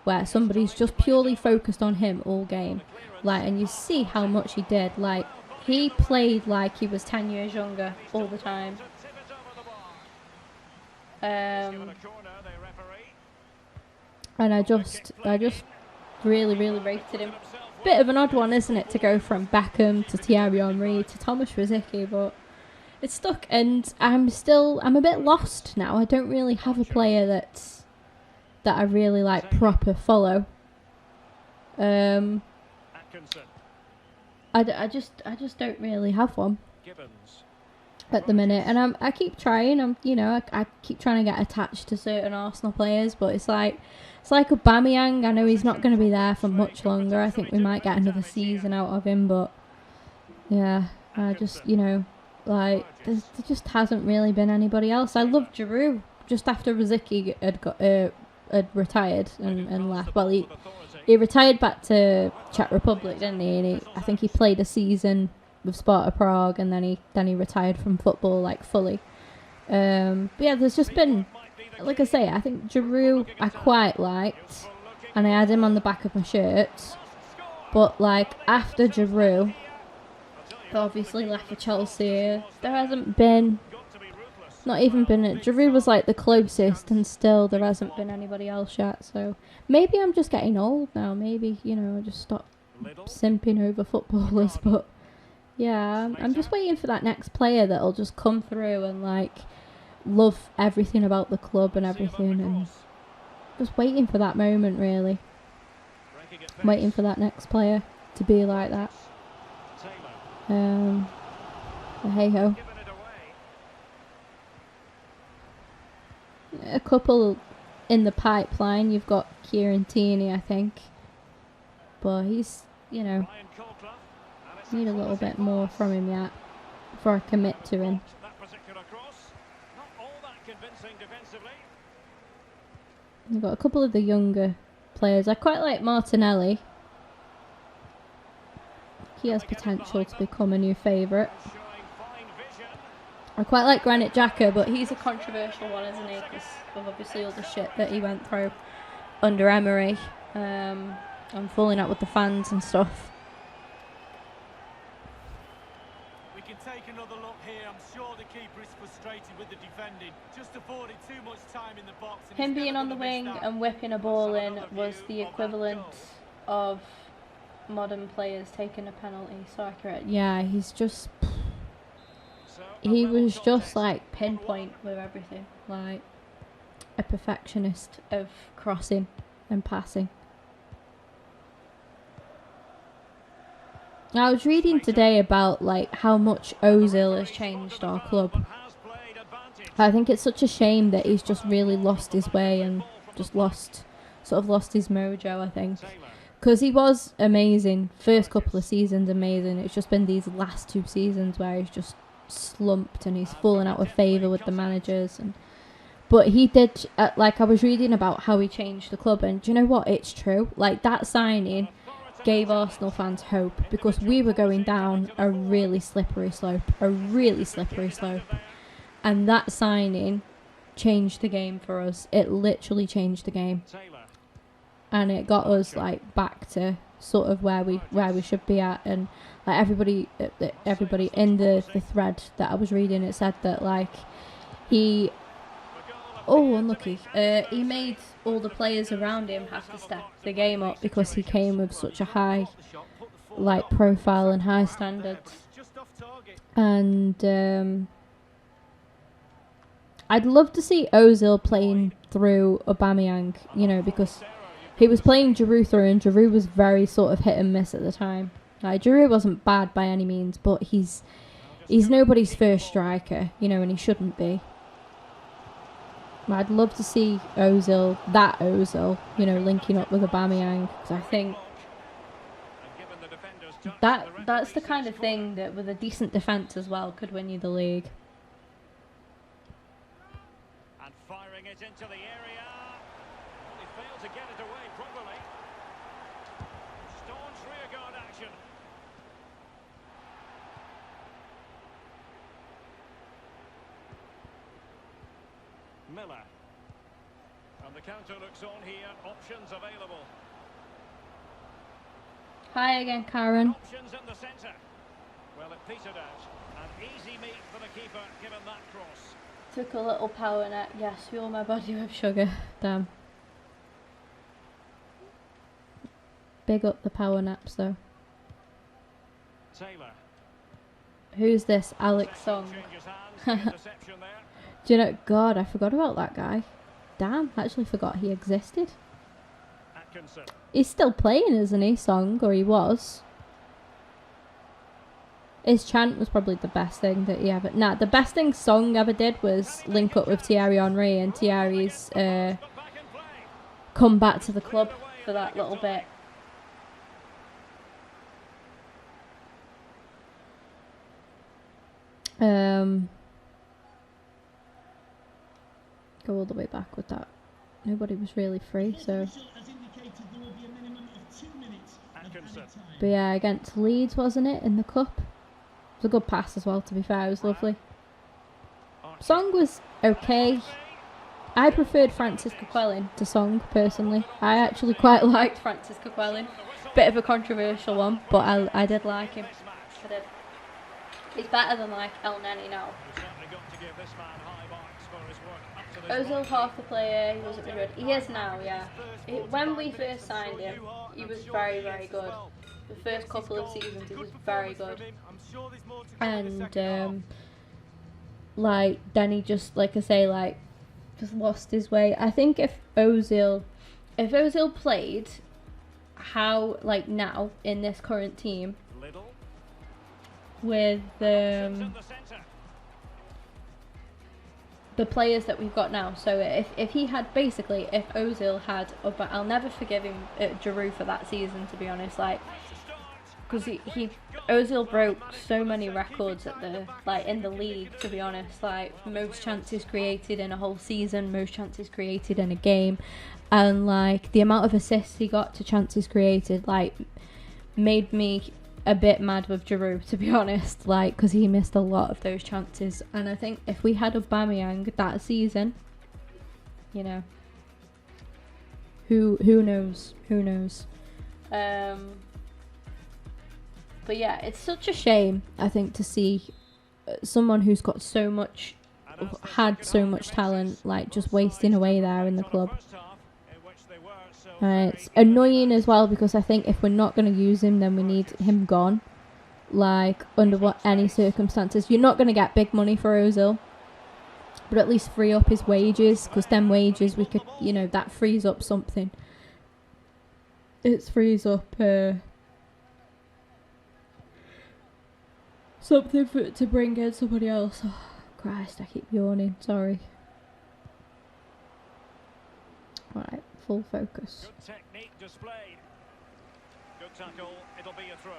where somebody's just purely focused on him all game, like, and you see how much he did, like, he played like he was 10 years younger all the time. And I just really, really rated him. Bit of an odd one, isn't it, to go from Beckham to Thierry Henry to Thomas Rosicky, but it stuck, and I'm a bit lost now. I don't really have a player that I really like proper follow. I just don't really have one at the minute, and I keep trying. I keep trying to get attached to certain Arsenal players, but it's like Aubameyang. I know he's not going to be there for much longer. I think we might get another season out of him, but yeah, I just like there just hasn't really been anybody else. I loved Giroud just after Rosicky had retired and left. Well, he retired back to Czech Republic, didn't he? And I think he played a season with Sparta Prague, and then he retired from football like fully. But yeah, there's just been, like I say, I think Giroud I quite liked, and I had him on the back of my shirt. But like after Giroud, who obviously left for Chelsea, there hasn't been. Not even been it. Giroud was like the closest, and still there hasn't been anybody else yet. So maybe I'm just getting old now. Maybe I just stop simping over footballers. But yeah, I'm just waiting for that next player that'll just come through and like love everything about the club and everything, and just waiting for that moment. Really, waiting for that next player to be like that. Hey ho. A couple in the pipeline. You've got Kieran Tierney, I think, but he's need a little bit more from him yet before I commit to him. You've got a couple of the younger players. I quite like Martinelli. He has potential to become a new favourite. I quite like Granit Xhaka, but he's a controversial one, isn't he? Because of obviously all the shit that he went through under Emery, and falling out with the fans and stuff.
We can take another look here. I'm sure the keeper is frustrated with the defending. Just afforded too much time in the box.
Him being on the wing and whipping a ball in was the equivalent of modern players taking a penalty. So accurate. Yeah, he was just like pinpoint with everything, like a perfectionist of crossing and passing. I was reading today about like how much Ozil has changed our club. I think it's such a shame that he's just really lost his way and just lost his mojo, I think. Because he was amazing. First couple of seasons, amazing. It's just been these last 2 seasons where he's just slumped and he's fallen out of favour with the managers. But he did, like I was reading about how he changed the club, and do you know what? It's true. Like that signing gave Arsenal fans hope, because we were going down a really slippery slope. And that signing changed the game for us. It literally changed the game. And it got us like back to sort of where we should be at. And like everybody in the thread that I was reading, it said that like he unlucky. He made all the players around him have to step the game up because he came with such a high like profile and high standards. And I'd love to see Ozil playing through Aubameyang, you know, because he was playing Giroud through, and Giroud was very sort of hit and miss at the time. Like Giroud wasn't bad by any means, but he's nobody's first striker, you know, and he shouldn't be. I'd love to see Ozil, you know, linking up with Aubameyang, because I think that's the kind of thing that, with a decent defence as well, could win you the league.
And firing it into the area. He failed to get it away properly. Staunch rearguard action. Miller. And the counter looks on here. Options available.
Hi again, Karen.
Options in the centre. Well, it petered out. An easy meet for the keeper, given that cross.
Took a little power nap. Yes, fuel my body with sugar. Damn. Big up the power naps though.
Taylor.
Who's this? Alex Song. Do you know? God, I forgot about that guy. Damn, I actually forgot he existed.
Atkinson.
He's still playing, isn't he? Song, or he was. His chant was probably the best thing that he ever... Nah, the best thing Song ever did was link up with Thierry Henry, and Thierry's come back to the club for that little bit. Go all the way back with that. Nobody was really free, so... But yeah, against Leeds, wasn't it, in the cup? It was a good pass as well, to be fair. It was lovely. Song was okay. I preferred Francis Coquelin to Song, personally. I actually quite liked Francis Coquelin. Bit of a controversial one, but I did like him. I did. He's better than like El Neni now. Ozil half the player, he wasn't very good. He is now, yeah. When we first signed him, he was very, very good. The first couple of seasons, he was very good. And like then he just, like I say, like just lost his way. I think if Ozil played how like now in this current team with the players that we've got now, so if he had basically, if Ozil had, but I'll never forgive him, Giroud, for that season, to be honest, like, because Ozil broke so many records at the, like, in the league, to be honest, like, most chances created in a whole season, most chances created in a game, and like the amount of assists he got to chances created, like, made me a bit mad with Giroud, to be honest, like, because he missed a lot of those chances. And I think if we had Aubameyang that season, you know, who knows, but yeah, it's such a shame, I think, to see someone who's got had so much talent, like, just wasting away there in the club. It's annoying as well, because I think if we're not going to use him, then we need him gone. Like, under any circumstances. You're not going to get big money for Ozil, but at least free up his wages, because them wages, we could, you know, that frees up something. It frees up something to bring in somebody else. Oh, Christ, I keep yawning. Sorry. Right, full focus.
Good technique displayed. Good tackle. It'll be a throw.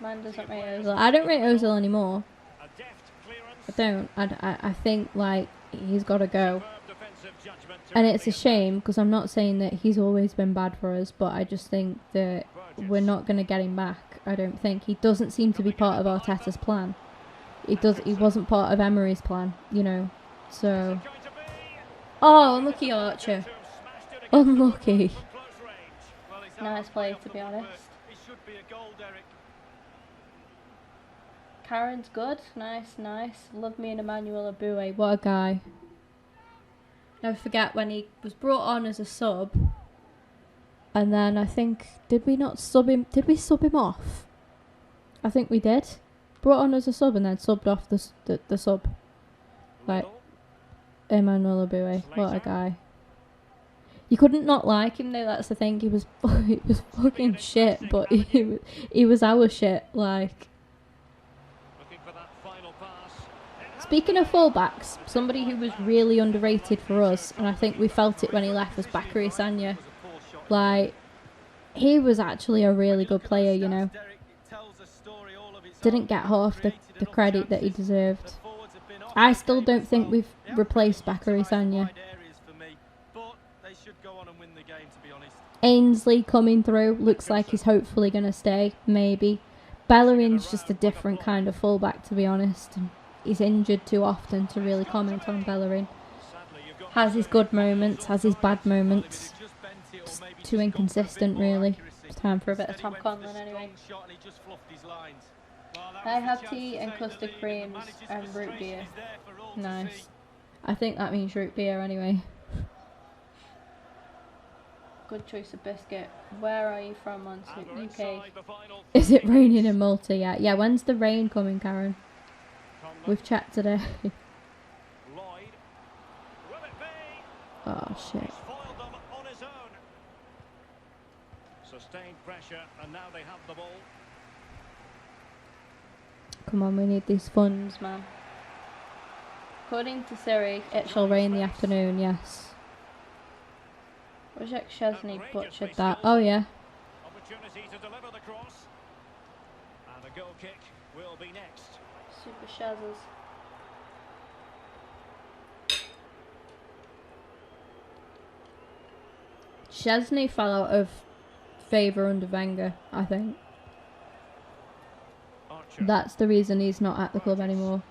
Man doesn't rate Ozil. I don't rate Ozil anymore.
A deft clearance.
I don't. I think, like, he's got to go.
Superb defensive judgment to
And it's a
read the
shame, because I'm not saying that he's always been bad for us, but I just think that we're not going to get him back. I don't think. He doesn't seem to be part of Arteta's plan. He wasn't part of Emery's plan, you know. So... Oh, unlucky Archer. Unlucky. Nice play, to be honest.
It should be a goal, Derek.
Karen's good. Nice, nice. Love me and Emmanuel Abue. What a guy. Never forget when he was brought on as a sub. And then I think, did we sub him off? I think we did. Brought on as a sub and then subbed off the sub. Like, Emmanuel Abue. What a guy. You couldn't not like him though, that's the thing. He was fucking shit, but he was our shit, like. Speaking of fullbacks, somebody who was really underrated for us, and I think we felt it when he left, was Bakary Sagna. Like, he was actually a really good player, you know. Didn't get half the credit that he deserved. I still don't think we've replaced Bakary Sagna. Ainsley coming through, looks like he's hopefully going to stay, maybe. Bellerin's just a different kind of fullback, to be honest. He's injured too often to really comment on Bellerin. Has his good moments, has his bad moments. Just too inconsistent, really. It's time for a bit of Tom Conlon anyway. I have tea and custard creams and root beer. Nice. I think that means root beer anyway. Good choice of biscuit. Where are you from, on UK? Is it raining in Malta yet? Yeah, when's the rain coming, Karen? We've checked today. Oh shit.
Sustained pressure, and now they have the ball.
Come on, we need these funds, man. According to Siri, it shall rain the afternoon, yes. Wojciech Szczesny butchered that. Oh yeah.
Opportunity to deliver the cross. And a goal kick will be next.
Super Shazzers. Szczesny fell out of favour under Wenger, I think.
Archer.
That's the reason he's not at the club anymore.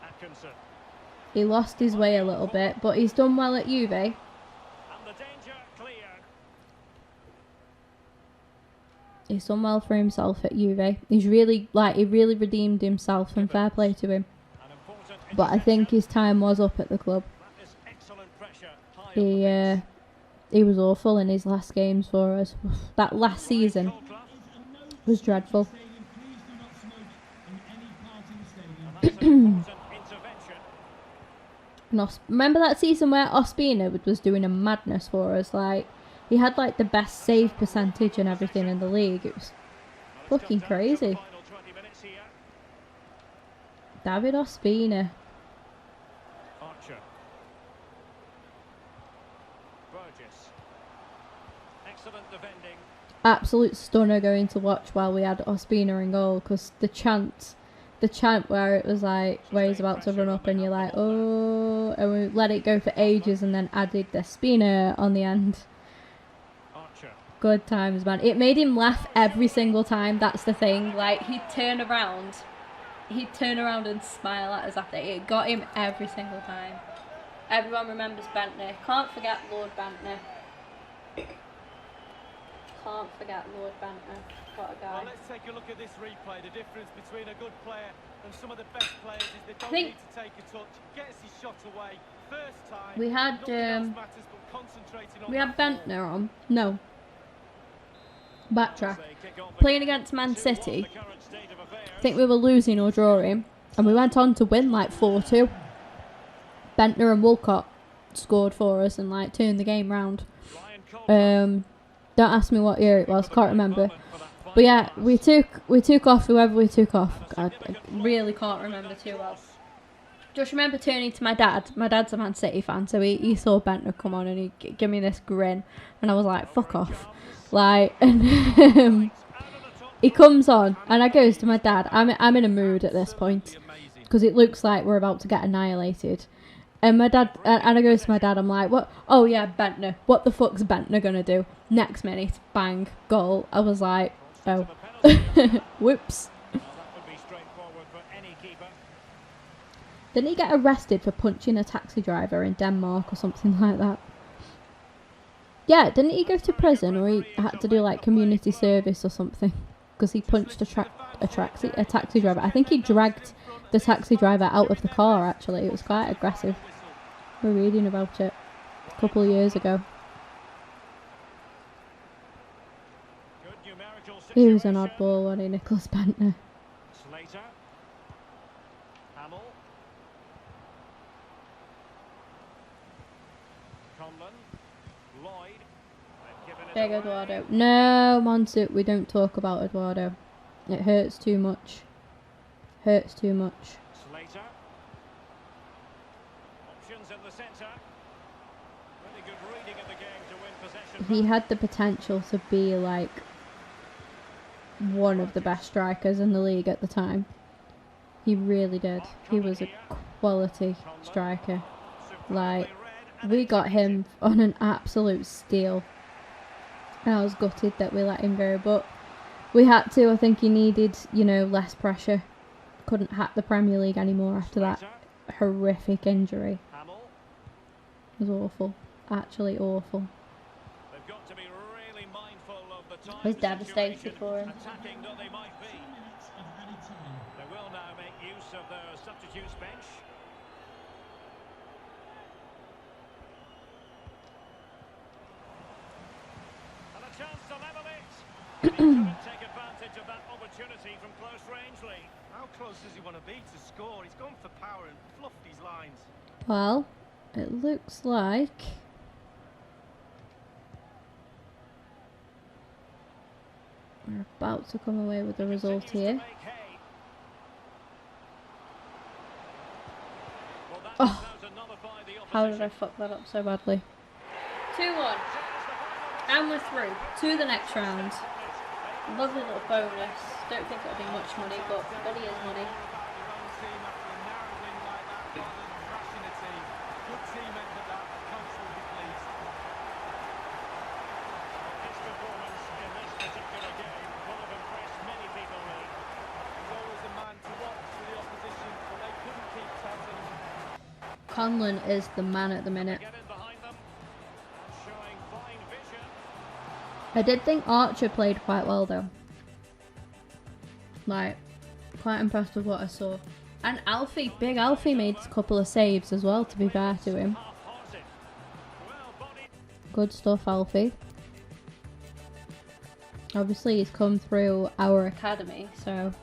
Atkinson.
He lost his way a little bit, but he's done well at Juve.
And the danger cleared.
He's done well for himself at Juve. He's really, he really redeemed himself, and fair play to him. But I think his time was up at the club.
That is excellent pressure. High
He was awful in his last games for us. That last season was dreadful. Remember that season where Ospina was doing a madness for us? Like, he had like the best save percentage and everything in the league. It was fucking crazy. David Ospina.
Archer. Burgess. Excellent defending.
Absolute stunner going to watch while we had Ospina in goal, because the chant where it was like, where he's about to run up and you're like, oh, and we let it go for ages and then added the Spina on the end.
Archer.
Good times, man. It made him laugh every single time, that's the thing. Like, he'd turn around and smile at us after. It got him every single time. Everyone remembers Bentner. Can't forget Lord Bentner. Can't forget Lord Bentner. What a guy.
Well, let's take a look at this replay. The difference between a good player and some of the best players is they don't need to take a touch, gets his shot away. First time.
We had Bentner on. No. Backtrack. Playing against Man City. I think we were losing or drawing, and we went on to win like 4-2. Bentner and Walcott scored for us and like turned the game round. Don't ask me what year it was, can't remember. But yeah, we took off whoever we took off. God, I really can't remember too well. Just remember turning to my dad. My dad's a Man City fan, so he saw Bentner come on and he gave me this grin, and I was like, "Fuck off!" Like, and he comes on, and I goes to my dad. I'm in a mood at this point because it looks like we're about to get annihilated. And my dad, and I goes to my dad. I'm like, "What? Oh yeah, Bentner. What the fuck's Bentner gonna do?" Next minute, bang, goal. I was like, "Oh, whoops." Didn't he get arrested for punching a taxi driver in Denmark or something like that? Yeah, didn't he go to prison or he had to do like community service or something? Because he punched a taxi driver. I think he dragged the taxi driver out of the car actually. It was quite aggressive. We were reading about it a couple of years ago. He was an oddball, wasn't he, Nicholas Bentner? Big Eduardo. No, Monsu, we don't talk about Eduardo. It hurts too much. Hurts too much. He had the potential to be like one of the best strikers in the league at the time. He really did. He was a quality striker. Like, we got him on an absolute steal. And I was gutted that we let him go, but we had to. I think he needed, you know, less pressure. Couldn't hack the Premier League anymore after that horrific injury. It was awful. Actually awful. I was devastated for him.
They will now make use of their substitutes bench. And a chance to level it. And he couldn't take advantage of that opportunity from close range, Lee.
How close does he want to be to score? He's gone for power and fluffed his lines.
Well, it looks like we're about to come away with the result here. Oh, how did I fuck that up so badly? 2-1. And we're through to the next round. Lovely little bonus. Don't think it'll be much money, but it is money. Conlon is the man at the minute. I did think Archer played quite well though. Like, quite impressed with what I saw. And Alfie, big Alfie made a couple of saves as well, to be fair to him. Good stuff, Alfie. Obviously he's come through our academy, so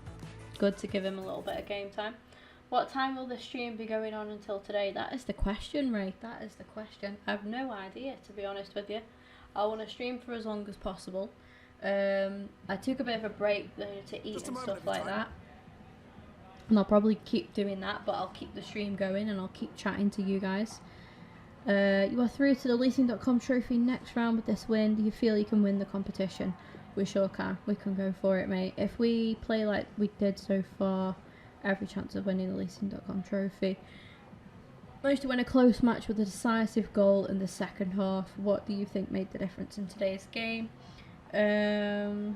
good to give him a little bit of game time. What time will the stream be going on until today? That is the question, Ray. That is the question. I have no idea, to be honest with you. I want to stream for as long as possible. I took a bit of a break to eat and stuff like that. And I'll probably keep doing that, but I'll keep the stream going and I'll keep chatting to you guys. You are through to the leasing.com trophy next round with this win. Do you feel you can win the competition? We sure can. We can go for it, mate. If we play like we did so far, every chance of winning the leasing.com trophy. Managed to win a close match with a decisive goal in the second half. What do you think made the difference in today's game? I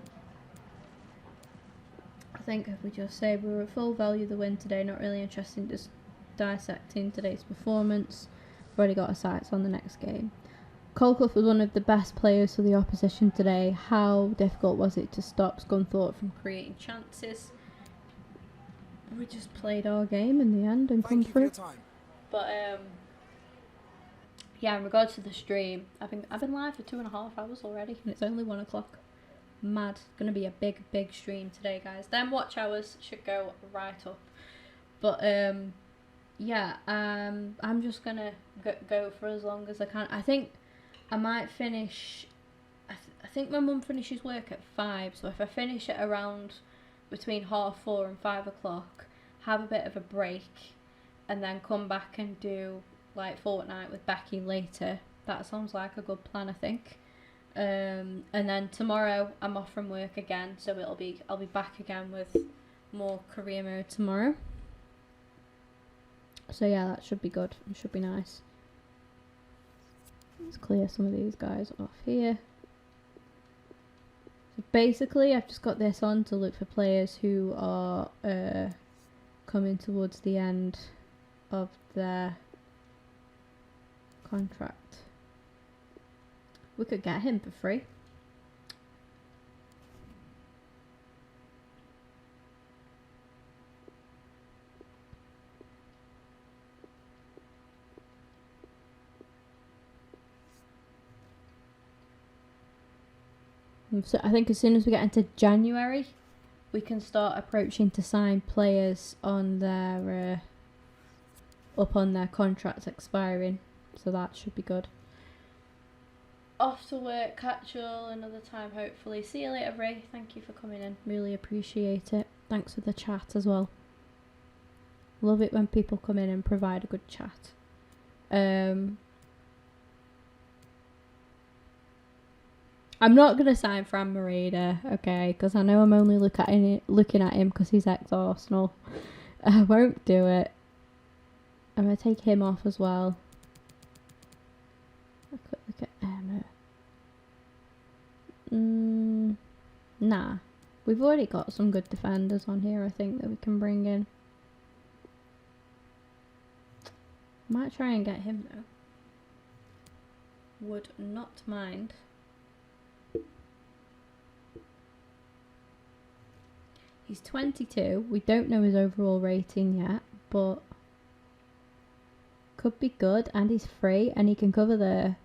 think if we just say we were at full value the win today, not really interested in just dissecting today's performance. We've already got our sights on the next game. Colclough was one of the best players for the opposition today. How difficult was it to stop Scunthorpe from creating chances? We just played our game in the end and come through. But yeah, in regards to the stream, I've been live for 2.5 hours already, and it's only 1 o'clock. Mad. Gonna be a big stream today, guys. Then watch hours should go right up. But yeah, I'm just gonna go for as long as I can. I think I might finish. I think my mum finishes work at 5, so if I finish at around between 4:30 and 5 o'clock, have a bit of a break, and then come back and do like Fortnite with Becky later. That sounds like a good plan, I think. And then tomorrow I'm off from work again, so I'll be back again with more career mode tomorrow. So yeah, that should be good. It should be nice. Let's clear some of these guys off here. So basically, I've just got this on to look for players who are coming towards the end of their contract. We could get him for free. So I think as soon as we get into January, we can start approaching to sign players on their up on their contracts expiring. So that should be good. Off to work, catch you all another time hopefully. See you later, Ray. Thank you for coming in. Really appreciate it. Thanks for the chat as well. Love it when people come in and provide a good chat. I'm not going to sign Fran Marida, okay, because I know I'm only looking at him because he's ex-Arsenal. I won't do it. I'm going to take him off as well. A quick look at Emma. Nah. We've already got some good defenders on here, I think, that we can bring in. Might try and get him, though. Would not mind. He's 22. We don't know his overall rating yet, but could be good. And he's free, and he can cover the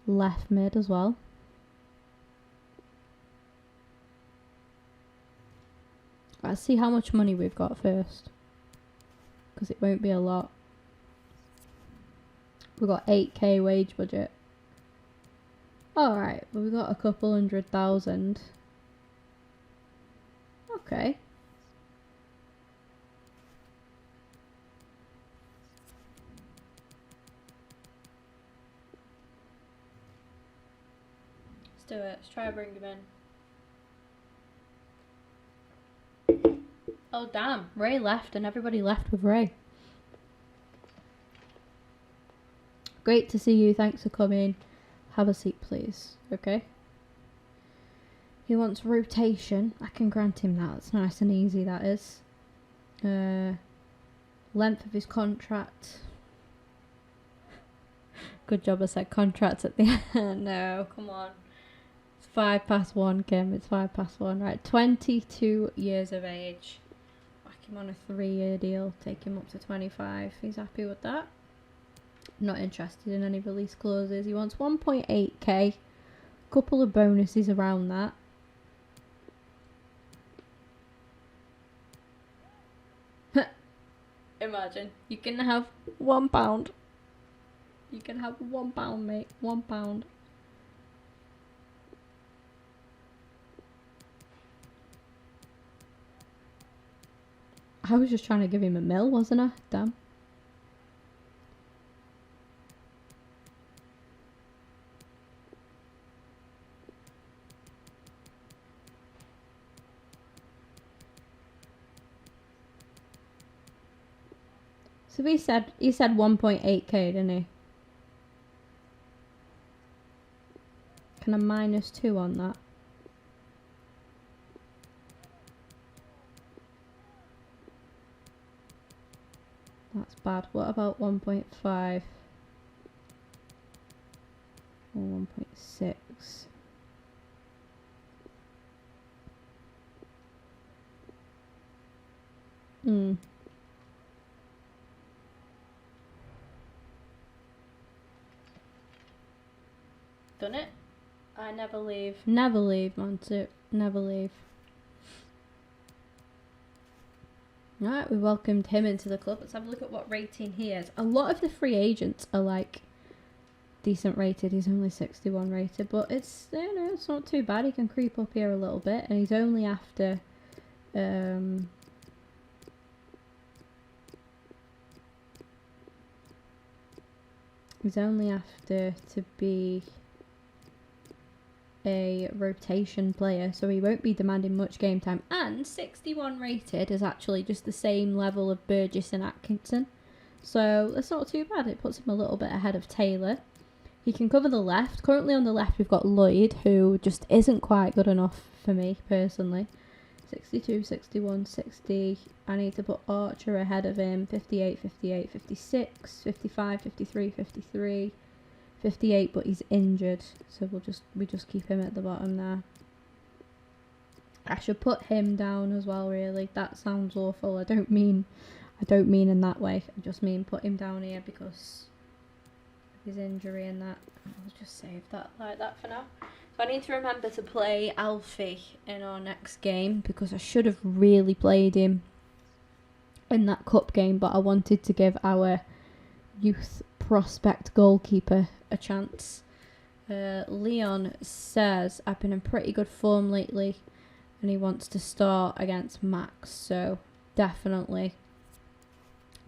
left mid as well. Let's see how much money we've got first, because it won't be a lot. We've got 8k wage budget. Alright, well, we've got a couple 100,000. Okay. Let's do it. Let's try and bring him in. Oh damn, Ray left and everybody left with Ray. Great to see you, thanks for coming. Have a seat please, okay? He wants rotation. I can grant him that. It's nice and easy, that is. Length of his contract. Good job I said contract at the end. No, come on. It's 1:05, Kim. It's 1:05. Right, 22 years of age. Whack him on a 3-year deal. Take him up to 25. He's happy with that. Not interested in any release clauses. He wants 1.8k. Couple of bonuses around that. Imagine. You can have £1. You can have £1, mate. £1. I was just trying to give him a mil, wasn't I? Damn. So he said 1.8k, didn't he? Can I -2 on that? That's bad. What about 1.5 or 1.6? Done it. I never leave. Never leave, Montu. Never leave. Right, we welcomed him into the club. Let's have a look at what rating he is. A lot of the free agents are like decent rated. He's only 61 rated, but it's, you know, it's not too bad. He can creep up here a little bit, and he's only after to be a rotation player, so he won't be demanding much game time. And 61 rated is actually just the same level of Burgess and Atkinson, so that's not too bad. It puts him a little bit ahead of Taylor. He can cover the left. Currently on the left we've got Lloyd, who just isn't quite good enough for me personally. 62, 61, 60. I need to put Archer ahead of him. 58, 58, 56, 55, 53, 53, 58, but he's injured, so we just keep him at the bottom there. I should put him down as well, really. That sounds awful. I don't mean in that way. I just mean put him down here because of his injury and that. I'll just save that like that for now. So I need to remember to play Alfie in our next game, because I should have really played him in that cup game, but I wanted to give our youth prospect goalkeeper a chance. Leon says, I've been in pretty good form lately, and he wants to start against Max, so definitely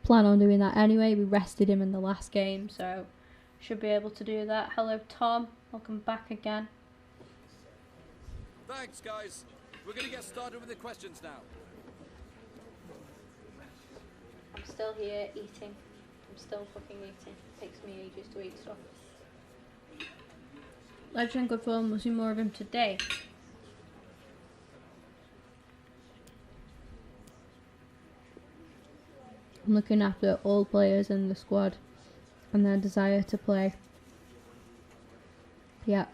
plan on doing that anyway. We rested him in the last game, so should be able to do that. Hello Tom, welcome back again.
Thanks guys, we're going to get started with the questions now.
I'm still here eating. I'm still fucking eating. Takes me ages to eat stuff. Legend good form, we'll see more of him today. I'm looking after all players in the squad and their desire to play. Yeah.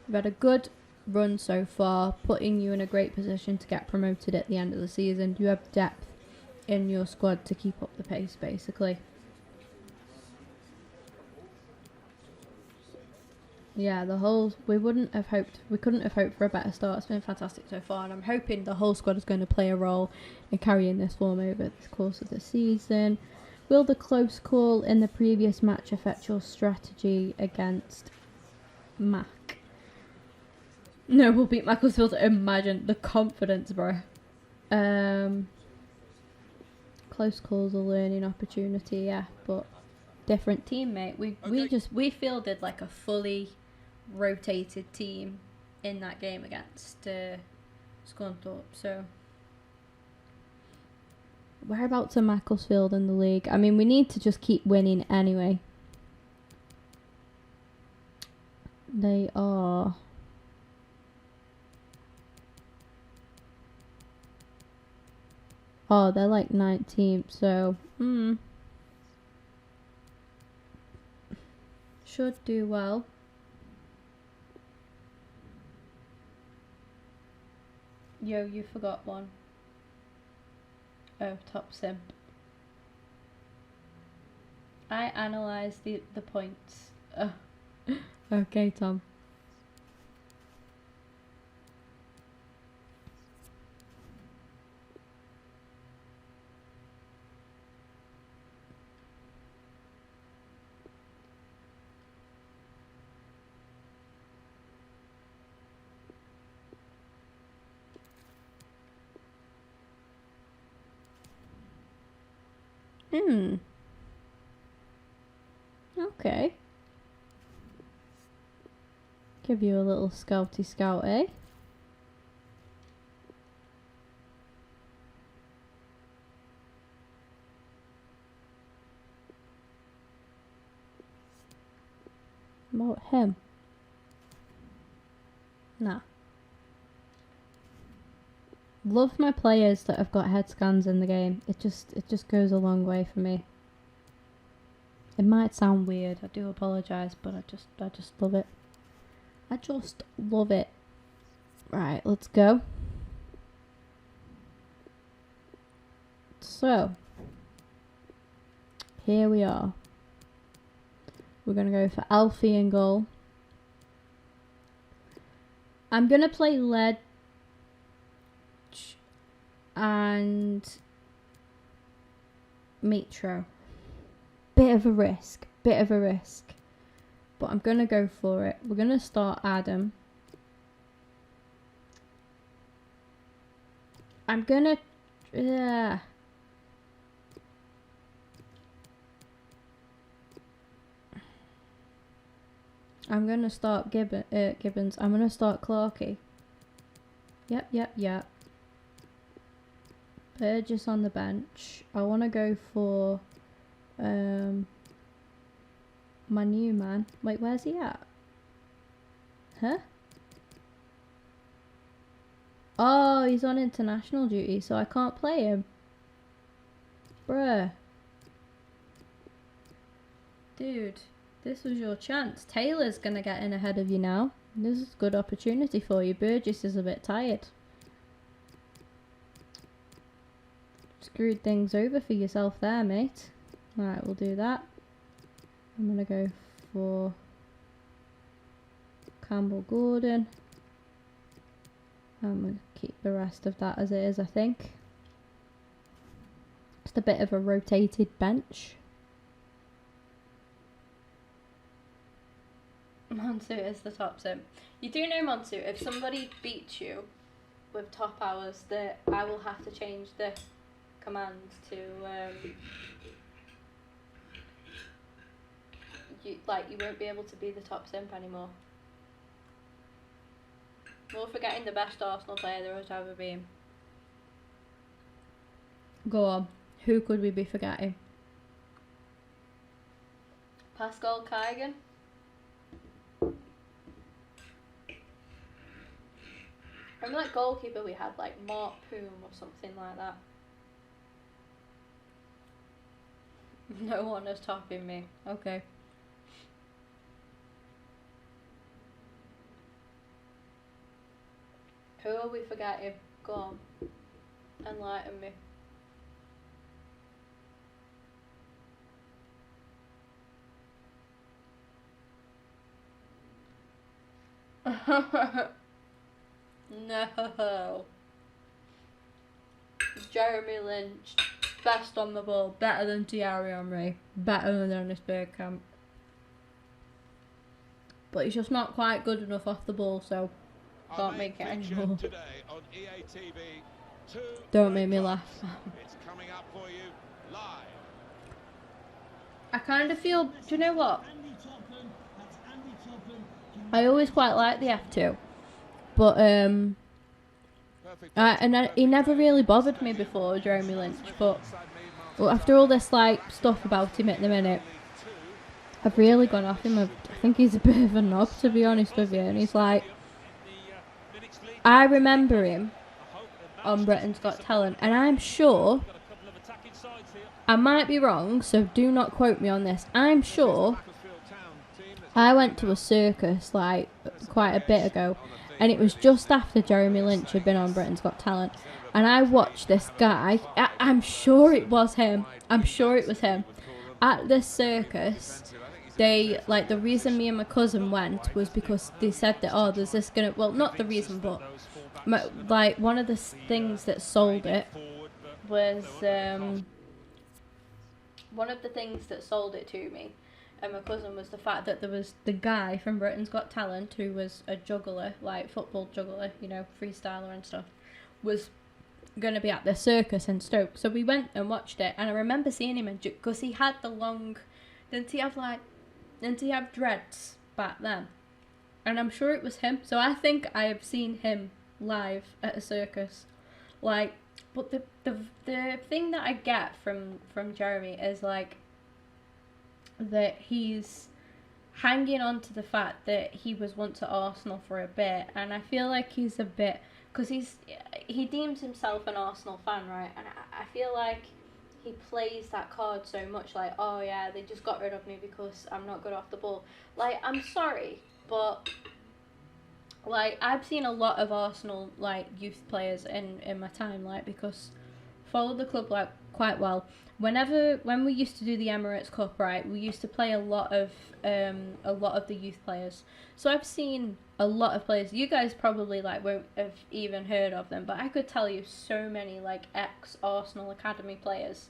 We've had a good run so far, putting you in a great position to get promoted at the end of the season. You have depth in your squad to keep up the pace, basically. Yeah, we couldn't have hoped for a better start. It's been fantastic so far, and I'm hoping the whole squad is going to play a role in carrying this form over the course of the season. Will the close call in the previous match affect your strategy against Mac? No, we'll beat Macclesfield. Imagine the confidence, bro. Close call's a learning opportunity, yeah, but different teammate. We fielded like a fully rotated team in that game against Scunthorpe. So whereabouts are Macclesfield in the league? I mean, we need to just keep winning anyway. They are. Oh, they're like 19th, so should do well. Yo, you forgot one. Oh, top simp. I analysed the points. Oh. Okay, Tom. Okay. Give you a little scouty scout, eh? About him? Nah. Love my players that have got head scans in the game. It just goes a long way for me. It might sound weird, I do apologise, but I just love it. I just love it. Right, let's go. So, here we are. We're going to go for Alfie in goal. I'm going to play Ledge and Mitro. Bit of a risk. but I'm going to go for it. We're going to start Adam. I'm going to... I'm going to start Gibbons. I'm going to start Clarkey. Yep. Burgess on the bench. I want to go for my new man. Wait, where's he at? Huh? Oh, he's on international duty, so I can't play him. Bruh. Dude, this was your chance. Taylor's gonna get in ahead of you now. This is a good opportunity for you. Burgess is a bit tired. Screwed things over for yourself there, mate. Right, we'll do that. I'm gonna go for Campbell Gordon. I'm gonna keep the rest of that as it is, I think. Just a bit of a rotated bench. Monsu is the top sim. You do know, Monsu, if somebody beats you with top hours, that I will have to change the command to you won't be able to be the top simp anymore. We're forgetting the best Arsenal player there has ever been. Go on. Who could we be forgetting? Pascal Keigan? Remember that goalkeeper we had, like Mark Poom or something like that? No one is topping me. Okay. Who are we forgetting? Go on. Enlighten me. No. Jeremy Lynch. Best on the ball. Better than Thierry Henry. Better than Dennis Bergkamp. But he's just not quite good enough off the ball, so can't make it anymore. Don't make me laugh.
It's coming up for you live.
I kind of feel, do you know what? I always quite like the F2. But, he never really bothered me before, Jeremy Lynch, but after all this, like, stuff about him at the minute, I've really gone off him. I think he's a bit of a knob, to be honest with you, and he's like, I remember him on Britain's Got Talent, and I'm sure, I might be wrong, so do not quote me on this, I'm sure I went to a circus, like, quite a bit ago, and it was just after Jeremy Lynch had been on Britain's Got Talent, and I watched this guy, I'm sure it was him, at this circus. They, like, the reason me and my cousin went was because they said that, oh, there's this gonna, well, not the reason, but, like, one of the things that sold it was, one of the things that sold it to me and my cousin was the fact that there was the guy from Britain's Got Talent who was a juggler, like football juggler, you know, freestyler and stuff, was going to be at the circus in Stoke. So we went and watched it, and I remember seeing him because he had the long, didn't he have dreads back then? And I'm sure it was him. So I think I have seen him live at a circus. Like, but the thing that I get from Jeremy is like that he's hanging on to the fact that he was once at Arsenal for a bit, and I feel like he's a bit, because he deems himself an Arsenal fan, right? And I feel like he plays that card so much, like, oh yeah, they just got rid of me because I'm not good off the ball. Like, I'm sorry, but like, I've seen a lot of Arsenal, like, youth players in my time, like, because followed the club, like, quite well. When we used to do the Emirates Cup, right, we used to play a lot of the youth players. So I've seen a lot of players. You guys probably, like, won't have even heard of them, but I could tell you so many, like, ex-Arsenal Academy players.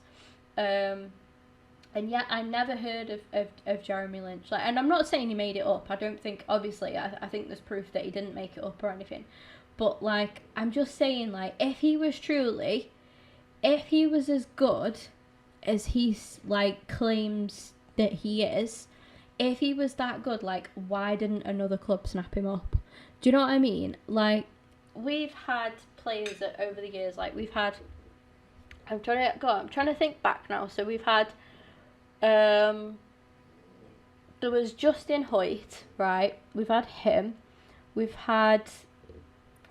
And yet I never heard of Jeremy Lynch. Like, and I'm not saying he made it up. I don't think, obviously, I think there's proof that he didn't make it up or anything. But, like, I'm just saying, like, if he was as good as he, like, claims that he is, if he was that good, like, why didn't another club snap him up? Do you know what I mean? Like, we've had players that over the years, like, we've had, I'm trying to think back now. So we've had, there was Justin Hoyt, right? We've had him. We've had,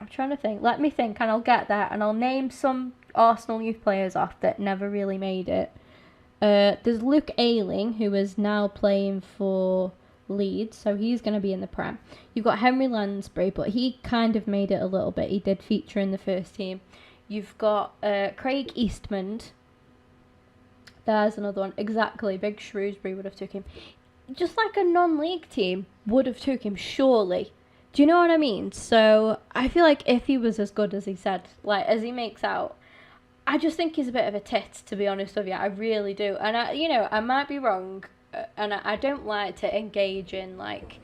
I'm trying to think. Let me think, and I'll get there, and I'll name some Arsenal youth players off that never really made it. There's Luke Ayling, who is now playing for Leeds, so he's going to be in the Prem. You've got Henry Lansbury, but he kind of made it a little bit. He did feature in the first team. You've got Craig Eastmond. There's another one. Exactly. Big Shrewsbury would have took him. Just like a non-league team would have took him, surely. Do you know what I mean? So I feel like if he was as good as he said, like as he makes out, I just think he's a bit of a tit, to be honest with you. I really do. And I might be wrong, and I don't like to engage in, like,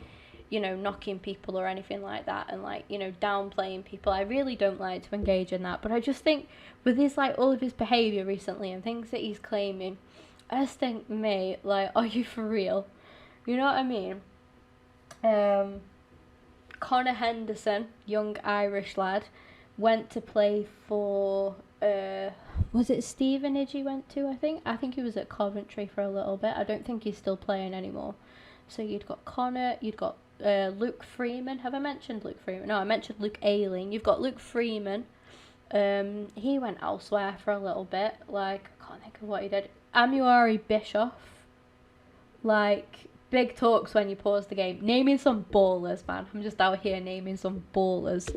knocking people or anything like that, and, like, downplaying people. I really don't like to engage in that. But I just think with his, like, all of his behaviour recently and things that he's claiming, I just think, mate, like, are you for real? You know what I mean? Connor Henderson, young Irish lad, went to play for, was it Stevenage he went to, I think? I think he was at Coventry for a little bit. I don't think he's still playing anymore. So you'd got Connor, you'd got Luke Freeman. Have I mentioned Luke Freeman? No, I mentioned Luke Ayling. You've got Luke Freeman. He went elsewhere for a little bit. Like, I can't think of what he did. Amuari Bischoff. Like, big talks when you pause the game. Naming some ballers, man. I'm just out here naming some ballers.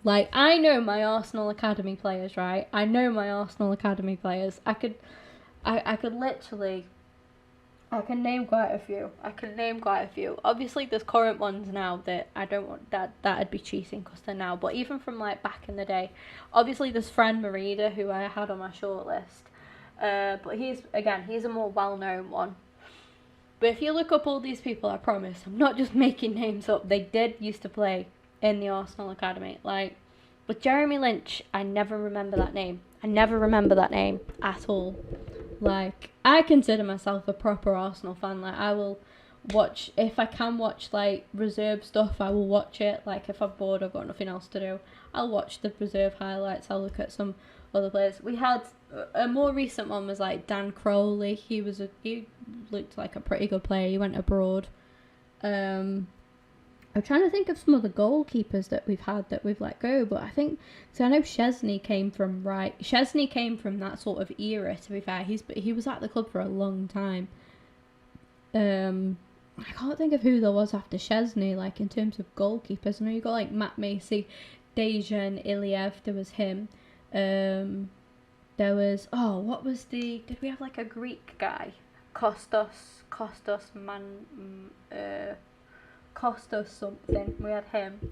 Like, I know my Arsenal Academy players, right? I know my Arsenal Academy players. I could literally, I can name quite a few. Obviously, there's current ones now that I don't want, that'd be cheating because they're now. But even from, like, back in the day, obviously there's Fred Merida, who I had on my shortlist. But he's a more well-known one. But if you look up all these people, I promise, I'm not just making names up. They did used to play in the Arsenal Academy. Like, with Jeremy Lynch, I never remember that name. At all. Like, I consider myself a proper Arsenal fan. Like, I will watch, if I can watch, like, reserve stuff, I will watch it. Like, if I'm bored, I've got nothing else to do, I'll watch the reserve highlights. I'll look at some other players. We had a more recent one was, like, Dan Crowley. He looked like a pretty good player. He went abroad. I'm trying to think of some of the goalkeepers that we've had that we've let go, but I think, so I know Chesney came from that sort of era, to be fair. He was at the club for a long time. I can't think of who there was after Chesney, like, in terms of goalkeepers. I know you got, like, Matt Macy, Dejan Iliev, there was him. There was, did we have, like, a Greek guy? Kostas something. We had him.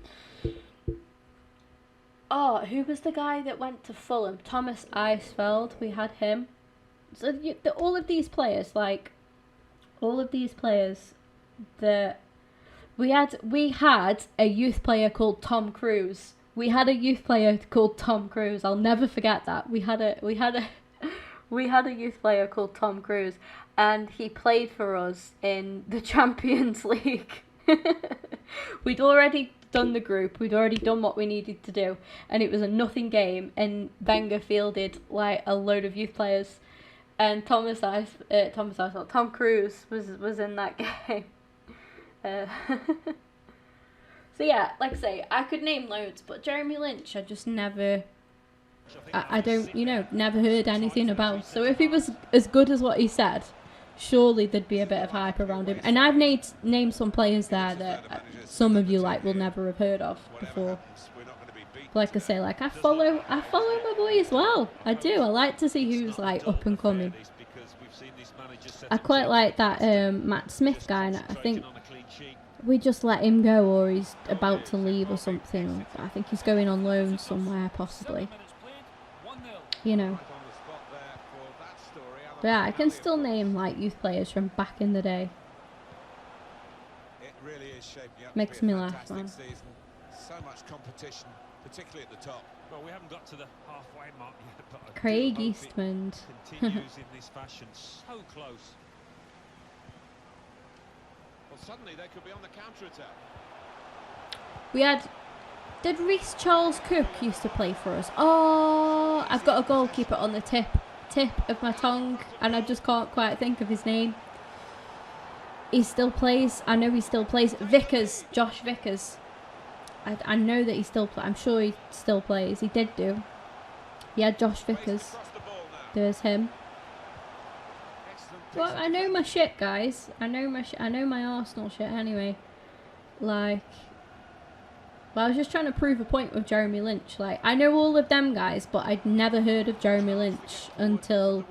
Oh, who was the guy that went to Fulham? Thomas Eisfeld. We had him. So all of these players that we had a youth player called Tom Cruise. I'll never forget that. We had a youth player called Tom Cruise, and he played for us in the Champions League. We'd already done the group, we'd already done what we needed to do, and it was a nothing game, and Wenger fielded, like, a load of youth players, and Tom Cruise was in that game. So yeah, like I say, I could name loads, but Jeremy Lynch, I just never, I don't, never heard anything about. So if he was as good as what he said, surely there'd be a bit of hype around him. And I've named some players there that some of you, like, will never have heard of before. Like I say, like, I follow my boy as well. I do. I like to see who's, like, up and coming. I quite like that Matt Smith guy, and I think we just let him go, or he's about to leave or something. I think he's going on loan somewhere, possibly. But yeah, I can still name like youth players from back in the day.
It really is shaping up
Makes
to be
me
a
laugh,
fantastic
man.
season. So much competition, particularly at the top.
Well, we haven't got to the halfway mark yet, but I
Craig
do hope
Eastman.
it continues in this fashion. So close.
Well, suddenly they could be on the counter-attack.
We had... Did Reece Charles Cook used to play for us? Oh, I've got a goalkeeper on the tip of my tongue, and I just can't quite think of his name. He still plays. I know he still plays. Vickers, Josh Vickers. I know that he still plays. I'm sure he still plays. He did do. Yeah, Josh Vickers. There's him. Well, I know my shit, guys. I know my Arsenal shit anyway. Like... Well, I was just trying to prove a point with Jeremy Lynch. Like, I know all of them guys, but I'd never heard of Jeremy Lynch until,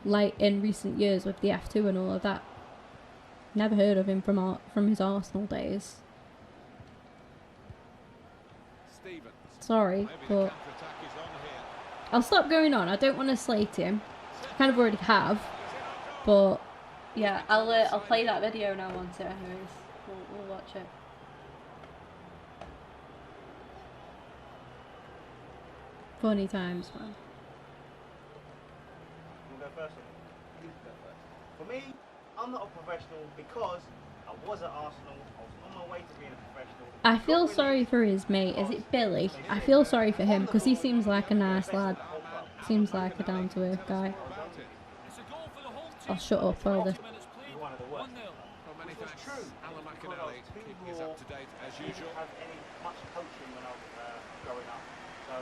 like, in recent years with the F2 and all of that. Never heard of him from his Arsenal days. Sorry, but I'll stop going on. I don't want to slate him. I kind of already have, but yeah, I'll play that video now once it. Anyways, we'll watch it. Funny times, man.
We'll go first. You go first. For me, I'm not a professional because I was at Arsenal. I was on my way to being a professional.
I feel sorry for his mate. Is it Billy? I feel sorry for him because he seems like a nice lad. Seems like a down-to-earth guy. I'll shut up all this.
One of the worst.
Many thanks. Alan McInally keeping us up to date as usual.
I didn't have any much coaching when I was growing up, so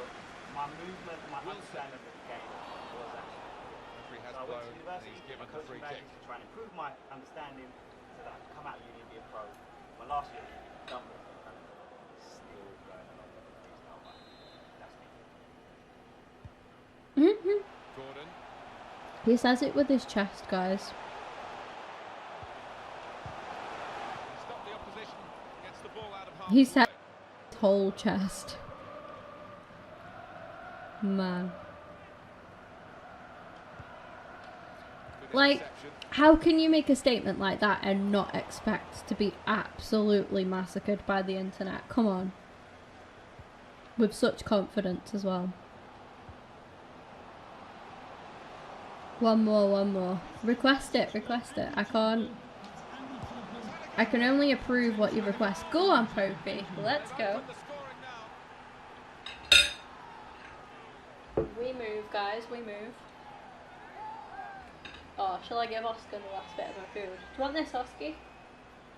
my movement, my understanding of the game was actually.
Referee has
So I went
blown
to
and
university,
he's given
my
the free
coaching
kick.
to try and improve my understanding so that I could come out of uni and be a pro. My last year, done with it. Still going along with the freestyle, but that's me.
Gordon.
He says it with his chest, guys.
Stop the opposition. Gets the ball out of half.
He said his whole chest. Man. Like, how can you make a statement like that and not expect to be absolutely massacred by the internet? Come on. With such confidence as well. One more. Request it. I can't. I can only approve what you request. Go on, Popey. Let's go. We move, guys. We move. Oh, shall I give Oscar the last bit of my food? Do you want this, Oscar? Do you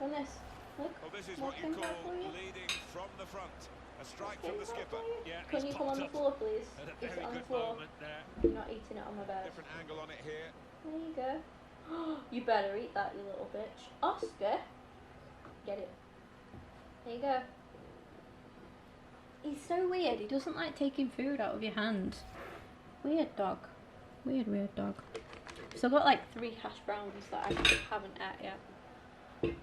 want this? Look.
Well, this is what you call leading from the front. A strike from the skipper.
Yeah,
Can you come on the floor, please?
At a
Is it
very
on the
good
floor?
moment there.
You're not eating it on my bed.
Different angle on it here.
There you go. You better eat that, you little bitch. Oscar, get it. There you go. He's so weird. He doesn't like taking food out of your hand. Weird dog. Weird dog. So I've got like 3 hash browns that I haven't ate yet.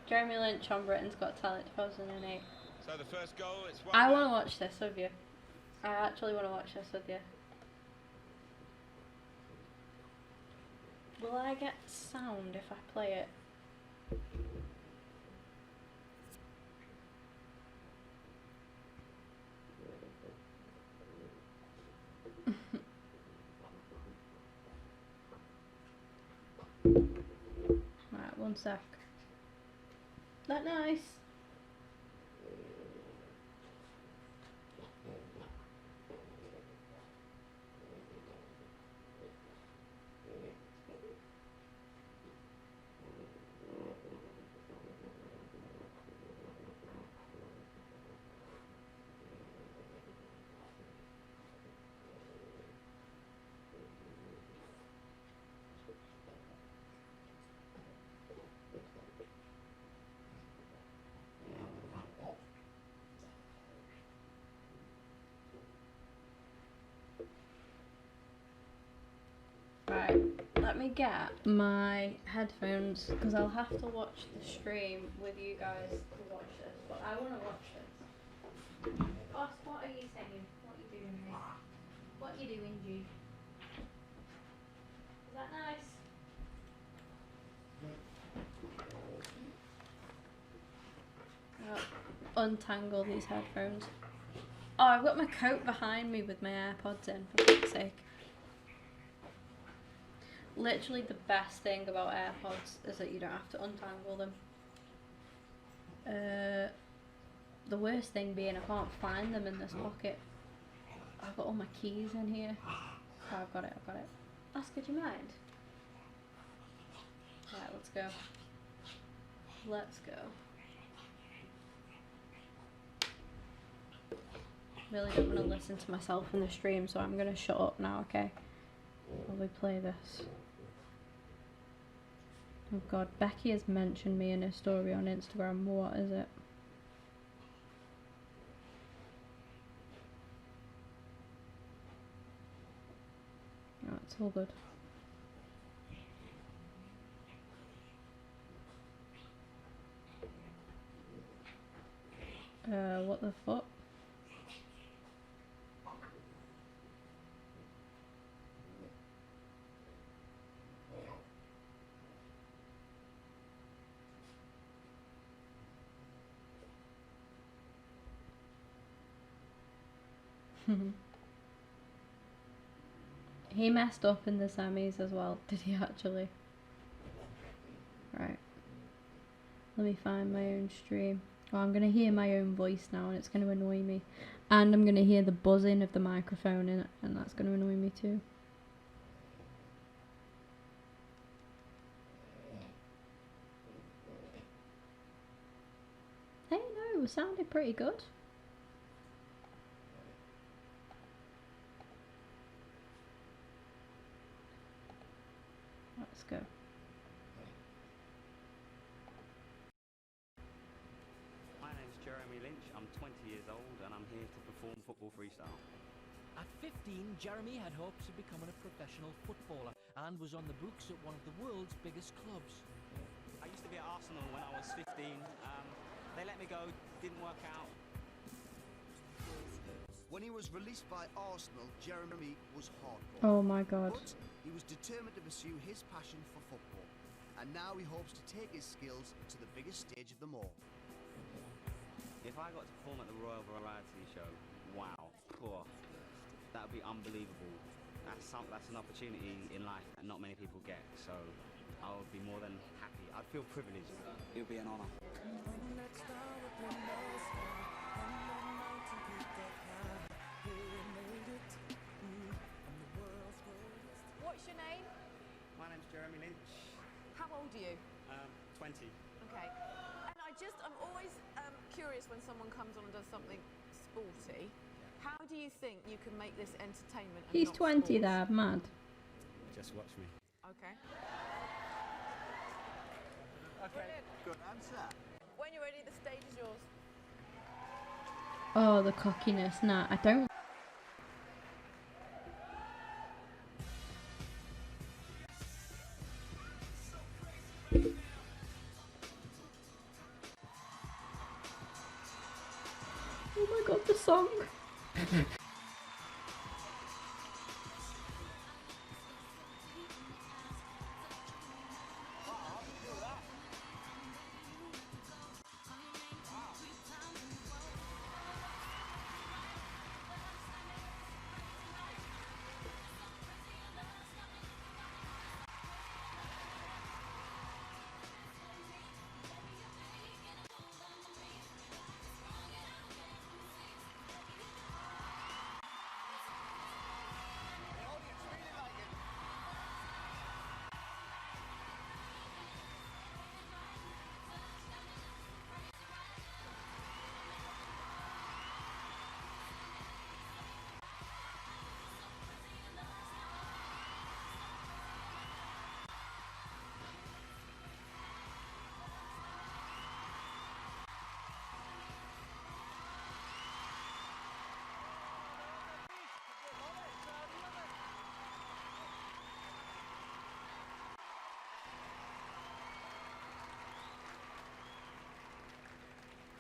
Jeremy Lynch on Britain's Got Talent 2008.
So the first goal, it's
I want to watch this with you. I actually want to watch this with you. Will I get sound if I play it? Right, one sec. That nice? Right, let me get my headphones because I'll have to watch the stream with you guys to watch this, but I want to watch this. Boss, what are you saying? What are you doing here? What are you doing, G? Is that nice? untangle these headphones. Oh, I've got my coat behind me with my AirPods in, for fuck's sake. Literally the best thing about AirPods is that you don't have to untangle them. The worst thing being I can't find them in this pocket. I've got all my keys in here. Oh, I've got it. Oscar, do you mind? Right, let's go. Let's go. Really don't want to listen to myself in the stream, so I'm gonna shut up now, okay? While we play this. Oh god, Becky has mentioned me in her story on Instagram. What is it? Oh, it's all good. What the fuck? He messed up in the semis as well, did he actually? Right. Let me find my own stream. Oh, I'm gonna hear my own voice now and it's gonna annoy me. And I'm gonna hear the buzzing of the microphone in it, and that's gonna annoy me too. Hey, no, it sounded pretty good. Let's go.
My name's Jeremy Lynch, I'm 20 years old and I'm here to perform football freestyle.
At 15, Jeremy had hopes of becoming a professional footballer and was on the books at one of the world's biggest clubs.
I used to be at Arsenal when I was 15. They let me go, didn't work out.
When he was released by Arsenal, Jeremy was hardcore.
Oh my god.
But he was determined to pursue his passion for football. And now he hopes to take his skills to the biggest stage of them all.
If I got to perform at the Royal Variety Show, wow, that would be unbelievable. That's an opportunity in life that not many people get, so I would be more than happy. I'd feel privileged. It would be an honour.
What's your name?
My name's Jeremy Lynch.
How old are you?
20.
Okay. And I'm always curious when someone comes on and does something sporty. How do you think you can make this entertainment and
He's
not
20
sport?
there, mad.
Just watch me.
Okay.
Okay, good answer.
When you're ready, the stage is yours.
Oh, the cockiness. Nah, I don't. Oh my god, the song.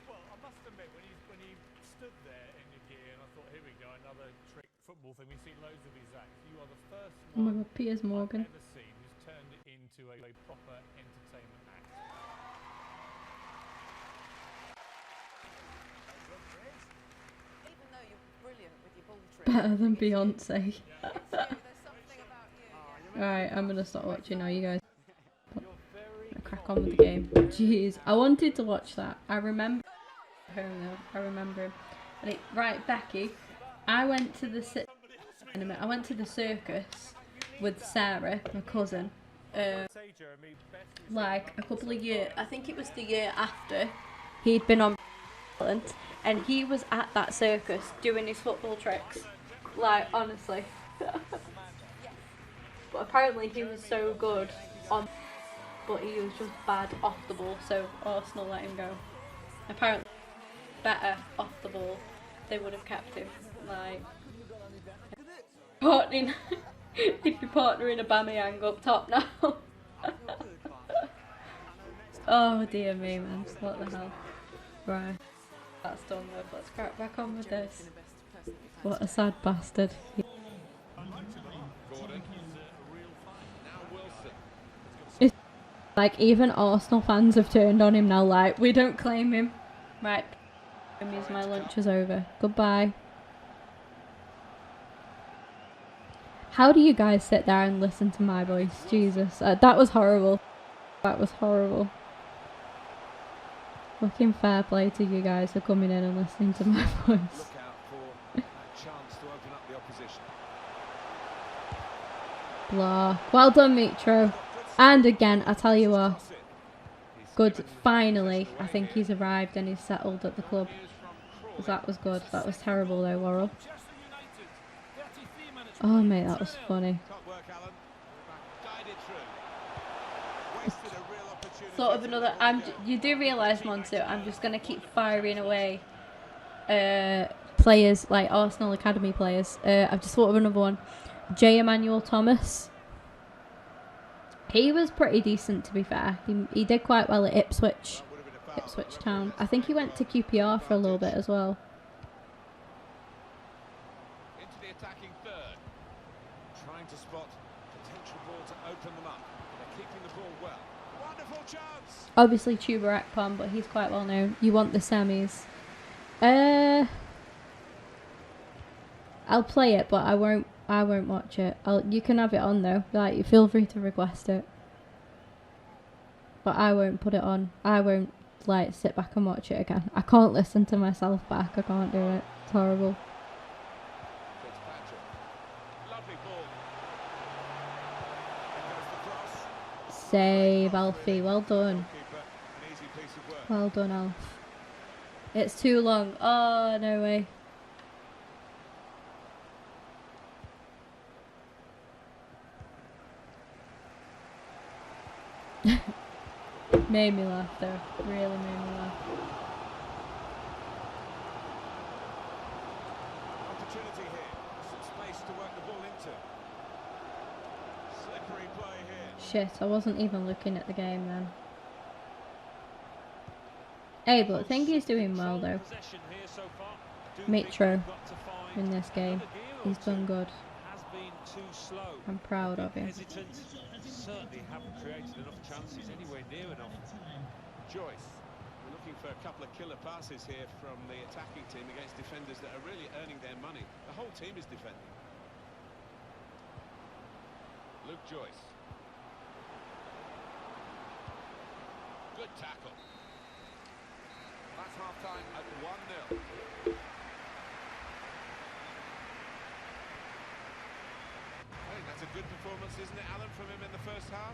Well, I must admit, when he stood there in your gear, and I thought, here we go, another trick football thing. We see loads of these acts. You are the first
Oh my
one
god, Piers Morgan.
I've ever seen who's turned it into a proper entertainment act.
Better than Beyonce. Alright, I'm gonna stop watching now, you guys. I crack on with the game. Jeez, I wanted to watch that. I remember him though. I remember him. And right, Becky, I went to the circus with Sarah, my cousin. Like a couple of years, I think it was the year after he'd been on talent, and he was at that circus doing his football tricks. Like, honestly. But apparently he was so good on, but he was just bad off the ball, so Arsenal let him go. Apparently better off the ball, they would have kept him. Like, partnering, he'd be partnering Aubameyang up top now. Oh dear me, man, what the hell. Right, that's done though, let's crack back on with this. What a sad bastard. It's like even Arsenal fans have turned on him now, like, we don't claim him. Right, that means my lunch is over. Goodbye. How do you guys sit there and listen to my voice? Jesus, that was horrible. That was horrible. Fucking fair play to you guys for coming in and listening to my voice.
Look out for that chance to open up the opposition.
Blah. Well done, Mitro. And again, I tell you what. Good. Finally, I think he's arrived and he's settled at the club. That was good. That was terrible though, Worrell. Oh mate, that was funny. Sort of another. You do realise, Monty, I'm just gonna keep firing away. Players like Arsenal Academy players. I've just thought of another one. J. Emmanuel Thomas. He was pretty decent, to be fair. He did quite well at Ipswich Town. I think he went to QPR for a little bit as well.
Into the attacking third. Trying to spot potential ball to open them up. They're keeping the ball well. Wonderful chance.
Obviously Chuba Ekpom, but he's quite well known. You want the semis. I'll play it, but I won't watch it. You can have it on though. Like, you feel free to request it. But I won't put it on. I won't like sit back and watch it again. I can't listen to myself back. I can't do it. It's horrible. Save, Alfie. Well done. Well done, Alf. It's too long. Oh, no way. Made me laugh though. Really made me laugh.
Opportunity here. Some space to work the ball into. Slippery play here.
Shit, I wasn't even looking at the game then. Hey, but I think he's doing well though. Mitro in this game. He's done good. I'm proud of him.
Certainly haven't created enough chances anywhere near enough.
Joyce, we're looking for a couple of killer passes here from the attacking team against defenders that are really earning their money. The whole team is defending. Luke Joyce. Good tackle. That's half-time at 1-0. That's a good performance, isn't it, Alan, from him in the first half?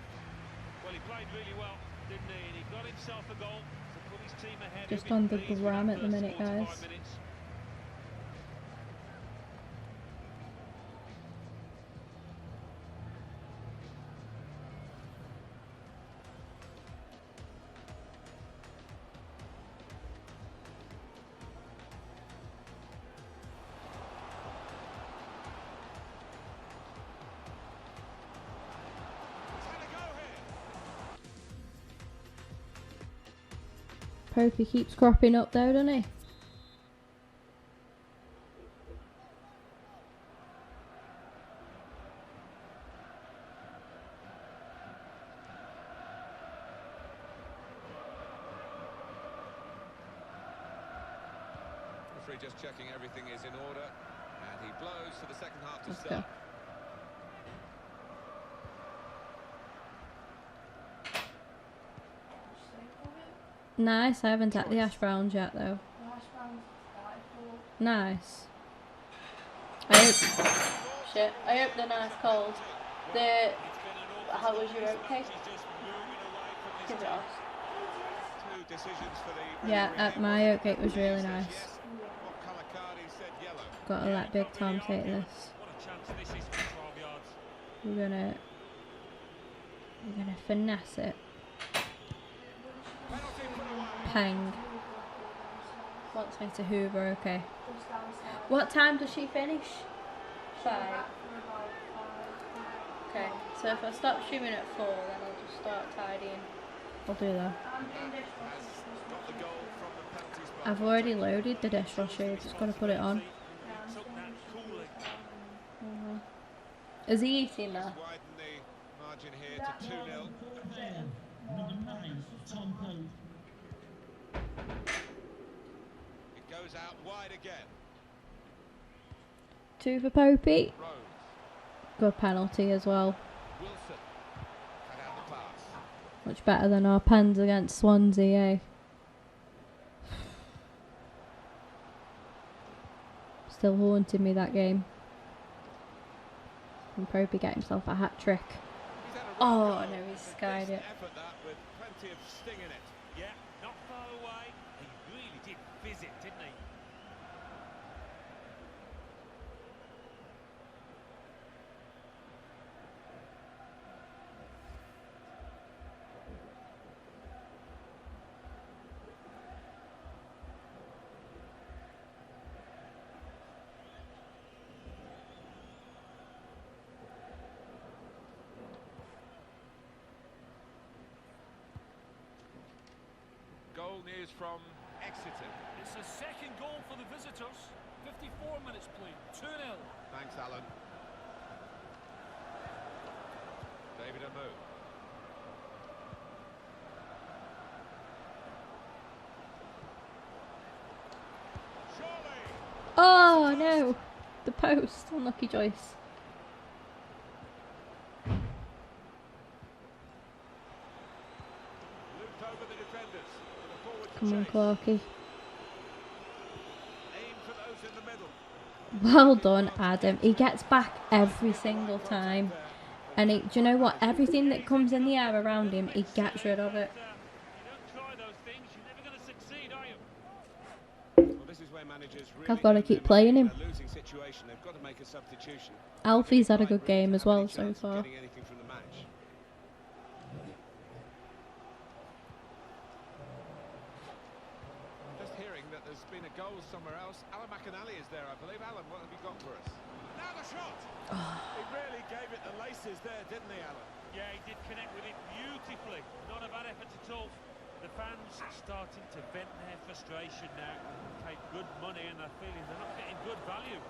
Well, he played really well, didn't he? And he got himself a goal to put his team ahead.
Just on the gram at the minute, guys. Pokey keeps cropping up though, doesn't he?
Referee just checking everything is in order, and he blows for the second half to
Let's
start.
go. Nice, I haven't had the hash browns yet though. Nice. I hope they're nice cold. How was your oat cake? Give it off. Yeah, my oat cake was really nice. Gotta let Big Tom take this. We're gonna finesse it. Peng. Wants me to hoover, okay. What time does she finish? 5. Okay, so if I stop streaming at 4, then I'll just start tidying. I'll do that. I've already loaded the dishwasher, just gotta put it on. Is he eating now?
Margin here to 2-0.
Number 9, Tom Pope.
It goes out wide again.
2 for Popey. Good penalty as well.
Wilson. Cut out the pass.
Much better than our pens against Swansea, eh? Still haunted me that game. And Popey get himself a hat trick. Oh no, he skied it.
Effort that with plenty of sting in it.
Yeah, not far away. He really did fizz it, didn't he?
Goal news from Exeter.
It's a second goal for the visitors. 54 minutes played. 2-0.
Thanks, Alan. David Amu.
Oh no! The post. Unlucky Joyce.
Looped over the defenders.
Come on, Clarky.
Aim for those in the middle.
Well done, Adam. He gets back every single time. And do you know what? Everything that comes in the air around him, he gets rid of it. I've got to keep playing him. Alfie's had a good game as well so far.
Just hearing that there's been a goal somewhere else. Alan McAnally is there, I believe. Alan, what have you got for us? Now the shot! He really gave it the laces there, didn't he, Alan?
Yeah, he did connect with it beautifully. Not a bad effort at all. The fans are starting to vent their frustration now. Take good money and they're feeling they're not getting good value.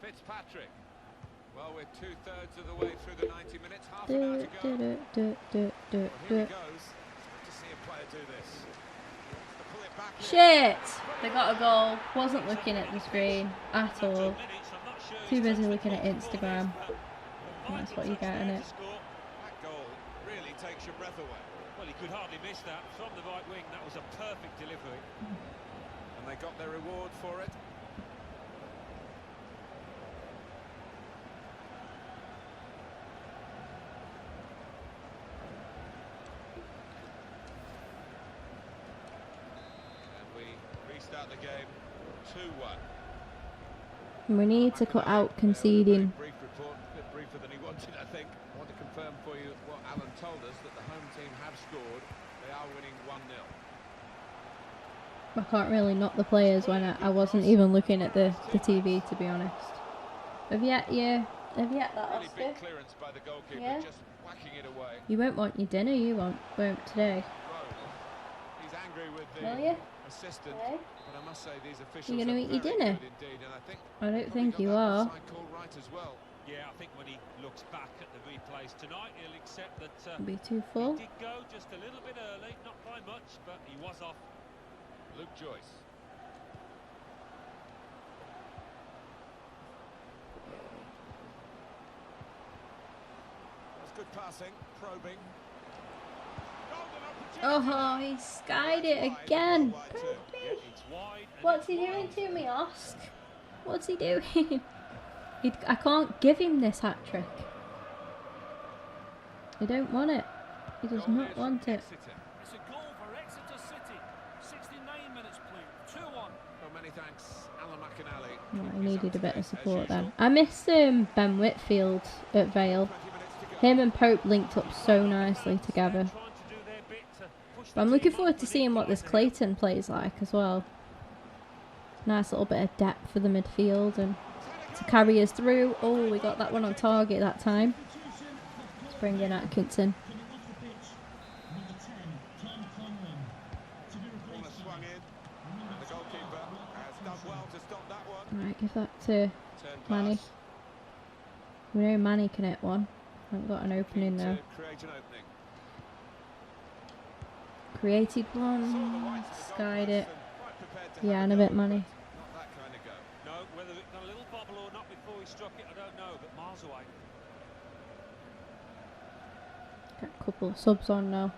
Fitzpatrick. Well, we're 2/3 of the way through the 90 minutes. Half an hour to go. Well, here he goes. Good to see a player do this. To pull it back
Shit! They got a goal. Wasn't looking at the screen at all. Too busy looking at Instagram. And that's what you get in it.
That goal really takes your breath away.
Well, he could hardly miss that. From the right wing, that was a perfect delivery.
And they got their reward for it. Start the game 2-1.
We need to cut out conceding.
Brief report, a bit briefer than he wanted, I think. I want to confirm for you what Alan told us, that the home team have scored. They are winning 1-0.
I can't really knock the players when I wasn't even looking at the TV, to be honest. Have you had that, Oscar?
Big clearance by the goalkeeper,
Yeah.
just whacking it away.
You won't want your dinner, you won't today.
He's angry with the
Will you?
assistant,
Hey?
but I must say these officials
You gonna
are
eat your
very
dinner?
good indeed, and I think
I don't
probably
think
got
you
that
are.
offside call right as well.
Yeah, I think when he looks back at the replays tonight, he'll accept that
Be too
he
full.
did go just a little bit early, not by much, but he was off.
Luke Joyce. That's good passing, probing.
Oh, he skied it again.
Yeah, it's wide.
What's he doing to me, Osk? What's he doing? I can't give him this hat trick. I don't want it. He does not want it.
It's a goal for Exeter City. 69 minutes played. 2-1.
Well, many thanks, Alan McInally.
Oh, I needed a bit of support then. I miss Ben Whitfield at Vale. Him and Pope linked up so nicely together. But I'm looking forward to seeing what this Clayton plays like as well. Nice little bit of depth for the midfield and to carry us through. Oh, we got that one on target that time. Let's bring in Atkinson. Right, give that to Manny. We know Manny can hit one. I've got an opening now. Created one, skied it. Yeah, and a bit money.
No, whether it got a little bobble or not before he struck it, I don't know, but miles away.
Got a couple of subs on now.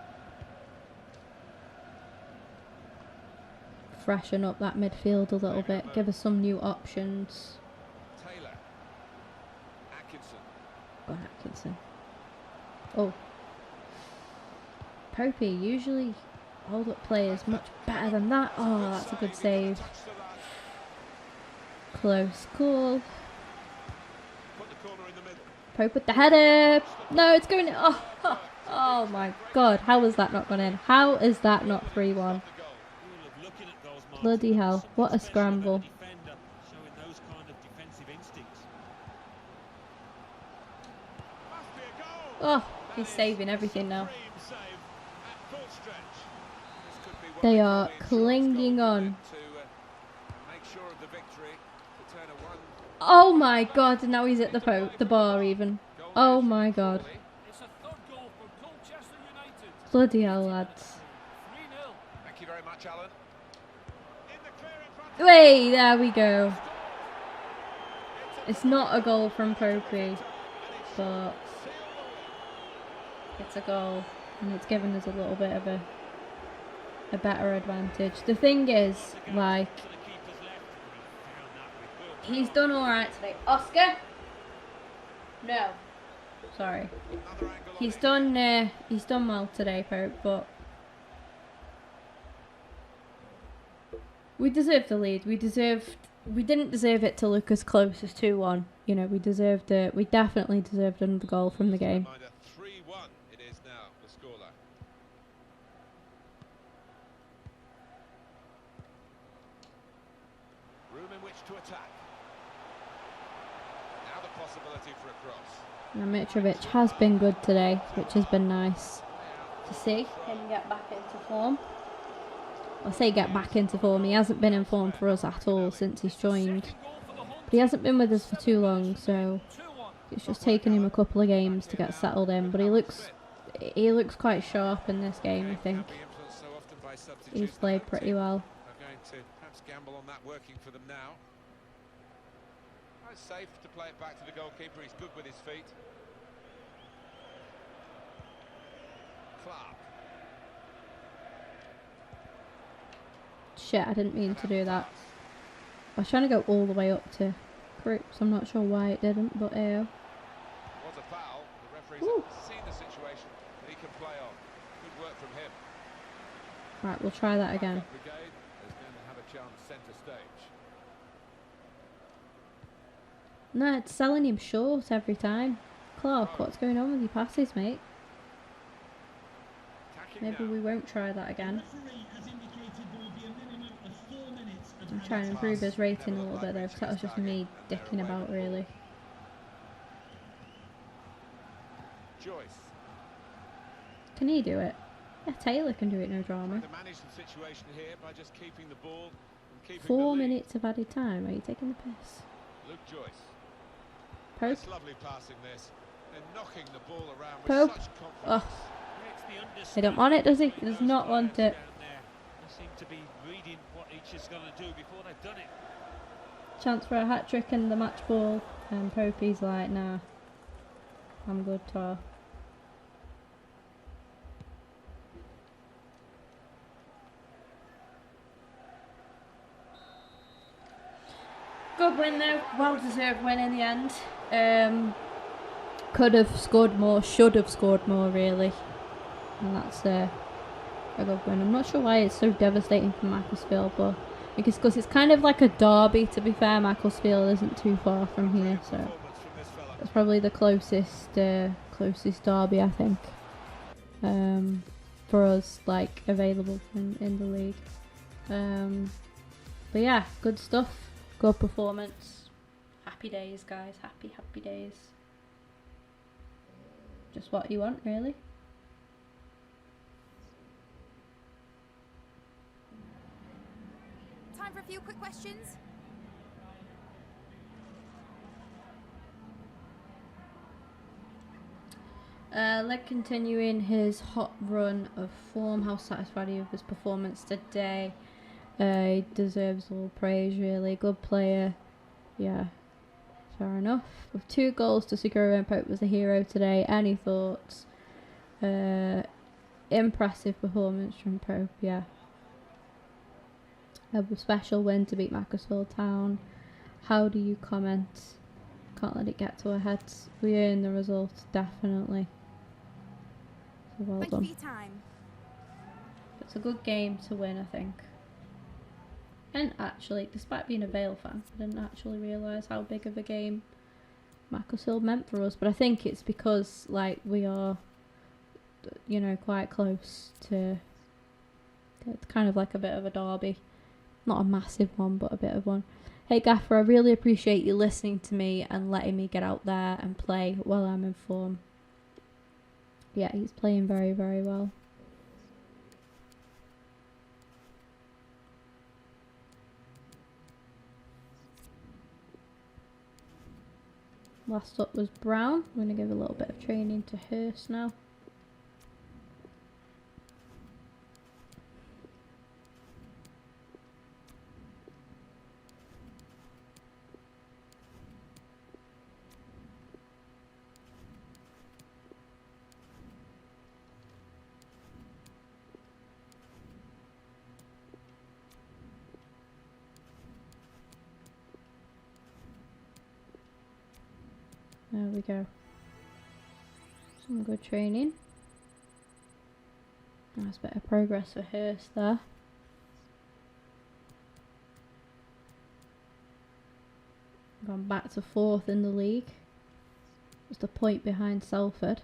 Freshen up that midfield a little bit. Give us some new options.
Taylor. Atkinson.
Go on, Atkinson. Oh. Popey, usually hold up players much better than that. Oh, that's a good save. Close call. Pope with the header. No, it's going in. Oh my god. How has that not gone in? How is that not 3-1? Bloody hell. What a scramble. Oh, he's saving everything now. They are clinging on. Oh my god, and now he's at the bar even. Oh my god. Bloody hell, lads.
Thank you very much, Alan.
Wait, there we go. It's not a goal from Popey, but it's a goal, and it's given us a little bit of a better advantage. The thing is, like, he's done alright today. Oscar? No. Sorry. He's done well today, Pope, but we deserved the lead. We didn't deserve it to look as close as 2-1. You know, we definitely deserved another goal from the game.
3-1 it is now, the scoreline. Room in which to attack. Now the possibility for a cross.
Now Mitrovic has been good today, which has been nice to see him get back into form. I say get back into form, he hasn't been in form for us at all since he's joined. But he hasn't been with us for too long, so it's just taken him a couple of games to get settled in. But he looks quite sharp in this game, I think. He's played pretty well.
They're going to perhaps gamble on that working for them now. It's safe to play it back to the goalkeeper, he's good with his feet. Clark.
Shit, I didn't mean to do that. I was trying to go all the way up to Crooks. I'm not sure why it didn't, but
Was a foul. The referee's seen the situation that he can play on. Good work from him.
Right, we'll try that again.
Brigade is going to have a chance centre stage.
No, it's selling him short every time. Clark, what's going on with your passes, mate? Maybe we won't try that again. I'm trying to improve his rating a little bit though, because that was just me dicking about, really.
Joyce.
Can he do it? Yeah, Taylor can do it, no drama.
To manage the situation here by just keeping the ball and keeping
4
the lead.
minutes of added time. Are you taking the piss?
Luke Joyce.
Pope.
That's lovely passing this. They're knocking the ball around with
Pope.
such
Oh.
confidence.
He don't want it, does he? He does not want it.
They seem to be reading what each is going to do before they've done it.
Chance for a hat-trick and the match ball. And Popey's like, nah. I'm good, Tor. Good win though, well deserved win in the end. Could have scored more, should have scored more really, and that's a good win. I'm not sure why it's so devastating for Macclesfield, but because it's kind of like a derby. To be fair, Macclesfield isn't too far from here, so it's probably the closest derby I think for us, like available in the league. But yeah, good stuff. Good performance. Happy days, guys. Happy days. Just what you want, really.
Time for a few quick questions.
Leg continuing his hot run of form. How satisfied are you with his performance today? He deserves all praise, really. Good player. Yeah, fair enough. With 2 goals to secure, Pope was the hero today. Any thoughts? Impressive performance from Pope, yeah. A special win to beat Macclesfield Town. How do you comment? Can't let it get to our heads. We earned the result, definitely. So well
Thank
done.
you for your time.
It's a good game to win, I think. And actually, despite being a Vale fan, I didn't actually realise how big of a game Macclesfield meant for us. But I think it's because, like, we are, you know, quite close to it's kind of like a bit of a derby. Not a massive one, but a bit of one. Hey Gaffer, I really appreciate you listening to me and letting me get out there and play while I'm in form. Yeah, he's playing very, very well. Last up was Brown. I'm going to give a little bit of training to Hurst now. There we go. Some good training. Nice bit of progress for Hurst there. Gone back to 4th in the league. Just a point behind Salford.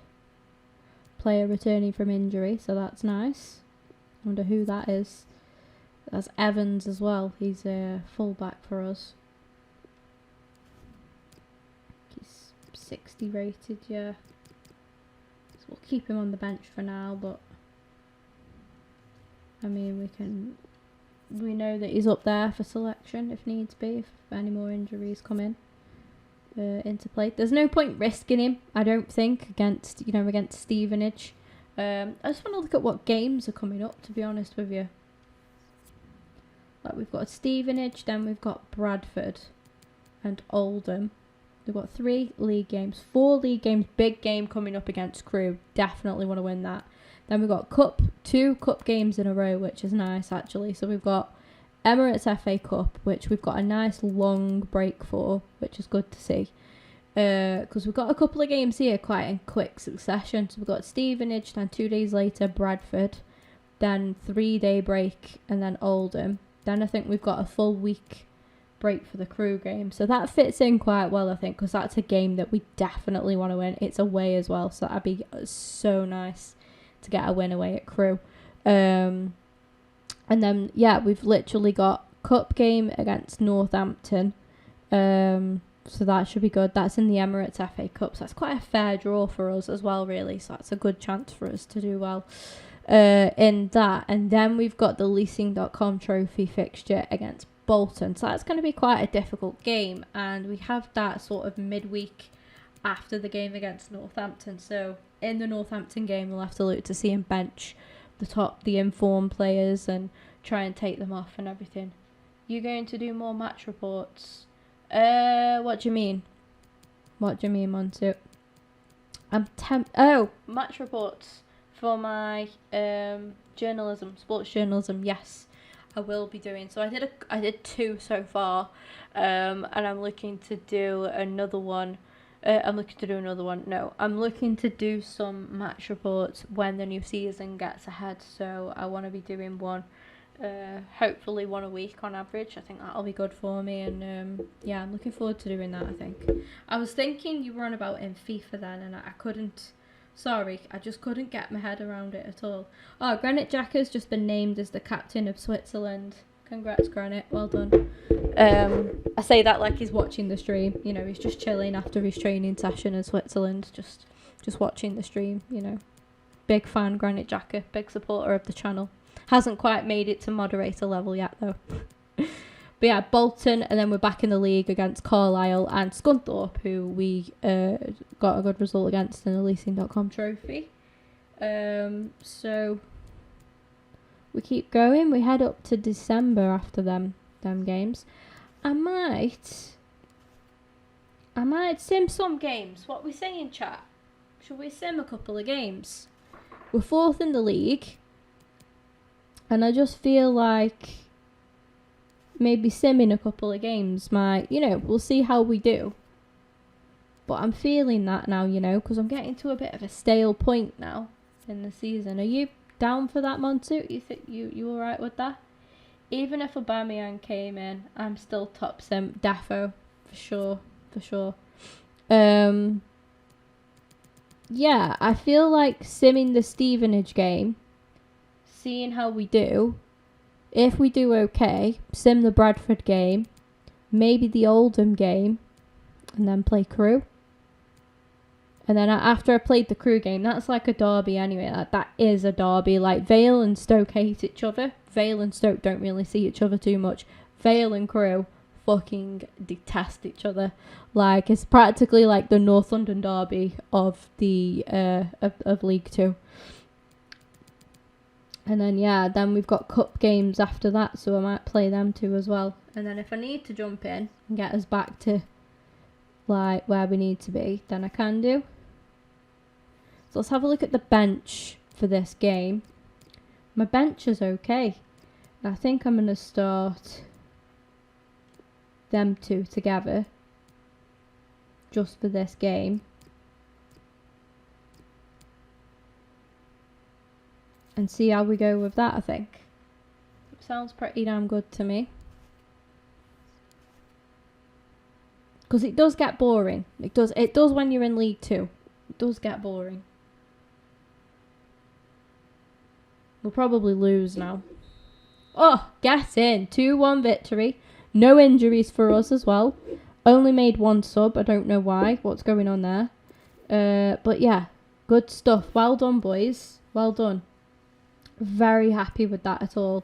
Player returning from injury, so that's nice. Wonder who that is. That's Evans as well. He's a full-back for us. 60 rated, yeah. So we'll keep him on the bench for now, but I mean we know that he's up there for selection if needs be, if any more injuries come into play. There's no point risking him, I don't think, against Stevenage. I just want to look at what games are coming up, to be honest with you. Like, we've got Stevenage, then we've got Bradford and Oldham. We've got 3 league games, 4 league games, big game coming up against Crewe. Definitely want to win that. Then we've got 2 cup games in a row, which is nice actually. So we've got Emirates FA Cup, which we've got a nice long break for, which is good to see. Because we've got a couple of games here quite in quick succession. So we've got Stevenage, then 2 days later Bradford, then 3-day break, and then Oldham. Then I think we've got a full week break for the Crewe game, so that fits in quite well, I think, because that's a game that we definitely want to win. It's away as well, so that'd be so nice to get a win away at Crewe. And then yeah, we've literally got cup game against Northampton, so that should be good. That's in the Emirates FA Cup, so that's quite a fair draw for us as well, really, so that's a good chance for us to do well. in that. And then we've got the leasing.com trophy fixture against Bolton. So that's going to be quite a difficult game. And we have that sort of midweek after the game against Northampton. So in the Northampton game, we'll have to look to see him bench the informed players and try and take them off and everything. You going to do more match reports? What do you mean? What do you mean, Montu? Match reports for my sports journalism. Yes, I will be doing. So I did 2 so far, and I'm looking to do another one. I'm looking to do some match reports when the new season gets ahead. So I want to be doing one, hopefully one a week on average. I think that'll be good for me. And yeah, I'm looking forward to doing that, I think. I was thinking you were on about in FIFA then, and I couldn't. Sorry, I just couldn't get my head around it at all. Oh, Granit Xhaka's just been named as the captain of Switzerland. Congrats, Granit. Well done. I say that like he's watching the stream. You know, he's just chilling after his training session in Switzerland. Just watching the stream, you know. Big fan, Granit Xhaka. Big supporter of the channel. Hasn't quite made it to moderator level yet, though. But yeah, Bolton, and then we're back in the league against Carlisle and Scunthorpe, who we got a good result against in the leasing.com trophy. So we keep going. We head up to December after them games. I might sim some games. What we saying, chat? Should we sim a couple of games? We're 4th in the league, and I just feel like maybe simming a couple of games might, we'll see how we do. But I'm feeling that now, because I'm getting to a bit of a stale point now in the season. Are you down for that, Montu? You think you all right with that? Even if Aubameyang came in, I'm still top sim defo for sure. Yeah, I feel like simming the Stevenage game, seeing how we do. If we do okay, sim the Bradford game, maybe the Oldham game, and then play Crewe. And then after I played the Crewe game, that's like a derby anyway. That is a derby. Like, Vale and Stoke hate each other. Vale and Stoke don't really see each other too much. Vale and Crewe fucking detest each other. Like, it's practically like the North London derby of the of League 2. And then, then we've got cup games after that, so I might play them too as well. And then if I need to jump in and get us back to, like, where we need to be, then I can do. So let's have a look at the bench for this game. My bench is okay. I think I'm going to start them 2 together just for this game. And see how we go with that, I think. Sounds pretty damn good to me. Because it does get boring. It does when you're in League 2. It does get boring. We'll probably lose now. Oh, get in. 2-1 victory. No injuries for us as well. Only made 1 sub. I don't know why. What's going on there? But yeah, good stuff. Well done, boys. Well done. Very happy with that at all.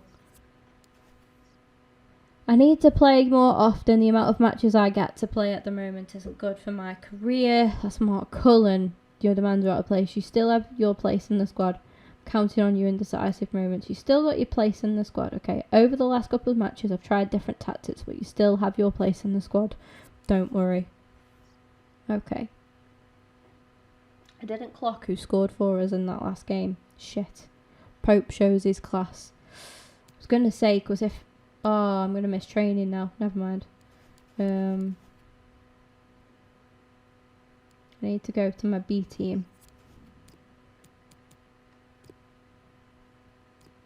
I need to play more often. The amount of matches I get to play at the moment isn't good for my career. That's Mark Cullen. Your demands are out of place. You still have your place in the squad. Counting on you in decisive moments. You still got your place in the squad. Okay, over the last couple of matches I've tried different tactics, but you still have your place in the squad. Don't worry. Okay. I didn't clock who scored for us in that last game. Shit. Pope shows his class. I was going to say, because if... Oh, I'm going to miss training now. Never mind. I need to go to my B team.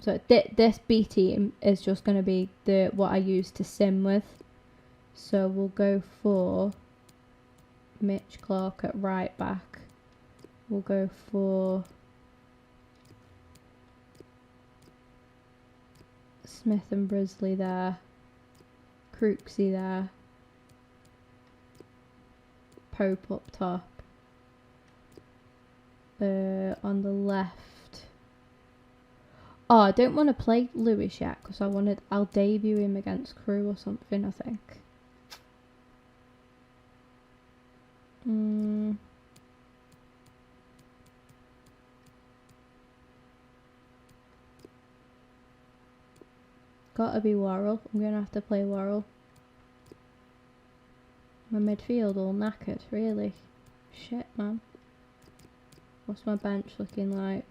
So this B team is just going to be what I use to sim with. So we'll go for Mitch Clark at right back. We'll go for Smith and Brisley there. Crooksy there. Pope up top. On the left, Oh, I don't want to play Lewis yet because I'll debut him against Crew or something, I think. Gotta be Worrell. I'm gonna have to play Worrell. My midfield all knackered, really. Shit, man. What's my bench looking like?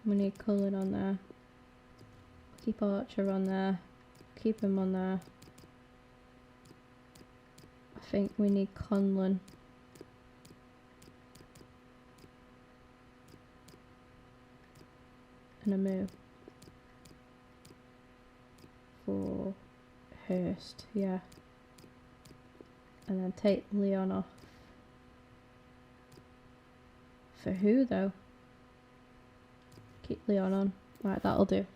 We need Cullen on there. Keep Archer on there. Keep him on there. I think we need Conlon. And a move. For Hurst, yeah. And then take Leon off. For who though? Keep Leon on. Right, that'll do.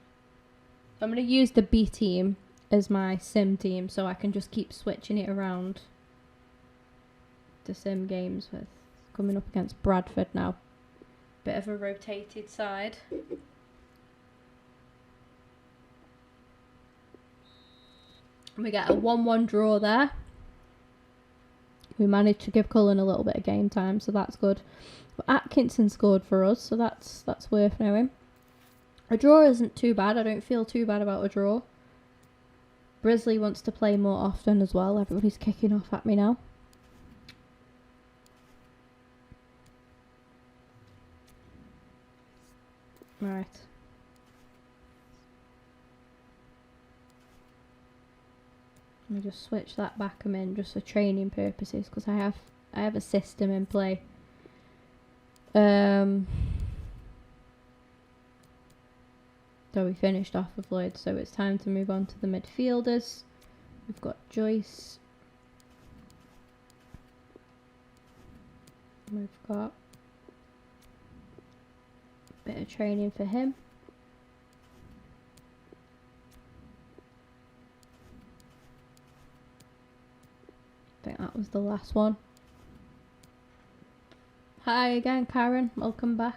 I'm going to use the B team as my sim team so I can just keep switching it around to sim games with. Coming up against Bradford now. Bit of a rotated side. We get a 1-1 draw there. We managed to give Cullen a little bit of game time, so that's good. But Atkinson scored for us, so that's worth knowing. A draw isn't too bad. I don't feel too bad about a draw. Brisley wants to play more often as well. Everybody's kicking off at me now. Right. Let me just switch that back in just for training purposes because I have a system in play. So we finished off with Lloyd, so it's time to move on to the midfielders. We've got Joyce. We've got a bit of training for him. I think that was the last one. Hi again, Karen. Welcome back.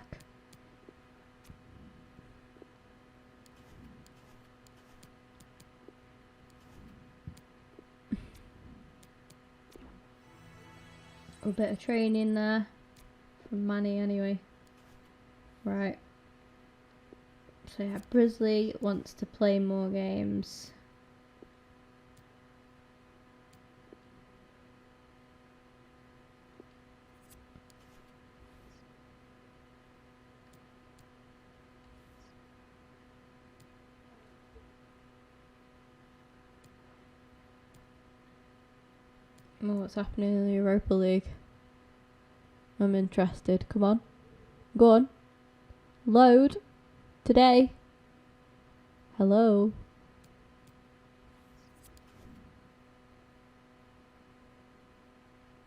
A bit of training there from Manny anyway. Right. So yeah, Brisley wants to play more games. Oh, what's happening in the Europa League? I'm interested. Come on. Go on. Load. Today. Hello.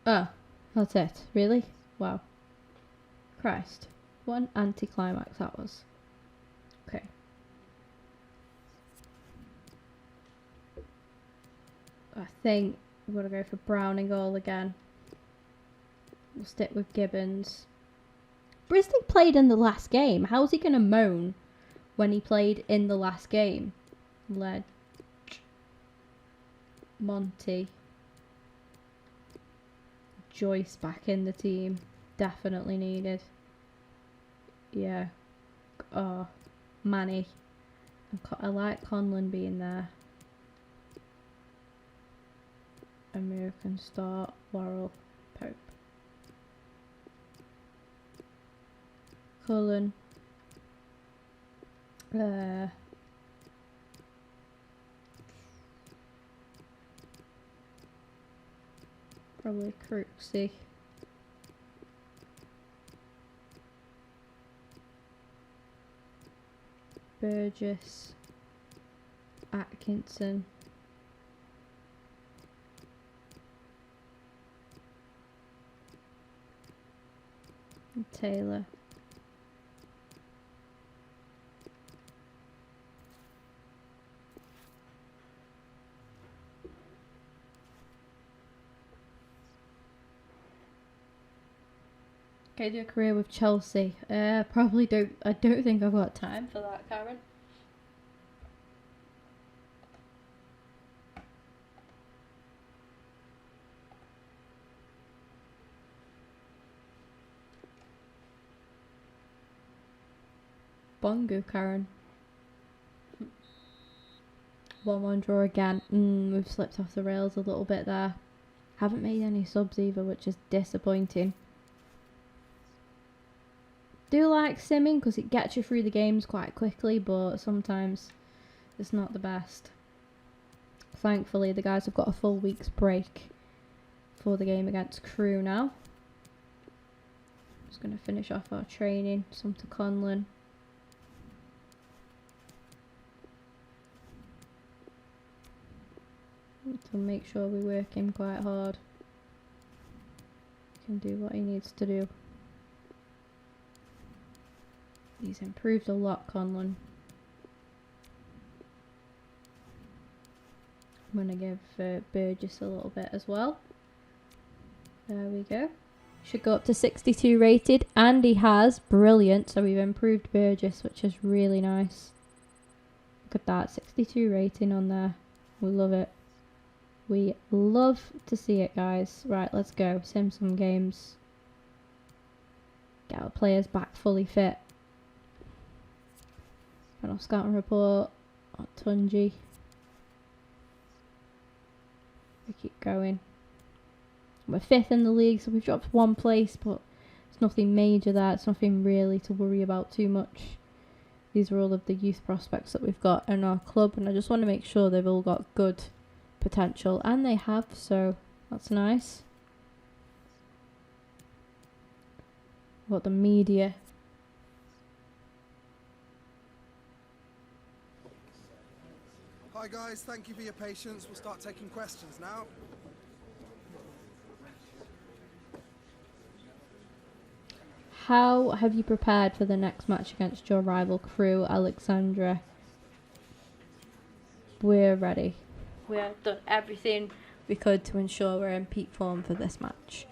Oh, that's it. Really? Wow. Christ. What an anticlimax that was. Okay. I think we're going to go for Brown in goal again. We'll stick with Gibbons. Brisley played in the last game. How's he going to moan when he played in the last game? Ledge. Monty. Joyce back in the team. Definitely needed. Yeah. Oh, Manny. I like Conlon being there. American start. Worrell. Pope. Cullen. Probably Crooksy. Burgess. Atkinson. And Taylor. Okay, do a career with Chelsea. Probably don't. I don't think I've got time for that, Karen. Bongo, Karen. 1-1 draw again. We've slipped off the rails a little bit there. Haven't made any subs either, which is disappointing. Do like simming because it gets you through the games quite quickly, but sometimes it's not the best. Thankfully, the guys have got a full week's break for the game against Crewe now. Just going to finish off our training. Some to Conlon. To make sure we work him quite hard. He can do what he needs to do. He's improved a lot, Conlon. I'm going to give Burgess a little bit as well. There we go. Should go up to 62 rated, and he has. Brilliant. So we've improved Burgess, which is really nice. Look at that, 62 rating on there. We love it. We love to see it, guys. Right, let's go. Sim some games. Get our players back fully fit. Run off scouting report. Tunji. We keep going. We're 5th in the league, so we've dropped 1 place, but it's nothing major there. It's nothing really to worry about too much. These are all of the youth prospects that we've got in our club, and I just want to make sure they've all got good potential, and they have, so that's nice. What the media.
Hi guys, thank you for your patience. We'll start taking questions now.
How have you prepared for the next match against your rival Crewe, Alexandra? We're ready. We have done everything we could to ensure we're in peak form for this match.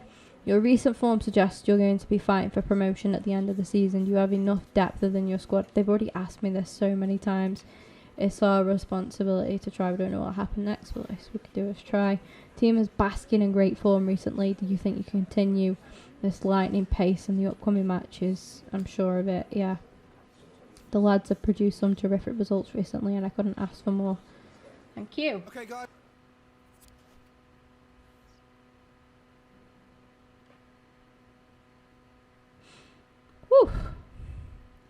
Your recent form suggests you're going to be fighting for promotion at the end of the season. Do you have enough depth within your squad? They've already asked me this so many times. It's our responsibility to try. We don't know what will happen next, but the least we could do is try. Team is basking in great form recently. Do you think you can continue this lightning pace in the upcoming matches? I'm sure of it, yeah. The lads have produced some terrific results recently, and I couldn't ask for more. Thank you.
Okay, guys.
Whew.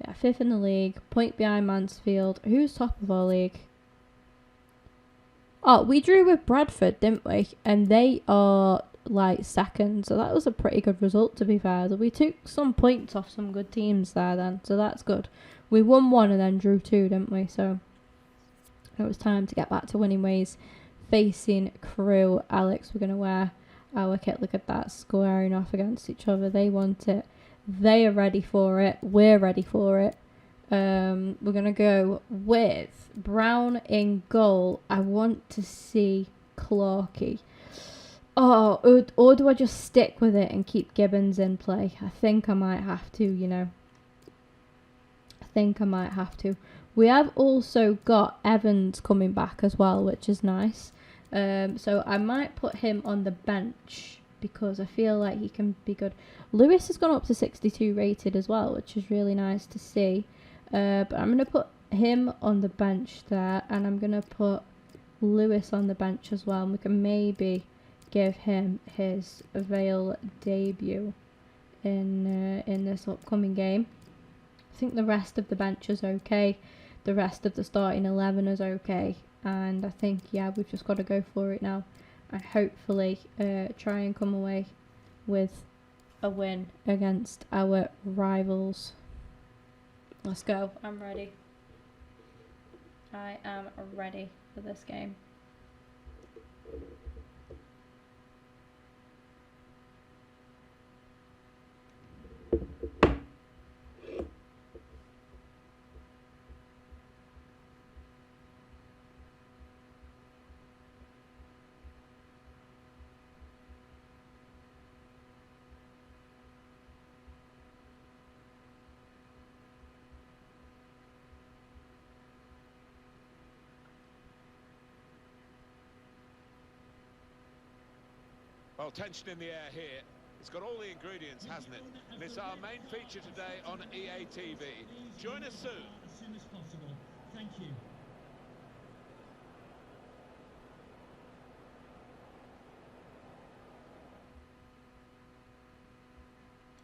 Yeah, 5th in the league. Point behind Mansfield. Who's top of our league? Oh, we drew with Bradford, didn't we? And they are like 2nd. So that was a pretty good result, to be fair. So we took some points off some good teams there then. So that's good. We won 1 and then drew 2, didn't we? So it was time to get back to winning ways. Facing Crewe. Alex, we're going to wear our kit. Look at that, squaring off against each other. They want it. They are ready for it. We're ready for it. We're going to go with Brown in goal. I want to see Clarkey. Oh, or do I just stick with it and keep Gibbons in play? I think I might have to, you know. I think I might have to. We have also got Evans coming back as well, which is nice. So I might put him on the bench because I feel like he can be good. Lewis has gone up to 62 rated as well, which is really nice to see. But I'm going to put him on the bench there, and I'm going to put Lewis on the bench as well. And we can maybe give him his Vale debut in this upcoming game. I think the rest of the bench is okay. The rest of the starting 11 is okay. And I think, yeah, we've just got to go for it now. And hopefully try and come away with a win against our rivals. Let's go. I'm ready. I am ready for this game.
Well, tension in the air here. It's got all the ingredients, hasn't it? And it's our main feature today on EA TV. Join us soon.
As soon as possible. Thank you.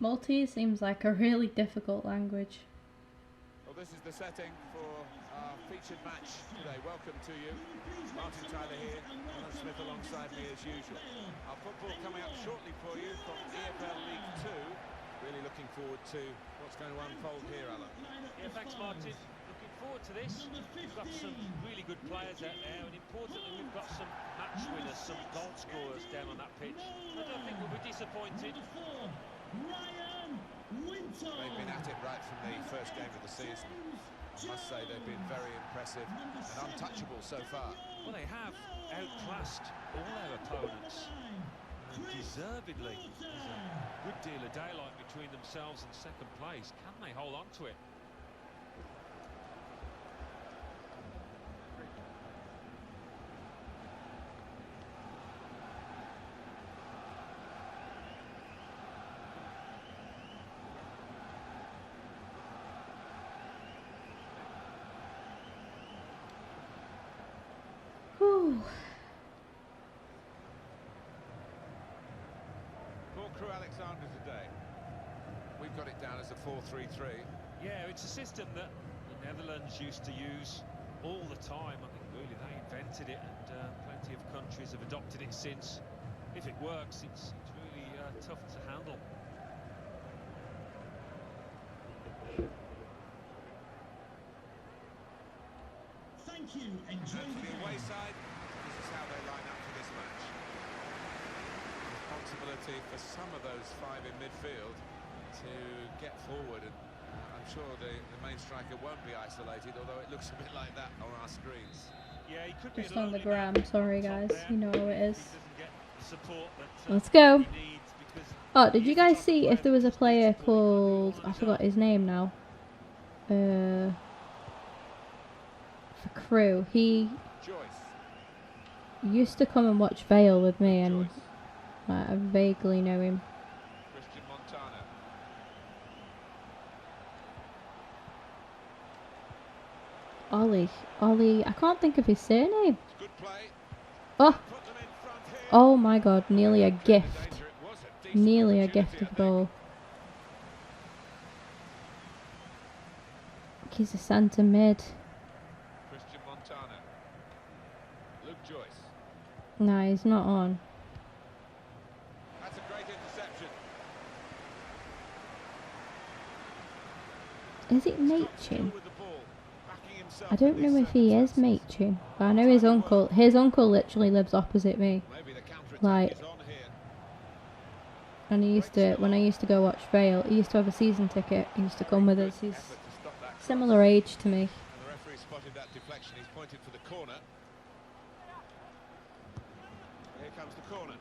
Maltese seems like a really difficult language.
Well, this is the setting for our featured match today. Welcome to you. Martin Tyler here, Alan Smith alongside me as usual. Our football coming up shortly for you from EFL League 2. Really looking forward to what's going to unfold here, Alan.
Yeah, thanks, Martin. Looking forward to this. We've got some really good players out there, and importantly, we've got some match winners, some goal scorers down on that pitch. I don't think we'll be disappointed.
They've been at it right from the first game of the season. I must say they've been very impressive and untouchable so far.
Well, they have outclassed all their opponents, and deservedly. There's a good deal of daylight between themselves and second place. Can they hold on to it?
For Crew Alexander today, we've got it down as a 4-3-3.
Yeah, it's a system that the Netherlands used to use all the time. I think really they invented it, and plenty of countries have adopted it since. If it works, it's really tough to handle.
Thank you. Enjoy
And for the away side, this is how they line up for this match. Responsibility for some of those five in midfield to get forward, and I'm sure the main striker won't be isolated, although it looks a bit like that on our screens.
Yeah, he could be
Just on the gram, sorry guys, you know how it is.
Support that,
Let's go. Oh, did you guys see if there was a player called, I forgot his name now, for Crew? He used to come and watch Vale with me, and I vaguely know him.
Christian Montana.
Ollie, I can't think of his surname.
Good play.
Oh my god, nearly a gift. Nearly a gift of goal. He's a centre mid.
Christian Montana. Luke Joyce.
No, he's not on.
That's a great interception.
Is it Machin? I don't know if he is Machin, but I know his uncle literally lives opposite me. Like, and he used to, when I used to go watch Vale, he used to have a season ticket. He used to come with us. He's similar age to me.
And the referee spotted that deflection. He's pointed for the corner. Here comes the corner.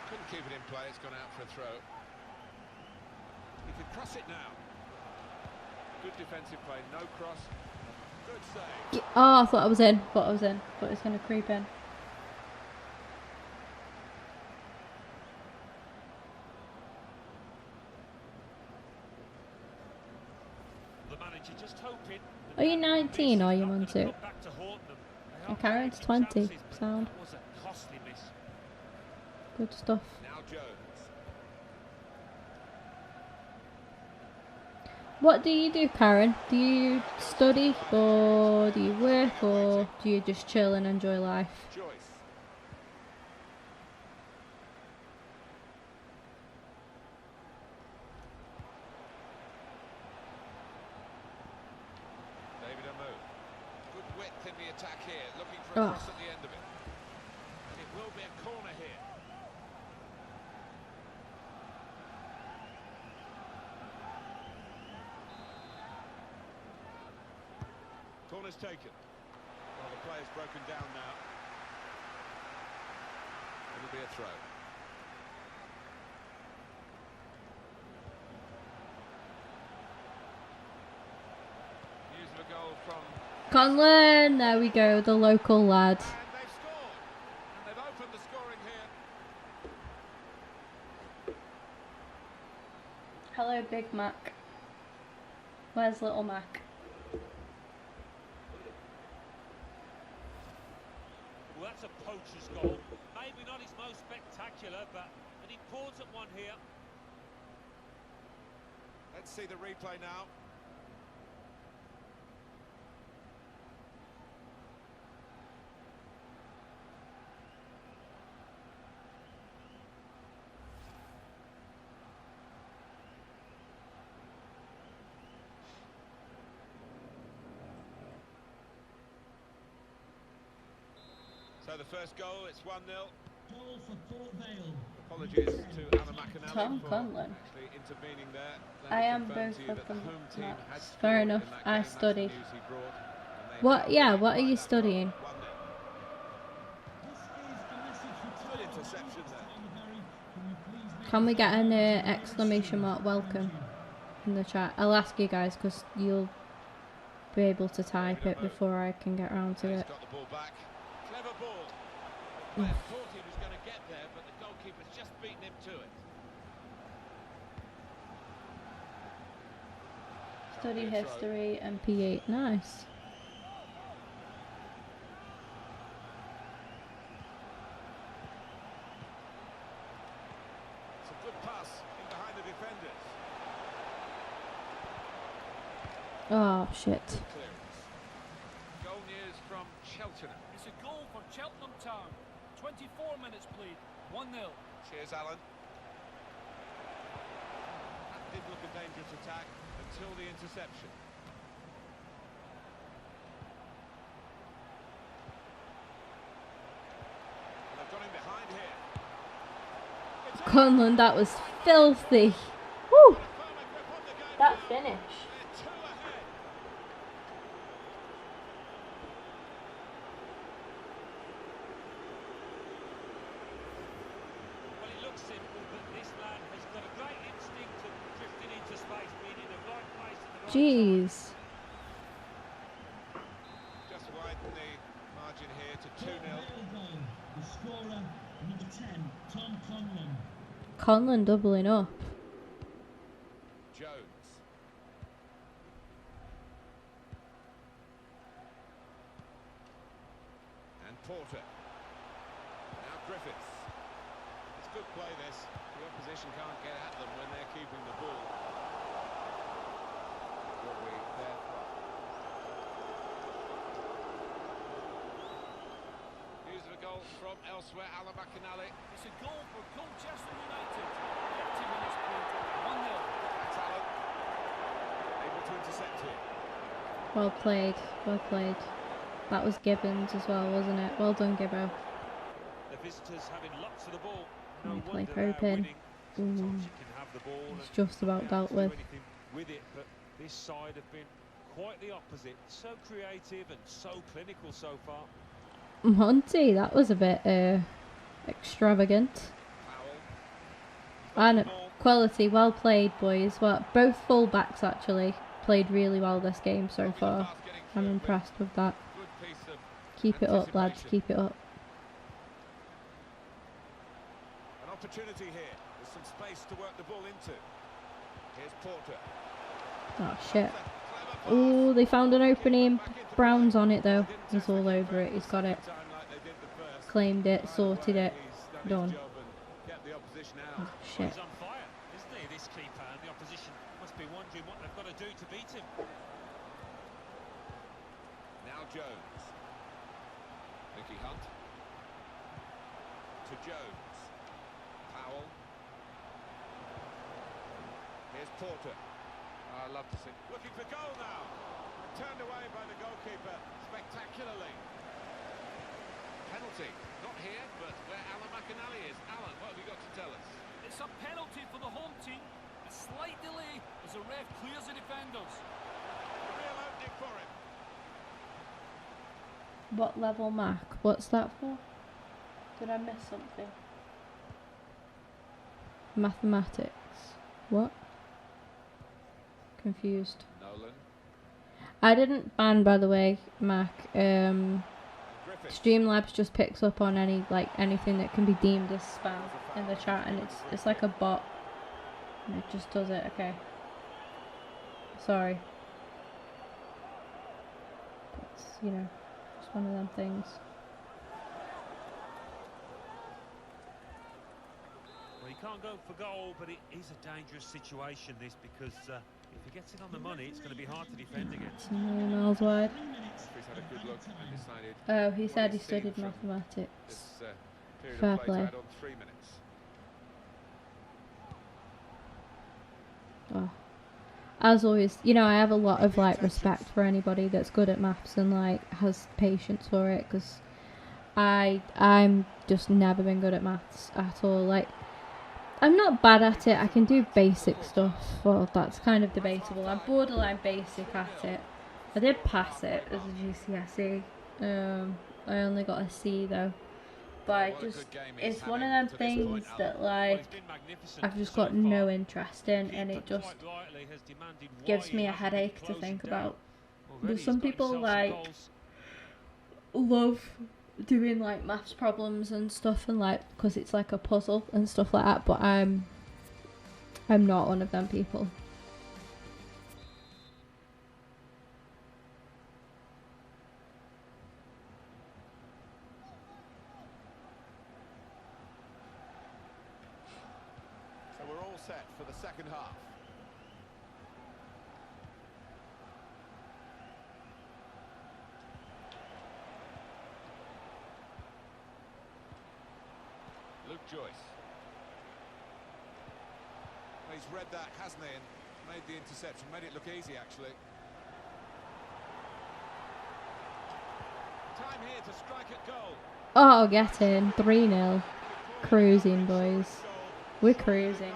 Couldn't keep it in play. It's gone out for a throw. He could cross it now. Good defensive play. No cross. Good save.
Oh, I thought I was in. Thought it's going to creep in. Are you 19 or are you on 2? And Karen's 20. Sound. Good stuff.
Now Jones.
What do you do, Karen? Do you study, or do you work, or do you just chill and enjoy life?
Joyce. David Amu. Good width in the attack here, looking for a cross at the end of it. And it will be a corner here. Corner's taken. Well, the player's broken down now. It'll be a throw. News of a goal from
Conlon, there we go, the local lad.
And they've scored. And they've opened the scoring here.
Hello, Big Mac. Where's Little Mac?
Well, that's a poacher's goal. Maybe not his most spectacular, but an important one here.
Let's see the replay now. So the first goal, it's 1-0.
Goal for Port Vale.
Apologies to Anna McAnally
Tom
for
Conlon.
actually intervening there. Let
I
me
am
confirm
both
to you
of
that the
them.
home team had
That's
scored
fair
in
enough.
that
I
game. That's the
study.
news he brought, and they
What?
have
Yeah,
won
what are
by
you
that
studying?
goal, 1-0. Good interception there.
Can we get an exclamation mark welcome in the chat? I'll ask you guys because you'll be able to type it before I can get around to
He's
it.
got the ball back. Clever ball. The player thought he was going to get there, but the goalkeeper's just beaten him to it.
Study history, MP8. Nice.
It's a good pass in behind the defenders.
Oh, shit.
Clearance. Goal news from Cheltenham.
It's a goal for Cheltenham Town. 24 minutes played. 1-0.
Cheers, Alan. That did look a dangerous attack until the interception. And they've got him behind here. It's in.
Conlon, that was filthy. Woo! That finish.
They're two ahead.
Well, it looks simple, but this lad has got a great instinct of drifting into space, being in the right place at the right time.
Jeez.
Just widen the margin here to 2-0.
Vale goal. The scorer, number 10, Tom Conlon.
Conlon doubling up.
Jones. And Porter. Now Griffiths. It's good play this. The opposition can't get at them when they're keeping the ball. Will be their throw. News of a goal from elsewhere, Alan McAnally.
It's a goal for Colchester United. 30 minutes played. 1-0.
That's Alan. Able to intercept here.
Well played. Well played. That was Gibbons as well, wasn't it? Well done, Gibbo.
The visitors having lots of the ball. No
And play
wonder they're
Popin.
winning. Sometimes you can have the ball
It's
and
just about
not
dealt
do
with.
anything with it, but this side have been quite the opposite. So creative and so clinical so far.
Monty, that was a bit extravagant. And quality, well played, boys. Well, both full backs actually played really well this game so far. I'm impressed with that.
Good piece of
Keep it up, lads. Keep it up.
an opportunity here. There's some space to work the ball into. Here's Porter.
Oh shit. Oh, they found an opening. Brown's on it though. He's all over it. He's got it. Claimed it. Sorted it. Done. Oh shit.
He's on fire, isn't he, this keeper? And the opposition must be wondering what they've got to do to beat him.
Now Jones. Nicky Hunt. To Jones. Powell. Here's Porter. I love to see. Looking for goal now. Turned away by the goalkeeper spectacularly. Penalty. Not here, but where Alan McAnally is. Alan, what have you got to tell us?
It's a penalty for the home team. A slight delay as the ref clears the defenders.
Real opening for him.
What level Mac? What's that for? Did I miss something? Mathematics. What? Confused.
Nolan.
I didn't ban, by the way, Mac. Streamlabs just picks up on anything that can be deemed as spam in the chat, and it's like a bot, and it just does it. Okay. Sorry. It's, you know, just one of them things.
Well, he can't go for goal, but it is a dangerous situation, this, because if he gets it on the money, it's going to be hard to defend against.
It's a million miles wide.
Referee's had a good look and decided
Oh, he said he
he's seen
studied
from
mathematics.
this period
Fair
of play to
play.
add on 3 minutes.
Oh. As always, you know, I have a lot of like respect for anybody that's good at maths and like has patience for it, because I'm just never been good at maths at all. Like, I'm not bad at it. I can do basic stuff. Well, that's kind of debatable. I'm borderline basic at it. I did pass it as a GCSE. I only got a C though. But it's one of them things that like I've just got no interest in, and it just gives me a headache to think about. There's some people like love doing like maths problems and stuff, and like because it's like a puzzle and stuff like that, but I'm not one of them people.
So we're all set for the second half. Luke Joyce. He's read that, hasn't he, and made the interception, made it look easy actually. Time here to strike at goal.
Oh, get in. 3-0. Cruising, boys. We're cruising.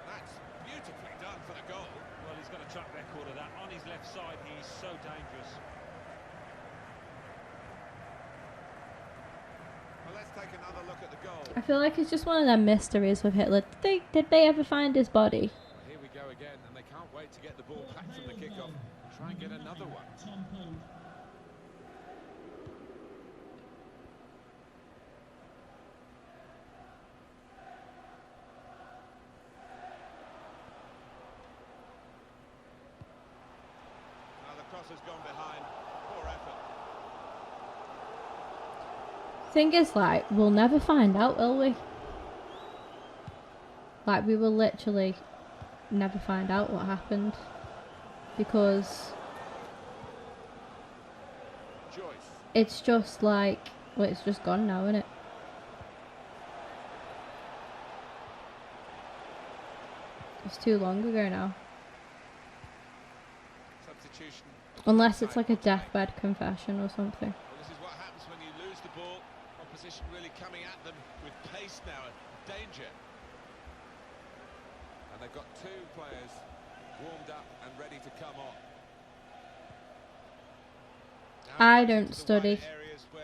That's beautifully done for the goal.
Well, he's got a track record of that. On his left side, he's so dangerous.
Well, let's take another look at the goal.
I feel like it's just one of them mysteries with Hitler. Did they ever find his body?
Here we go again, and they can't wait to get the ball back from the kickoff and try and get another one. Now the cross has gone behind. Poor effort.
Thing is, like, we'll never find out, will we? Like, we will literally never find out what happened, because
Joyce.
it's just like, well, it's just gone now, isn't it? It's too long ago now.
Substitution.
Unless it's like a deathbed confession or something.
Well, this is what happens when you lose the ball. Opposition really coming at them with pace now and danger. And they've got two players warmed up and ready to come on.
I don't study,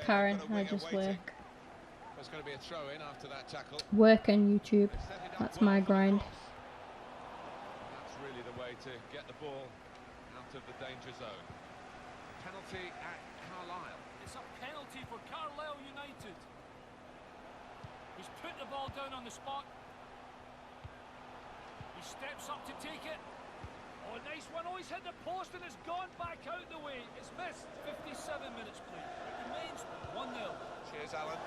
Karen. I just work.
There's going to be a throw in after that tackle.
Work and YouTube. That's my grind.
That's really the way to get the ball out of the danger zone. Penalty at Carlisle.
It's a penalty for Carlisle United. He's put the ball down on the spot. He steps up to take it. Oh, nice one. Oh, he's hit the post and it's gone back out the way. It's missed. 57 minutes played. It remains 1-0.
Cheers, Alan.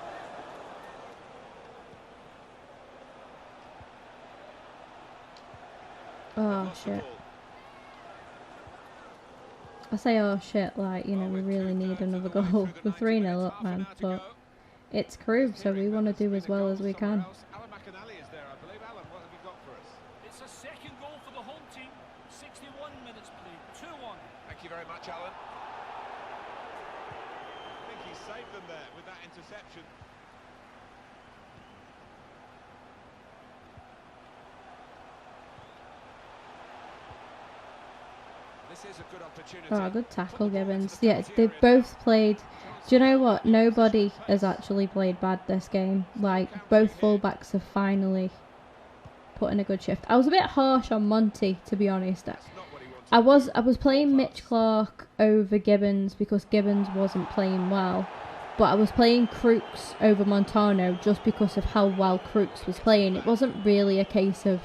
Oh, shit. I say oh shit like, you know, we really need another goal. We're 3-0 up, man, but it's crew, so we want to do as well as we can.
Alan McAnally is there, I believe. Alan, what have you got for us?
It's a second goal for the home team. 61 minutes played. 2-1.
Thank you very much, Alan. I think he saved them there with that interception. This is a good opportunity.
Oh, good tackle, Gibbons. Yeah, they've both played. Do you know what? Nobody has actually played bad this game. Like, both fullbacks have finally put in a good shift. I was a bit harsh on Monty, to be honest. I was playing Mitch Clark over Gibbons because Gibbons wasn't playing well. But I was playing Crooks over Montano just because of how well Crooks was playing. It wasn't really a case of...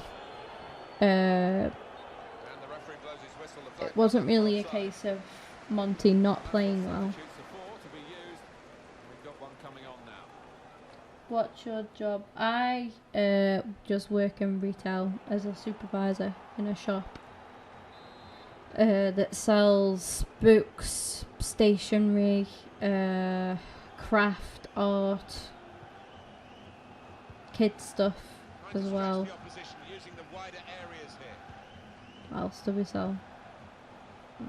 it wasn't really a case of Monty not playing well. What's your job? I just work in retail as a supervisor in a shop that sells books, stationery, craft, art, kids stuff as well. What else do we sell?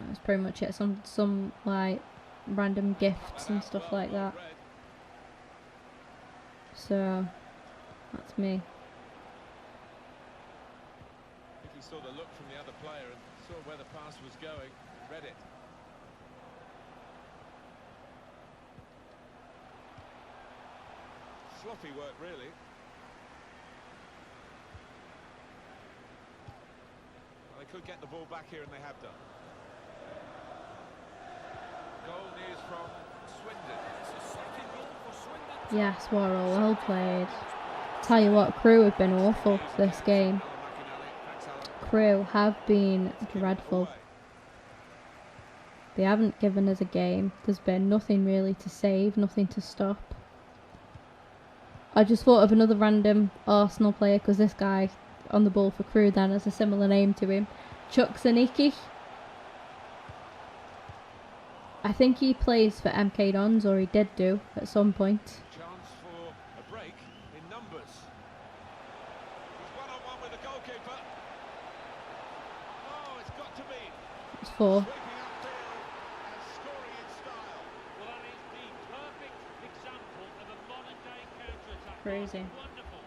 That's pretty much it. Some like random gifts and stuff like that. So that's me.
If he saw the look from the other player and saw where the pass was going, read it. Sloppy work, really. Well, they could get the ball back here, and they have done. Goal news from Swindon. It's a second goal for Swindon.
Yes, Worrell, well played. Tell you what, Crew have been awful this game. Crew have been dreadful. They haven't given us a game. There's been nothing really to save, nothing to stop. I just thought of another random Arsenal player because this guy on the ball for Crew then has a similar name to him. Chuck Zanicki. I think he plays for MK Dons, or he did do at some point.
Chance for a break in numbers. He's one-on-one with the goalkeeper. Oh, it's got to be.
It's 4.
Sweeping upfield and scoring in style.
Well, that is the perfect example of a modern-day counter-attack.
Crazy.
Wonderful.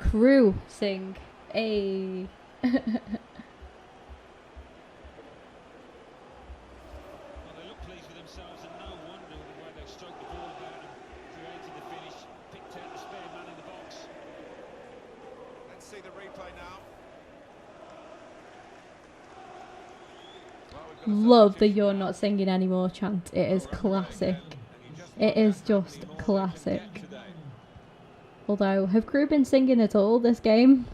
Crew sing. Ayy.
Themselves, and no wonder the way they stroked the ball about and created the finish, picked out the spare man in the box.
Let's see the replay now. Well,
Love the "You're Not Singing Anymore" chant. It is classic. It is just classic. Although, have Crew been singing at all this game?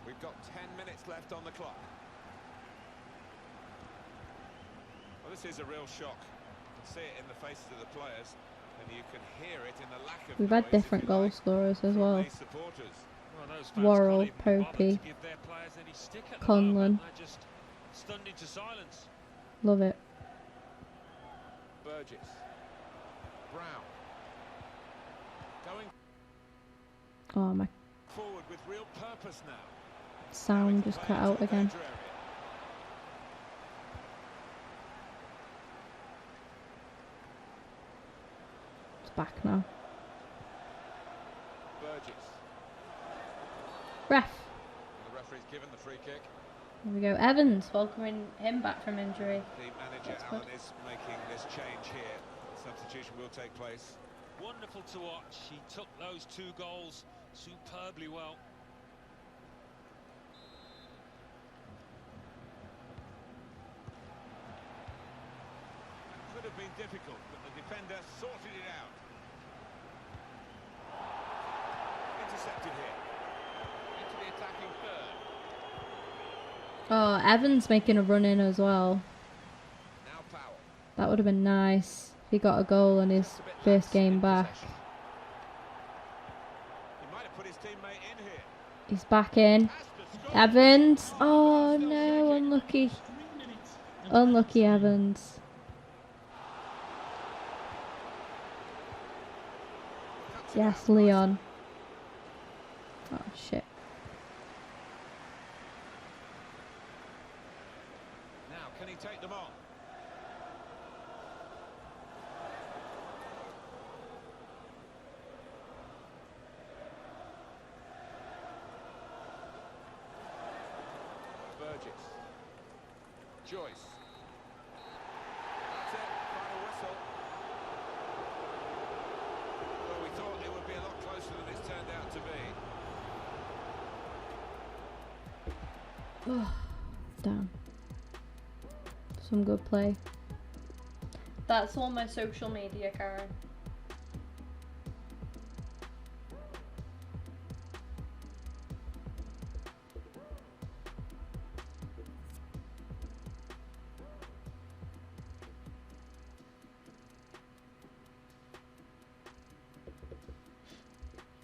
We've got 10 minutes left on the clock. Well, this is a real shock. You can see it in the faces of the players, and you can hear it in the lack of
We've had different goal scorers as well. Worrell, Popey, Conlon.
Stunned into silence.
Love it.
Burgess. Brown. Going
Oh, my
forward with real purpose now.
sound just cut out again. It's back now.
Burgess.
Ref.
The referee's given the free kick.
There we go. Evans, welcoming him back from injury.
The manager,
That's
Alan,
good.
is making this change here. Substitution will take place.
Wonderful to watch. He took those 2 goals superbly well.
Could have been difficult, but the defender sorted it out. Intercepted here. Into the attacking third.
Oh, Evans making a run in as well.
Now Powell.
That would have been nice if he got a goal in his first game back.
He might have put his teammate in here.
He's back in. Evans. Oh no, unlucky. Unlucky Evans. Yes, Leon. Oh shit.
Now, can he take them on? Joyce. That's it, final whistle. Well, we thought it would be a lot closer than it's turned out to be.
Damn. Some good play. That's all my social media, Karen.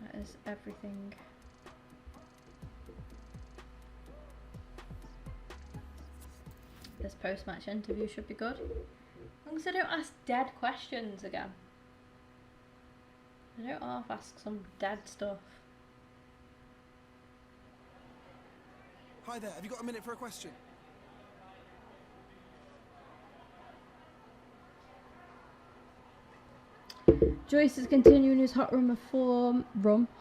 That is everything. This post-match interview should be good. As long as I don't ask dead questions again. I don't half ask some dead stuff.
Hi there, have you got a minute for a question?
Joyce is continuing his hot run of form.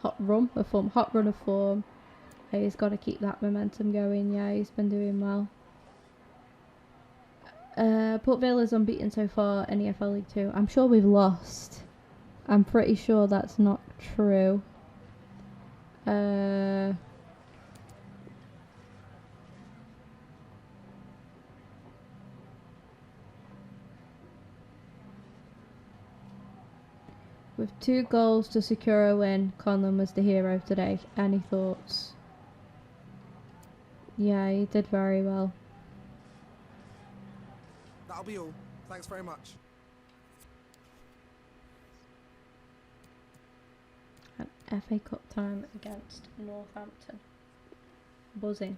Hot run of form. He's got to keep that momentum going. Yeah, he's been doing well. Port Vale is unbeaten so far in EFL League 2. I'm sure we've lost. I'm pretty sure that's not true. With 2 goals to secure a win, Conlon was the hero today. Any thoughts? Yeah, he did very well.
That'll be all. Thanks very much.
An FA Cup time against Northampton. Buzzing.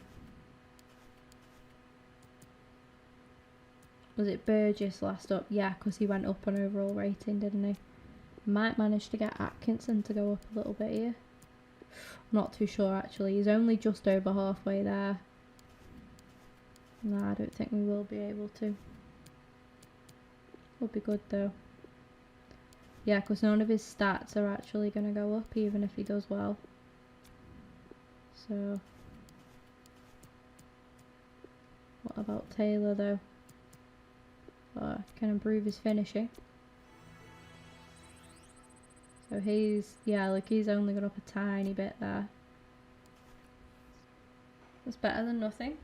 Was it Burgess last up? Yeah, because he went up on overall rating, didn't he? Might manage to get Atkinson to go up a little bit here. Not too sure actually. He's only just over halfway there. No, I don't think we will be able to. Will be good though. Yeah, because none of his stats are actually going to go up even if he does well. So, what about Taylor though? Can improve his finishing. So he's, yeah, like he's only got up a tiny bit there. That's better than nothing.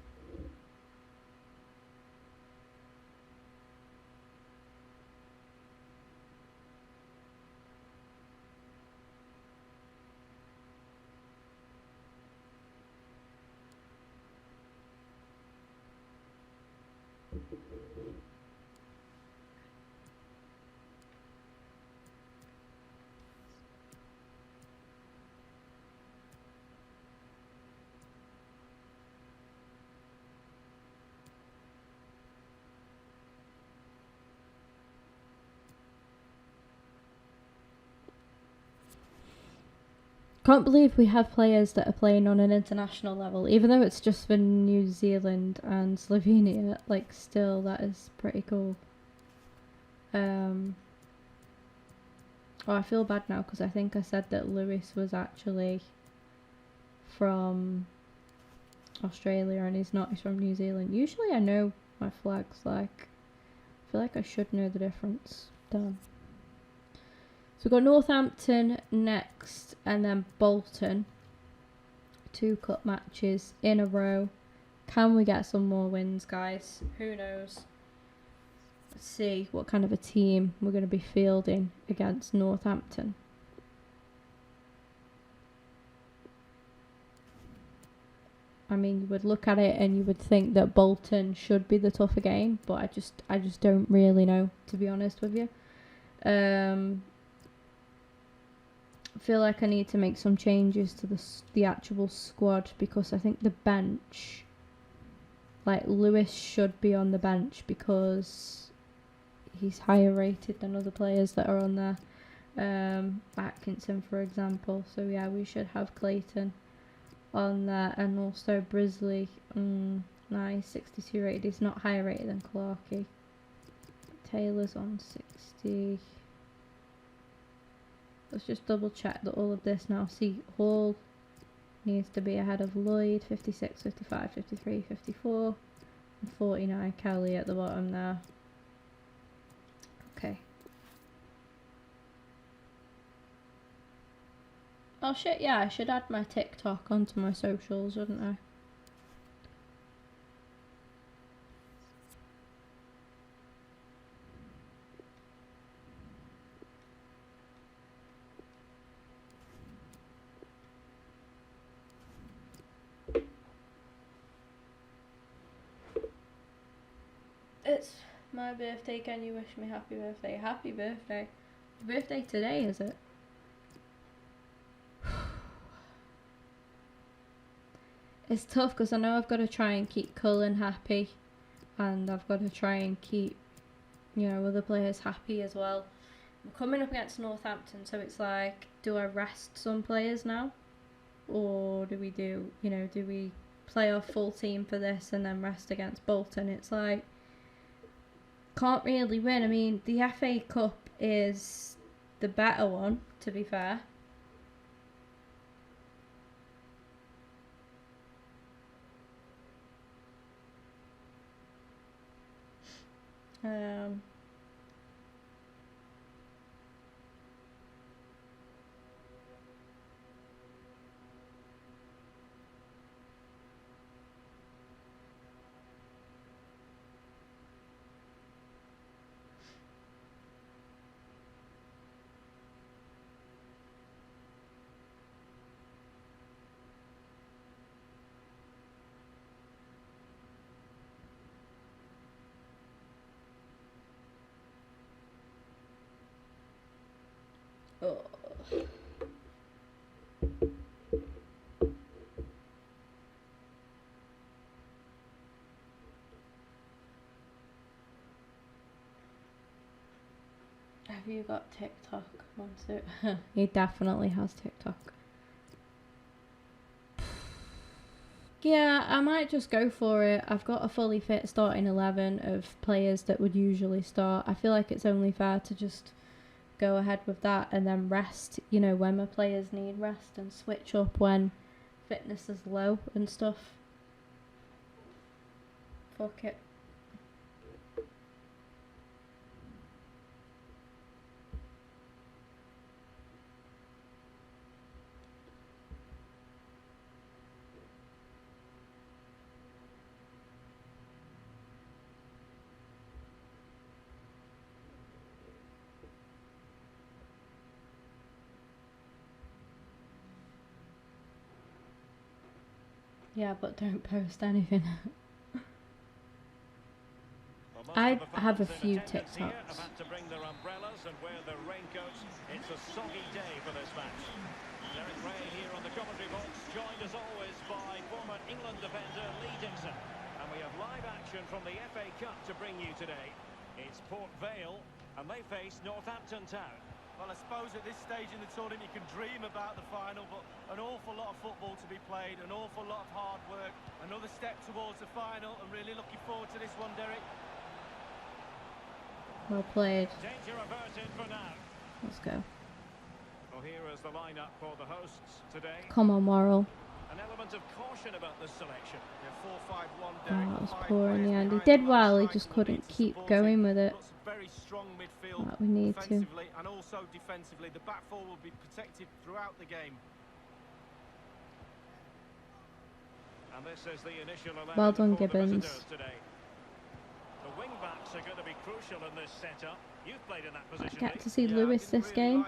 Can't believe we have players that are playing on an international level, even though it's just for New Zealand and Slovenia. Like, still, that is pretty cool. Oh, I feel bad now because I think I said that Lewis was actually from Australia and he's not. He's from New Zealand. Usually, I know my flags. Like, I feel like I should know the difference. Damn. So we've got Northampton next and then Bolton. 2 cup matches in a row. Can we get some more wins, guys? Who knows? Let's see what kind of a team we're going to be fielding against Northampton. I mean, you would look at it and you would think that Bolton should be the tougher game, but I just don't really know, to be honest with you. I feel like I need to make some changes to the actual squad because I think the bench, like Lewis should be on the bench because he's higher rated than other players that are on there. Atkinson, for example. So yeah, we should have Clayton on there and also Brisley. Nice, 62 rated. He's not higher rated than Clarkey. Taylor's on 60. Let's just double check that all of this now. See, Hall needs to be ahead of Lloyd, 56, 55, 53, 54. 49 Kelly at the bottom there. Okay. Oh shit, yeah, I should add my TikTok onto my socials, shouldn't I? It's my birthday, can you wish me happy birthday? Happy birthday. Birthday today, is it? It's tough because I know I've got to try and keep Cullen happy, and I've got to try and keep, you know, other players happy as well. I'm coming up against Northampton, so it's like, do I rest some players now? Or do we do, you know, do we play our full team for this and then rest against Bolton? It's like, can't really win. I mean, the FA Cup is the better one, to be fair. Oh. Have you got TikTok? He definitely has TikTok. Yeah, I might just go for it. I've got a fully fit starting 11 of players that would usually start. I feel like it's only fair to just go ahead with that and then rest, you know, when my players need rest, and switch up when fitness is low and stuff. Fuck it. Yeah, but don't post anything. I have a few TikToks.
Have had to bring their umbrellas and wear their raincoats. It's a soggy day for this match. Derek Ray here on the commentary box, joined as always by former England defender Lee Dixon. And we have live action from the FA Cup to bring you today. It's Port Vale, and they face Northampton Town.
Well, I suppose at this stage in the tournament you can dream about the final, but an awful lot of football to be played, an awful lot of hard work, another step towards the final, and really looking forward to this one, Derek.
Well played.
Danger averted for now.
Let's go.
Well, here is the lineup for the hosts today.
Come on, Morrill.
An element of caution about this selection.
Yeah, 4-5-1,
Oh,
Derek.
that was poor in the end. He did well, he just couldn't keep going with it.
Very strong midfield,
That we need to.
and also defensively. The back four will be protected throughout the game.
And this is the initial 11
Well done,
for the
Gibbons.
visitors today. The wing backs are going to be crucial in this setup. You've played in that position.
Get to see Lewis this game.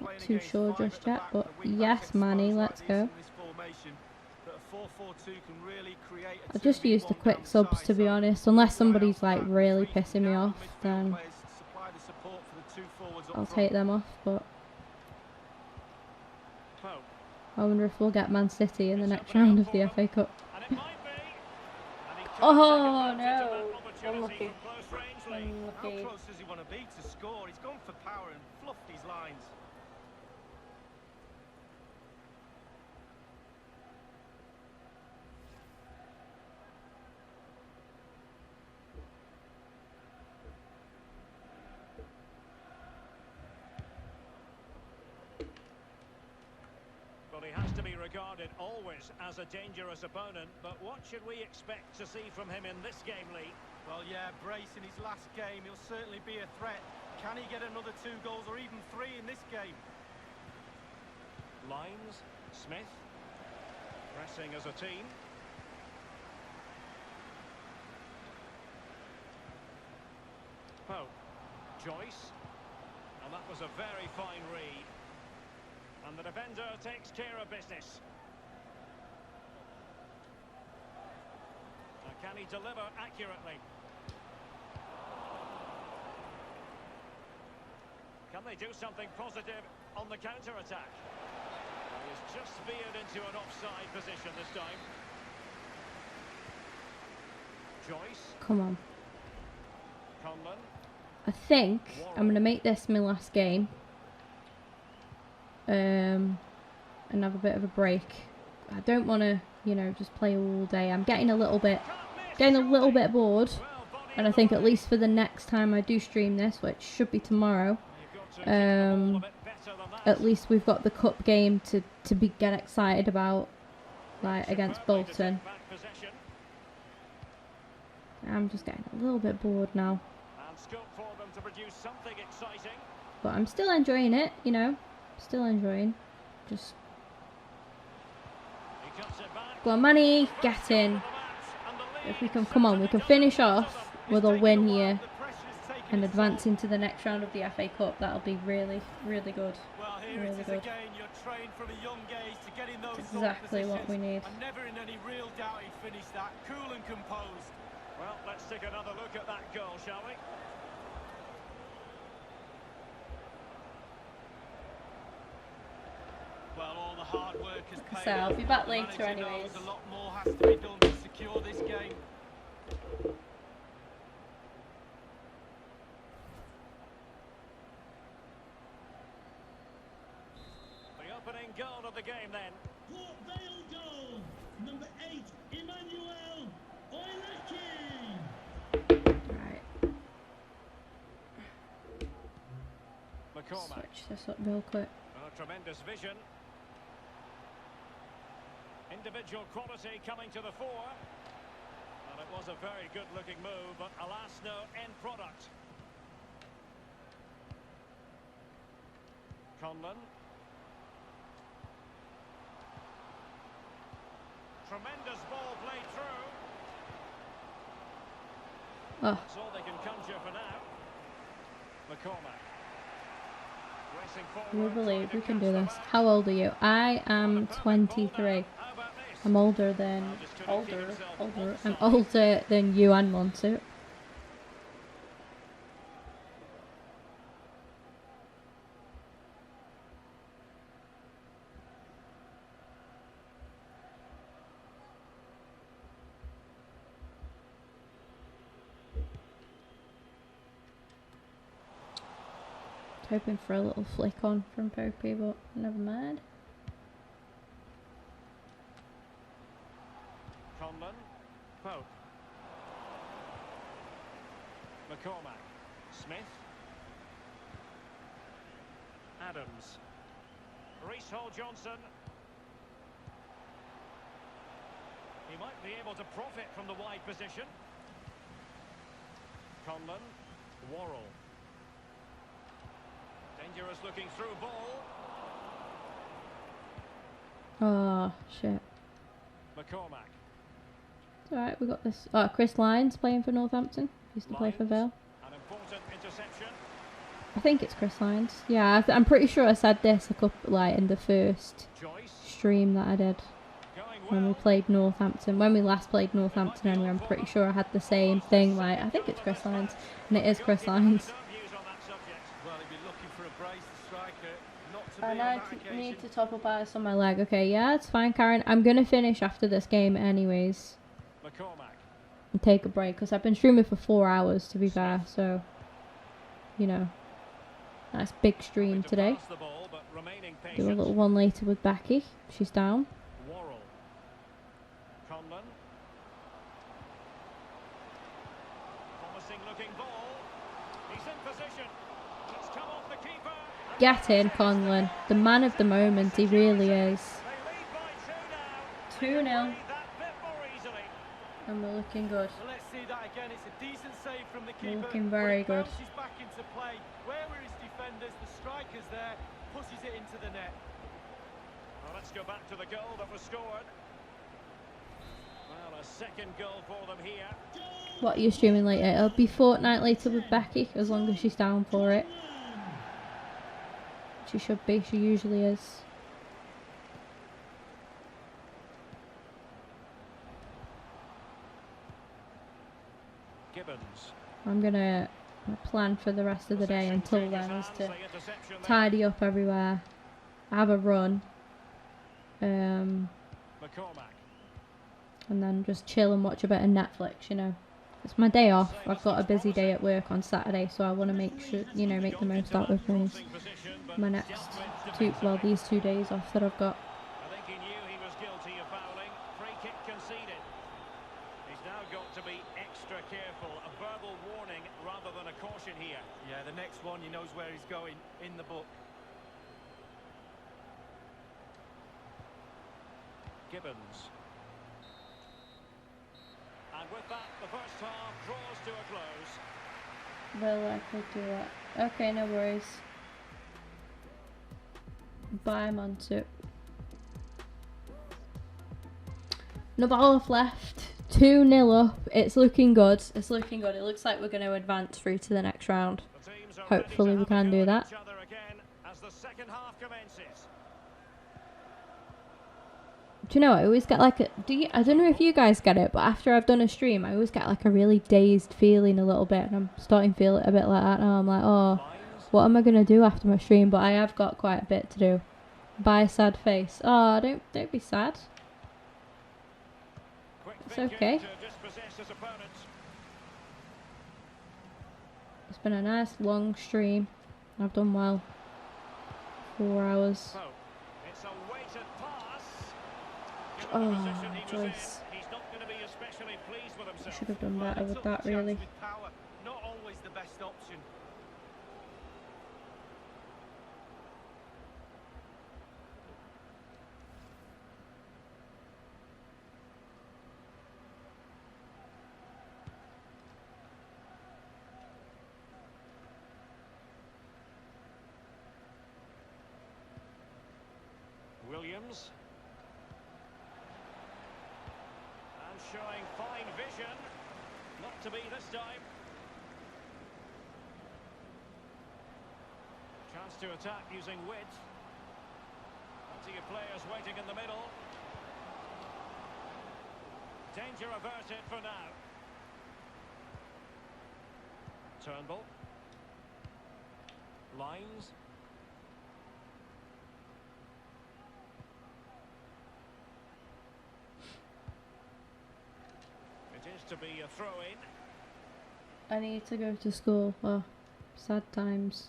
Not too sure just yet, but yes, Manny, let's go. I've just used the quick subs, to be honest. Unless somebody's like really pissing me off, then I'll take them off. But I wonder if we'll get Man City in the next round of the FA Cup. Oh no! Unlucky.
How close does he want to be to score? He's gone for power and fluffed his lines.
Well, he has to be regarded always as a dangerous opponent, but what should we expect to see from him in this game, Lee?
Well, yeah, Brace in his last game, he'll certainly be a threat. Can he get another 2 goals or even 3 in this game?
Lines, Smith, pressing as a team. Pope, Joyce, and that was a very fine read. And the defender takes care of business. Now, can he deliver accurately? Can they do something positive on the counter-attack? He's just veered into an offside position this time. Joyce.
Come on.
Conlon.
I think I'm going to make this my last game. And have a bit of a break. I don't want to, you know, just play all day. I'm getting a little bit bored. And I think at least for the next time I do stream this, which should be tomorrow, at least we've got the cup game to get excited about, like against Bolton. I'm just getting a little bit bored now. But I'm still enjoying it, you know. Still enjoying. Just go on, Manny, get in. If we can, come on, we can finish off with a win here and advance into the next round of the FA Cup. That'll be really, really good.
Well, here
really
it is
good.
Again, you're trained from a young age to get in those
Exactly what we need.
I'm never in any real doubt he'd finish that, cool and composed.
Well, let's take another look at that goal, shall we?
Well, all the hard work has paid
So I'll
off.
be back
The
later
manager
anyways.
knows a lot more has to be done to secure this game.
The opening goal of the game then.
Port Vale goal, number 8, Emmanuel Oileki.
Right.
McCormack.
Switch this up real quick.
Oh, tremendous vision. Individual quality coming to the fore. And it was a very good-looking move, but alas, no end product. Conlon. Tremendous ball played through.
Oh.
That's all they can conjure for now. McCormack. Racing
Can we
forward,
believe
trying
we
to
can do
catch the
this?
match.
How old are you? I am 23. I'm older than I'm older than you and Monsu. Hoping for a little flick on from Popey, but never mind.
Conlon. Pope. McCormack. Smith. Adams. Reece Hall-Johnson. He might be able to profit from the wide position. Conlon. Worrell. Dangerous looking through ball.
Oh, shit.
McCormack.
It's alright, we got this. Oh, Chris Lyons playing for Northampton. Used to play for Vale.
An important interception.
I think it's Chris Lyons. Yeah, I'm pretty sure I said this a couple, like in the first stream that I did when we played Northampton. When we last played Northampton, anyway, I'm pretty sure I had the same thing. Like, I think it's Chris Lyons, and it is Chris Lyons. And I need to top up ice on my leg. Okay, yeah, it's fine, Karen. I'm gonna finish after this game, anyways. And take a break because I've been streaming for 4 hours, to be fair. So, you know, nice big stream today. Do a little one later with Becky. She's down.
Worrell. Conlon. Promising looking ball. He's in position. It's come off the keeper.
Get in, Conlon. The man of the moment, he really is. 2-0. And we're looking good.
Well, let's see that again. It's a decent save from the
We're
keeper.
looking very good.
Bounces back into play. Where were his defenders? The striker's there, pushes it into the net.
Well, let's go back to the goal that was scored. Well, a second goal for them here.
What are you streaming later? It'll be Fortnite later with Becky, as long as she's down for it. She should be, she usually is.
Gibbons.
I'm gonna plan for the rest of the day until then is to tidy up everywhere, have a run, and then just chill and watch a bit of Netflix, you know. It's my day off. I've got a busy day at work on Saturday, so I want to make sure, you know, make the most out of my next these 2 days off that I've got.
I think he knew he was guilty of fouling. Free kick conceded. He's now got to be extra careful. A verbal warning rather than a caution here.
Yeah, the next one, he knows where he's going in the book.
Gibbons. And with that, the first half draws to a close.
Very likely to do that. Okay, no worries. Bye, Montu. Another half left. 2-0 up. It's looking good. It's looking good. It looks like we're going to advance through to the next round. Hopefully we can do that.
As the second half commences.
Do you know, I always get like a... I don't know if you guys get it, but after I've done a stream, I always get like a really dazed feeling a little bit, and I'm starting to feel it a bit like that now. I'm like, oh, what am I going to do after my stream? But I have got quite a bit to do. Buy a sad face. Oh, don't be sad. It's okay. It's been a nice long stream. I've done well. 4 hours. Oh, Joyce. I should have done better with that, really.
Not always the best option.
Williams. And showing fine vision. Not to be this time. Chance to attack using wit. Plenty of players waiting in the middle. Danger averted for now. Turnbull. Lines. It is to be a throw-in.
I need to go to school. Oh, sad times.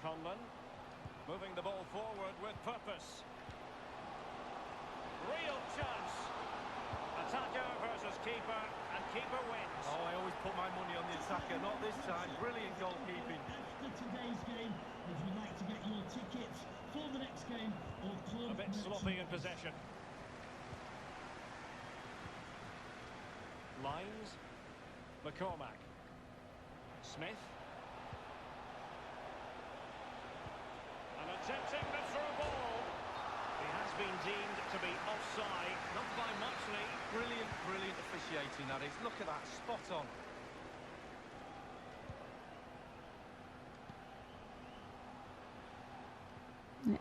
Conlon moving the ball forward with purpose. Real chance. Attacker versus keeper, and keeper wins.
Oh, I always put my money on the attacker. Not this time. Brilliant goalkeeping.
After today's game, if you'd like to get your tickets for the next game or club
A bit sloppy in possession. Lines. McCormack. Smith. And attempting the through ball. He has been deemed to be offside. Not by much, Lee.
Brilliant, brilliant officiating, that is. Look at that, spot on.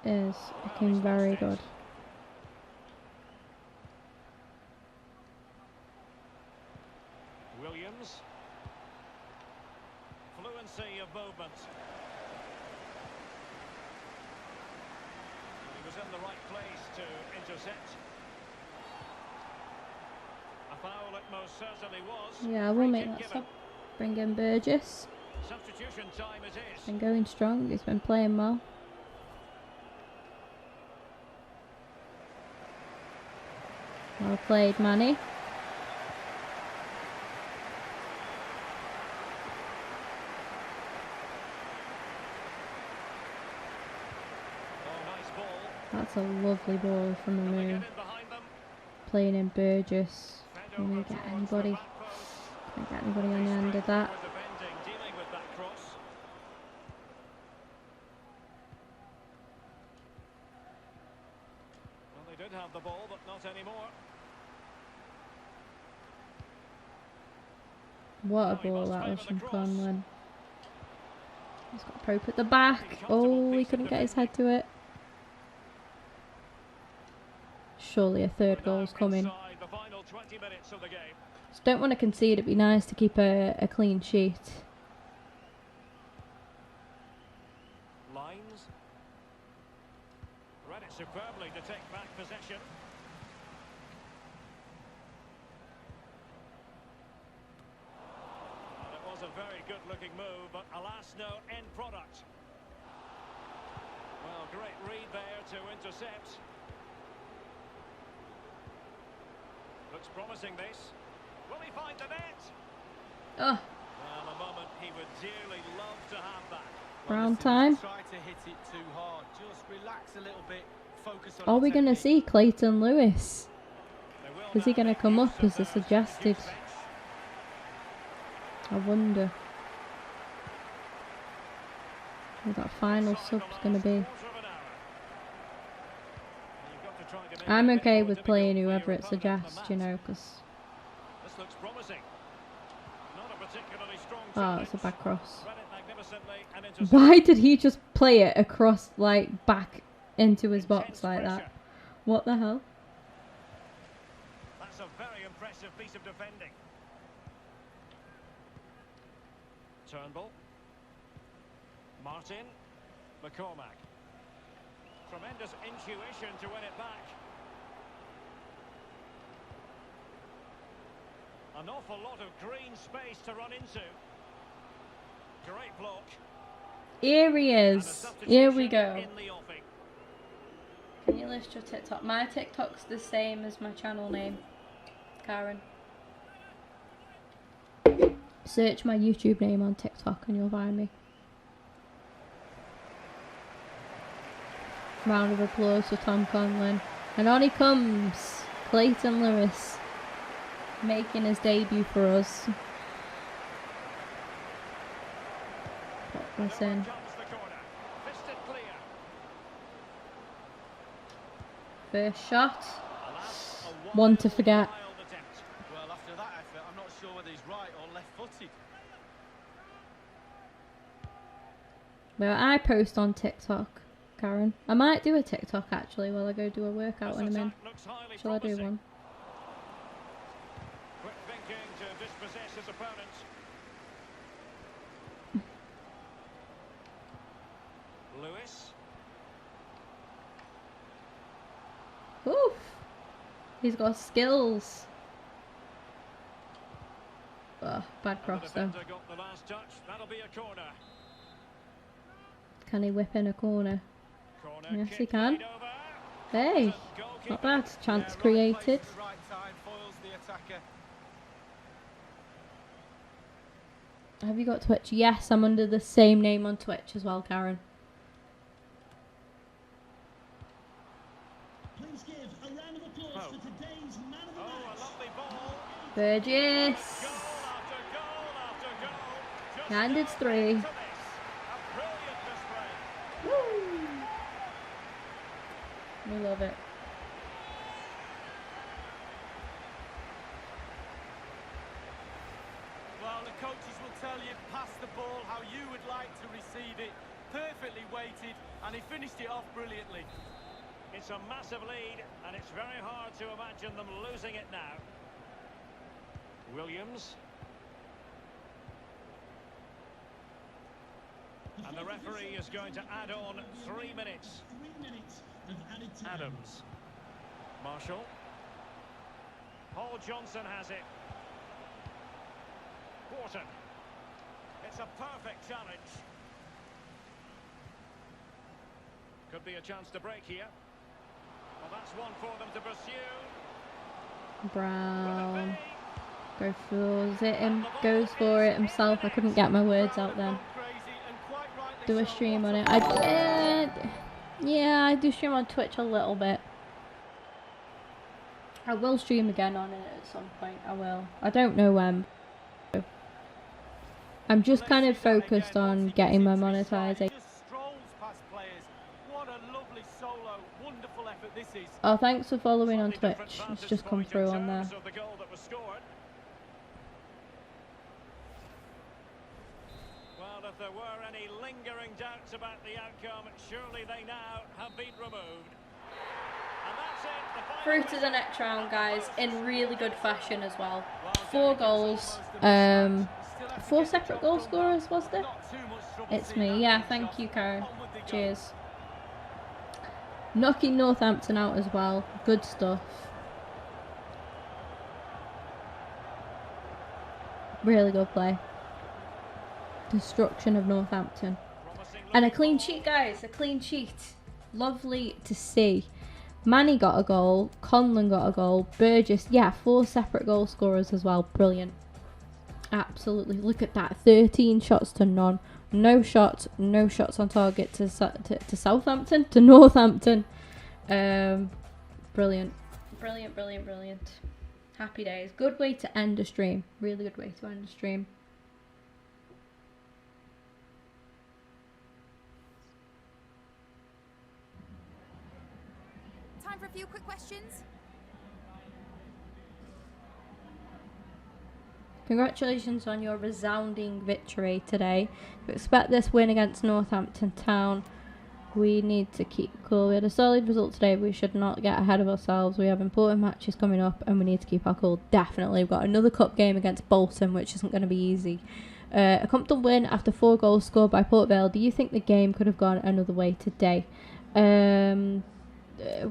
It is looking very good.
Williams. Fluency of movement. He was in the right place to intercept. A foul it most certainly was.
Yeah, I will make that stop. Bring in Burgess.
Substitution time it is.
Been going strong. He's been playing well. Well played, Manny. That's a lovely ball from the moon. Playing in Burgess. Can we get anybody? Can't get anybody on the end of that.
Well, they did have the ball, but not anymore.
What a ball that was from Conlon. He's got Pope at the back. Oh, he couldn't get his head to it. Surely a third goal's coming. Just don't want to concede. It'd be nice to keep a clean sheet.
Lines. Read it superbly to take back possession. And it was a very good-looking move, but alas, no end product. Well, great read there to intercept. Looks promising, this. Will he find the net?
Oh.
Well, a moment he would dearly love to have that.
Brown time.
Try to hit it too hard. Just relax a little bit. Focus on.
Are we going to see Clayton Lewis? Is he going to come up as a suggested? I wonder. What that final sub's going to be. I'm okay with playing whoever it suggests, you know, because... Oh, it's a bad cross. Why did he just play it across, like, back into his box like that? What the hell?
That's a very impressive piece of defending. Turnbull. Martin. McCormack. Tremendous intuition to win it back. An awful lot of green space to run into. Great block.
Here he is. Here we go. Can you list your TikTok? My TikTok's the same as my channel name, Karen. Search my YouTube name on TikTok and you'll find me. Round of applause for Tom Conlon. And on he comes, Clayton Lewis, making his debut for us. Put this in. First shot. One to forget.
Well, after that effort, I'm not sure whether he's right or left-footed.
Well, I post on TikTok, Karen. I might do a TikTok actually while I go do a workout when I'm in. Shall I do one?
Quick thinking to dispossess his opponent. Lewis.
Oof. He's got skills. Oh, bad cross though.
Got the last touch. That'll be a corner.
Can he whip in a corner? Yes, he can. Hey, not bad. Chance created. Have you got Twitch? Yes, I'm under the same name on Twitch as well, Karen.
Please give a round of applause for today's man of the match.
Burgess. And it's 3. We love it.
Well, the coaches will tell you, pass the ball how you would like to receive it. Perfectly weighted, and he finished it off brilliantly.
It's a massive lead, and it's very hard to imagine them losing it now. Williams. And the referee is going to add on 3 minutes.
3 minutes of added time.
Adams. Marshall. Paul Johnson has it. Wharton. It's a perfect challenge. Could be a chance to break here. Well, that's one for them to pursue.
Brown. Goes for it himself. I couldn't get my words out then. Do a stream on it. I did. Yeah, I do stream on Twitch a little bit. I will stream again on it at some point. I will. I don't know when. I'm just kind of focused on getting my monetization. Oh, thanks for following on Twitch. It's just come through on there.
Well, if there were any lingering doubts about the outcome, surely they now have been removed. And that's it.
Through to the next round, guys, in really good fashion as well. 4 goals. 4 separate goal scorers, was there? It's me. Yeah, thank you, Karen. Cheers. Knocking Northampton out as well. Good stuff. Really good play. Destruction of Northampton. And a clean sheet, guys. A clean sheet. Lovely to see. Manny got a goal. Conlon got a goal. Burgess. Yeah, 4 separate goal scorers as well. Brilliant. Absolutely. Look at that. 13 shots to none. No shots on target to Southampton, to Northampton. Brilliant. Brilliant. Happy days. Good way to end a stream. Really good way to end a stream.
Time for a few quick questions.
Congratulations on your resounding victory today. We expect this win against Northampton Town. We need to keep cool. We had a solid result today. We should not get ahead of ourselves. We have important matches coming up and we need to keep our cool. Definitely. We've got another cup game against Bolton, which isn't going to be easy. A comfortable win after 4 goals scored by Port Vale. Do you think the game could have gone another way today?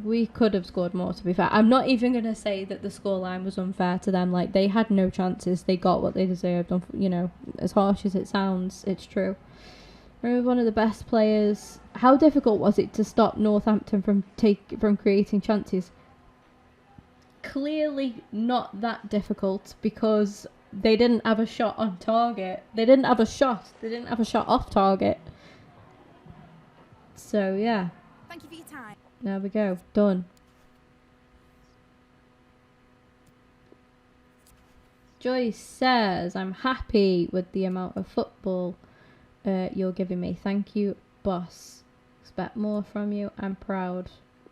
We could have scored more, to be fair. I'm not even going to say that the scoreline was unfair to them. Like, they had no chances. They got what they deserved. You know, as harsh as it sounds, it's true. Remember, one of the best players. How difficult was it to stop Northampton from creating chances? Clearly not that difficult, because they didn't have a shot on target. They didn't have a shot. They didn't have a shot off target. So, yeah.
Thank you for your time.
There we go. Done. Joyce says, I'm happy with the amount of football you're giving me. Thank you, boss. Expect more from you. I'm proud.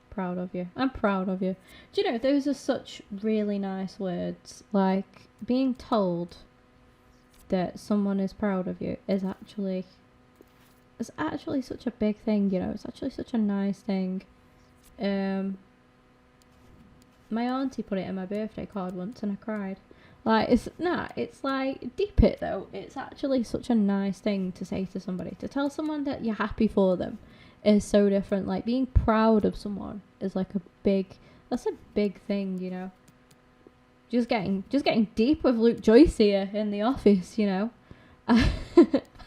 Proud of you. I'm proud of you. Do you know, those are such really nice words. Like, being told that someone is proud of you is actually... It's actually such a big thing, you know. It's actually such a nice thing. My auntie put it in my birthday card once and I cried. Like, it's like, deep it though. It's actually such a nice thing to say to somebody. To tell someone that you're happy for them is so different. Like, being proud of someone is like that's a big thing, you know. Just getting deep with Luke Joyce here in the office, you know.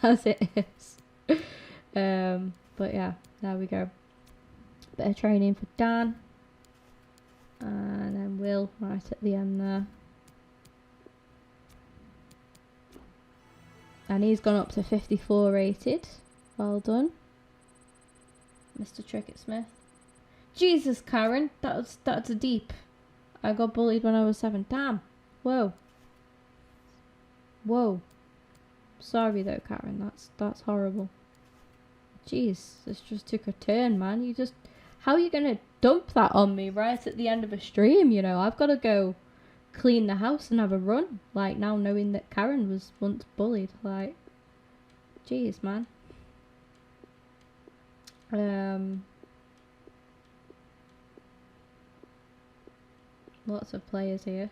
As it is. But yeah, there we go. Bit of training for Dan. And then Will right at the end there. And he's gone up to 54 rated. Well done, Mr. Trickett Smith. Jesus, Karen, that's a deep. I got bullied when I was 7. Damn. Whoa. Sorry though, Karen. That's horrible. Jeez, this just took a turn, man. How are you gonna dump that on me right at the end of a stream? You know, I've got to go clean the house and have a run. Like, now knowing that Karen was once bullied. Like, jeez, man. Lots of players here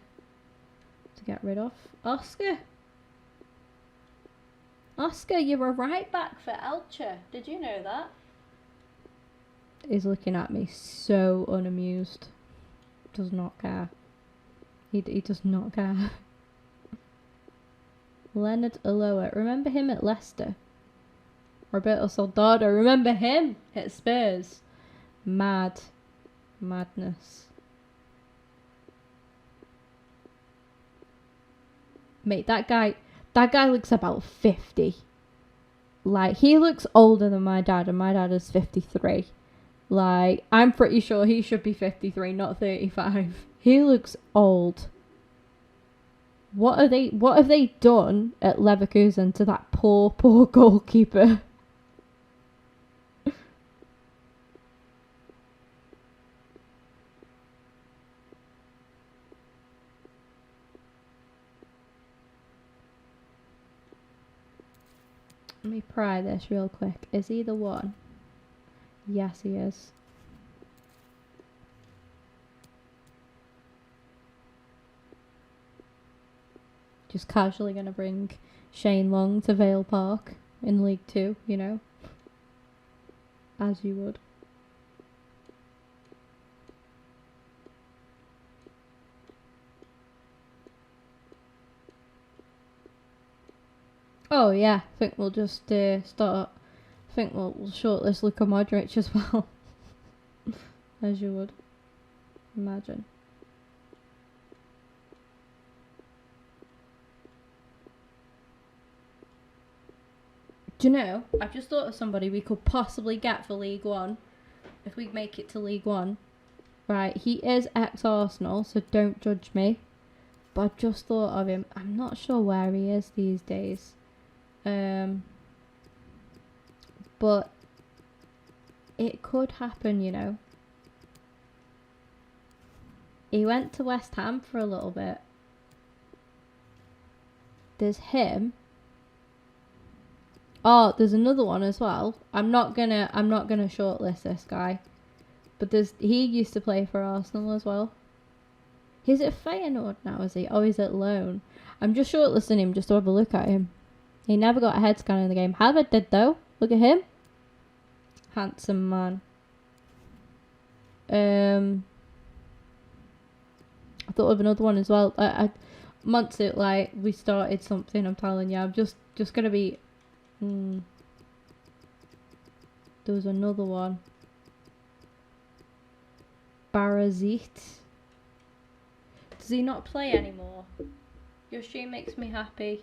to get rid of. Oscar, you were right back for Elche. Did you know that? He's looking at me so unamused. Does not care. He does not care. Leonard Aloa. Remember him at Leicester? Roberto Soldado. Remember him at Spurs? Madness. Mate, that guy looks about 50. Like, he looks older than my dad, and my dad is 53. Like, I'm pretty sure he should be 53, not 35. He looks old. What have they done at Leverkusen to that poor goalkeeper? Let me pry this real quick. Is he the one? Yes, he is. Just casually going to bring Shane Long to Vale Park in League 2, you know. As you would. Oh yeah, I think we'll just start. I think we'll shortlist Luka Modric as well. As you would imagine. Do you know, I've just thought of somebody we could possibly get for League 1. If we make it to League 1. Right, he is ex-Arsenal, so don't judge me. But I just thought of him. I'm not sure where he is these days. But it could happen, you know. He went to West Ham for a little bit. There's him. Oh, there's another one as well. I'm not gonna shortlist this guy. But he used to play for Arsenal as well. He's at Feyenoord now, is he? Oh, he's at loan. I'm just shortlisting him just to have a look at him. He never got a head scan in the game. Havertz did though. Look at him. Handsome man. I thought of another one as well. Months it like we started something, I'm telling you. I'm just gonna be there was another one. Barazit. Does he not play anymore? Your stream makes me happy.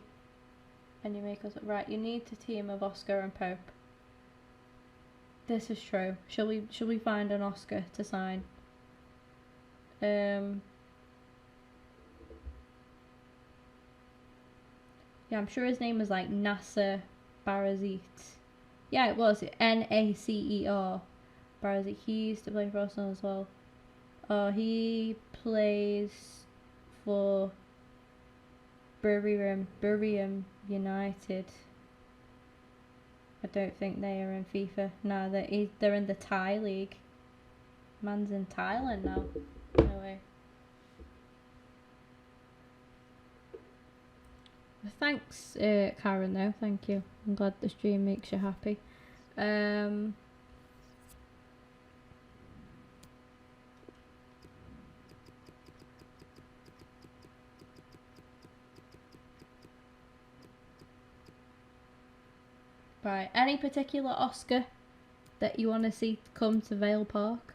And you make us right. You need the team of Oscar and Pope. This is true. Shall we find an Oscar to sign? Yeah, I'm sure his name was like Nasser Barazit. Yeah, it was Nacer Barazit. He used to play for Arsenal as well. He plays for Birmingham United. I don't think they are in FIFA. No, they're in the Thai league. Man's in Thailand now. No way. Thanks, Karen, though. Thank you. I'm glad the stream makes you happy. Right, any particular Oscar that you want to see come to Vale Park?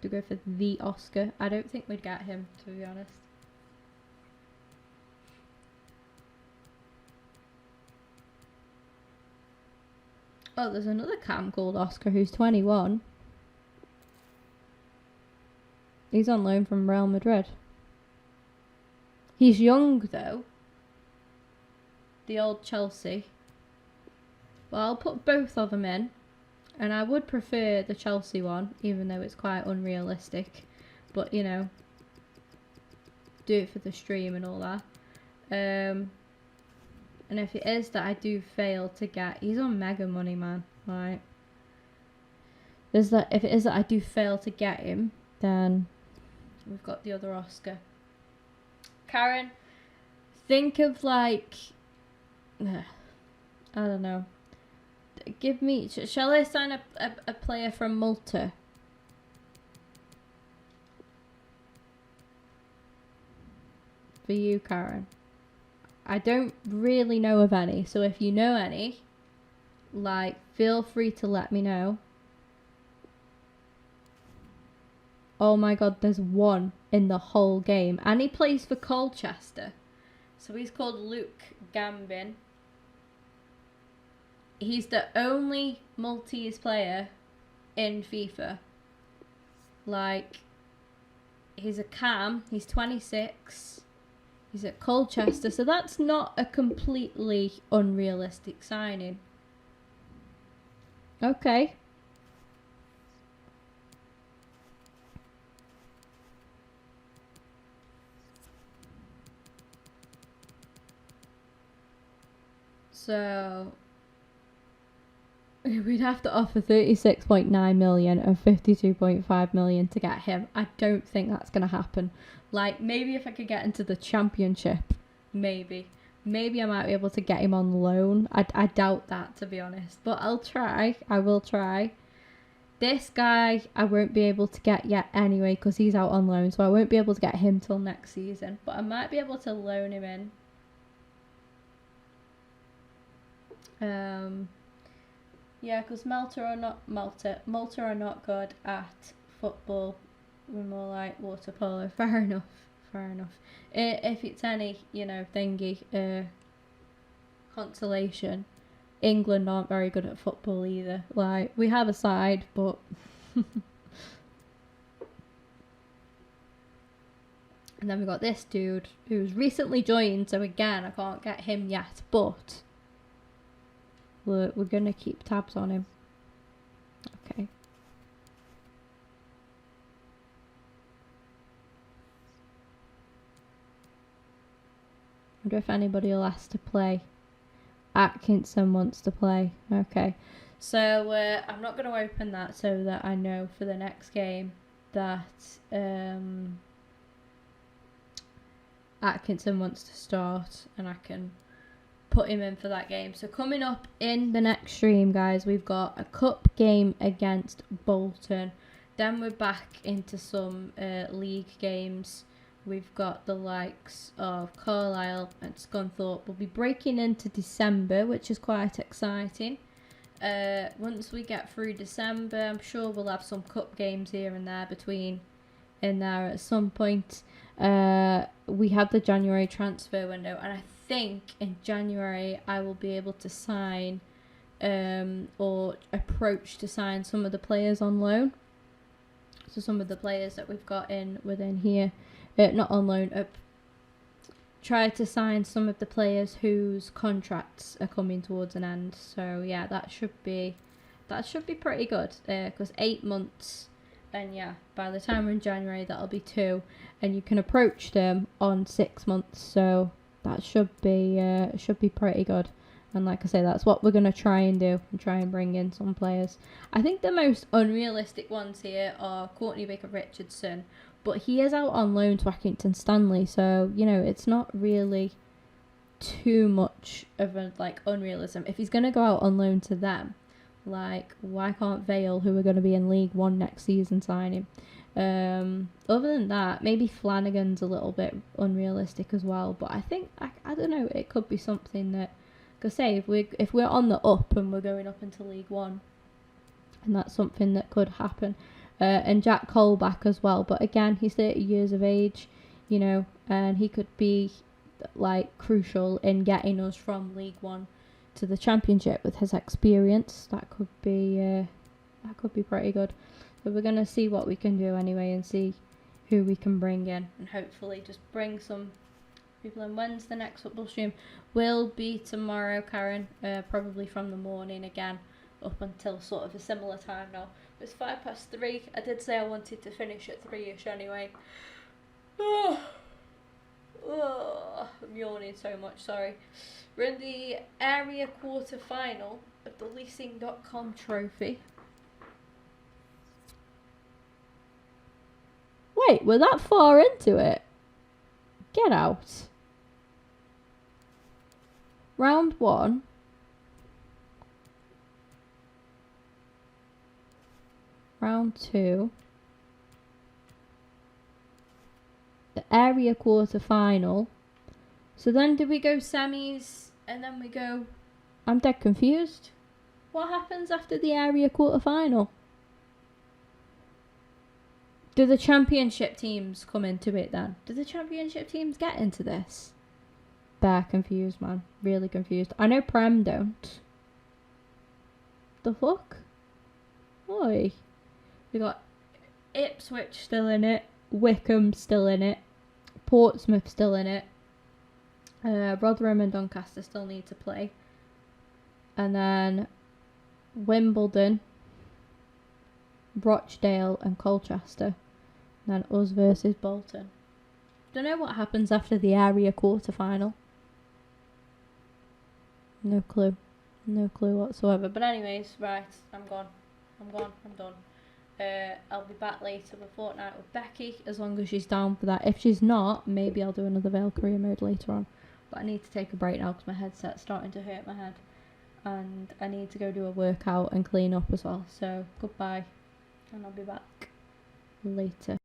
To go for the Oscar? I don't think we'd get him, to be honest. Oh, there's another cam called Oscar who's 21. He's on loan from Real Madrid. He's young though. The old Chelsea. Well, I'll put both of them in. And I would prefer the Chelsea one, even though it's quite unrealistic. But, you know, do it for the stream and all that. And if it is that I do fail to get... He's on mega money, man. Right. If it is that I do fail to get him, then we've got the other Oscar. Karen, think of like... I don't know. Give me... Shall I sign a player from Malta? For you, Karen. I don't really know of any, so if you know any, like, feel free to let me know. Oh my god, there's one in the whole game. And he plays for Colchester. So he's called Luke Gambin. he's the only Maltese player in FIFA. Like, he's a cam, he's 26, he's at Colchester, so that's not a completely unrealistic signing. Okay. So we'd have to offer 36.9 million and 52.5 million to get him. I don't think that's going to happen. Like, maybe if I could get into the Championship, maybe I might be able to get him on loan. I doubt that, to be honest, but I'll try. I will try. This guy I won't be able to get yet anyway because he's out on loan, so I won't be able to get him till next season, but I might be able to loan him in. Yeah, because Malta are not good at football. We're more like water polo. Fair enough. If it's any, thingy, consolation, England aren't very good at football either. Like, we have a side, but and then we got this dude who's recently joined, so again I can't get him yet, but we're gonna keep tabs on him. Okay. I wonder if anybody will ask to play. Atkinson wants to play. Okay. So I'm not going to open that so that I know for the next game that Atkinson wants to start and I can put him in for that game. So coming up in the next stream, guys, we've got a cup game against Bolton. Then we're back into some league games. We've got the likes of Carlisle and Scunthorpe. We'll be breaking into December, which is quite exciting. Once we get through December, I'm sure we'll have some cup games here and there in there at some point. We have the January transfer window, and I think in January I will be able to sign or approach to sign some of the players on loan. So some of the players that we've got within here. Not on loan, try to sign some of the players whose contracts are coming towards an end. So yeah, that should be pretty good, because 8 months, and yeah, by the time we're in January that'll be 2, and you can approach them on 6 months, so that should be pretty good. And like I say, that's what we're going to try and do, and try and bring in some players. I think the most unrealistic ones here are Courtney Baker-Richardson, but he is out on loan to Accrington Stanley, so, it's not really too much of a, unrealism. If he's going to go out on loan to them, why can't Vale, who are going to be in League One next season, sign him? Other than that, maybe Flanagan's a little bit unrealistic as well, but I think, I don't know, it could be something that, because say, if we're on the up and we're going up into League One, and that's something that could happen. And Jack Colback as well, but again, he's 30 years of age, and he could be crucial in getting us from League One to the Championship with his experience. That could be pretty good. But we're gonna see what we can do anyway, and see who we can bring in, and hopefully just bring some people in. When's the next football stream? Will be tomorrow, Karen, probably from the morning again up until sort of a similar time now. It's 3:05. I did say I wanted to finish at 3ish anyway. I'm yawning so much, sorry. We're in the area quarter final of the leasing.com trophy. Wait, we're that far into it? Get out. Round 1. Round 2. The area quarter final. So then do we go semis and then we go... I'm dead confused. What happens after the area quarter final? Do the championship teams come into it then? Do the championship teams get into this? Bare confused, man. Really confused. I know Prem don't. the fuck? Oi. We got Ipswich still in it, Wickham still in it, Portsmouth still in it, Rotherham and Doncaster still need to play, and then Wimbledon, Rochdale and Colchester, and then us versus Bolton. Don't know what happens after the area quarter-final. No clue whatsoever. But anyways, right, I'm gone, I'm done. I'll be back later with Fortnite with Becky, as long as she's down for that. If she's not, maybe I'll do another Vale career mode later on. But I need to take a break now because my headset's starting to hurt my head. And I need to go do a workout and clean up as well. So, goodbye. And I'll be back later.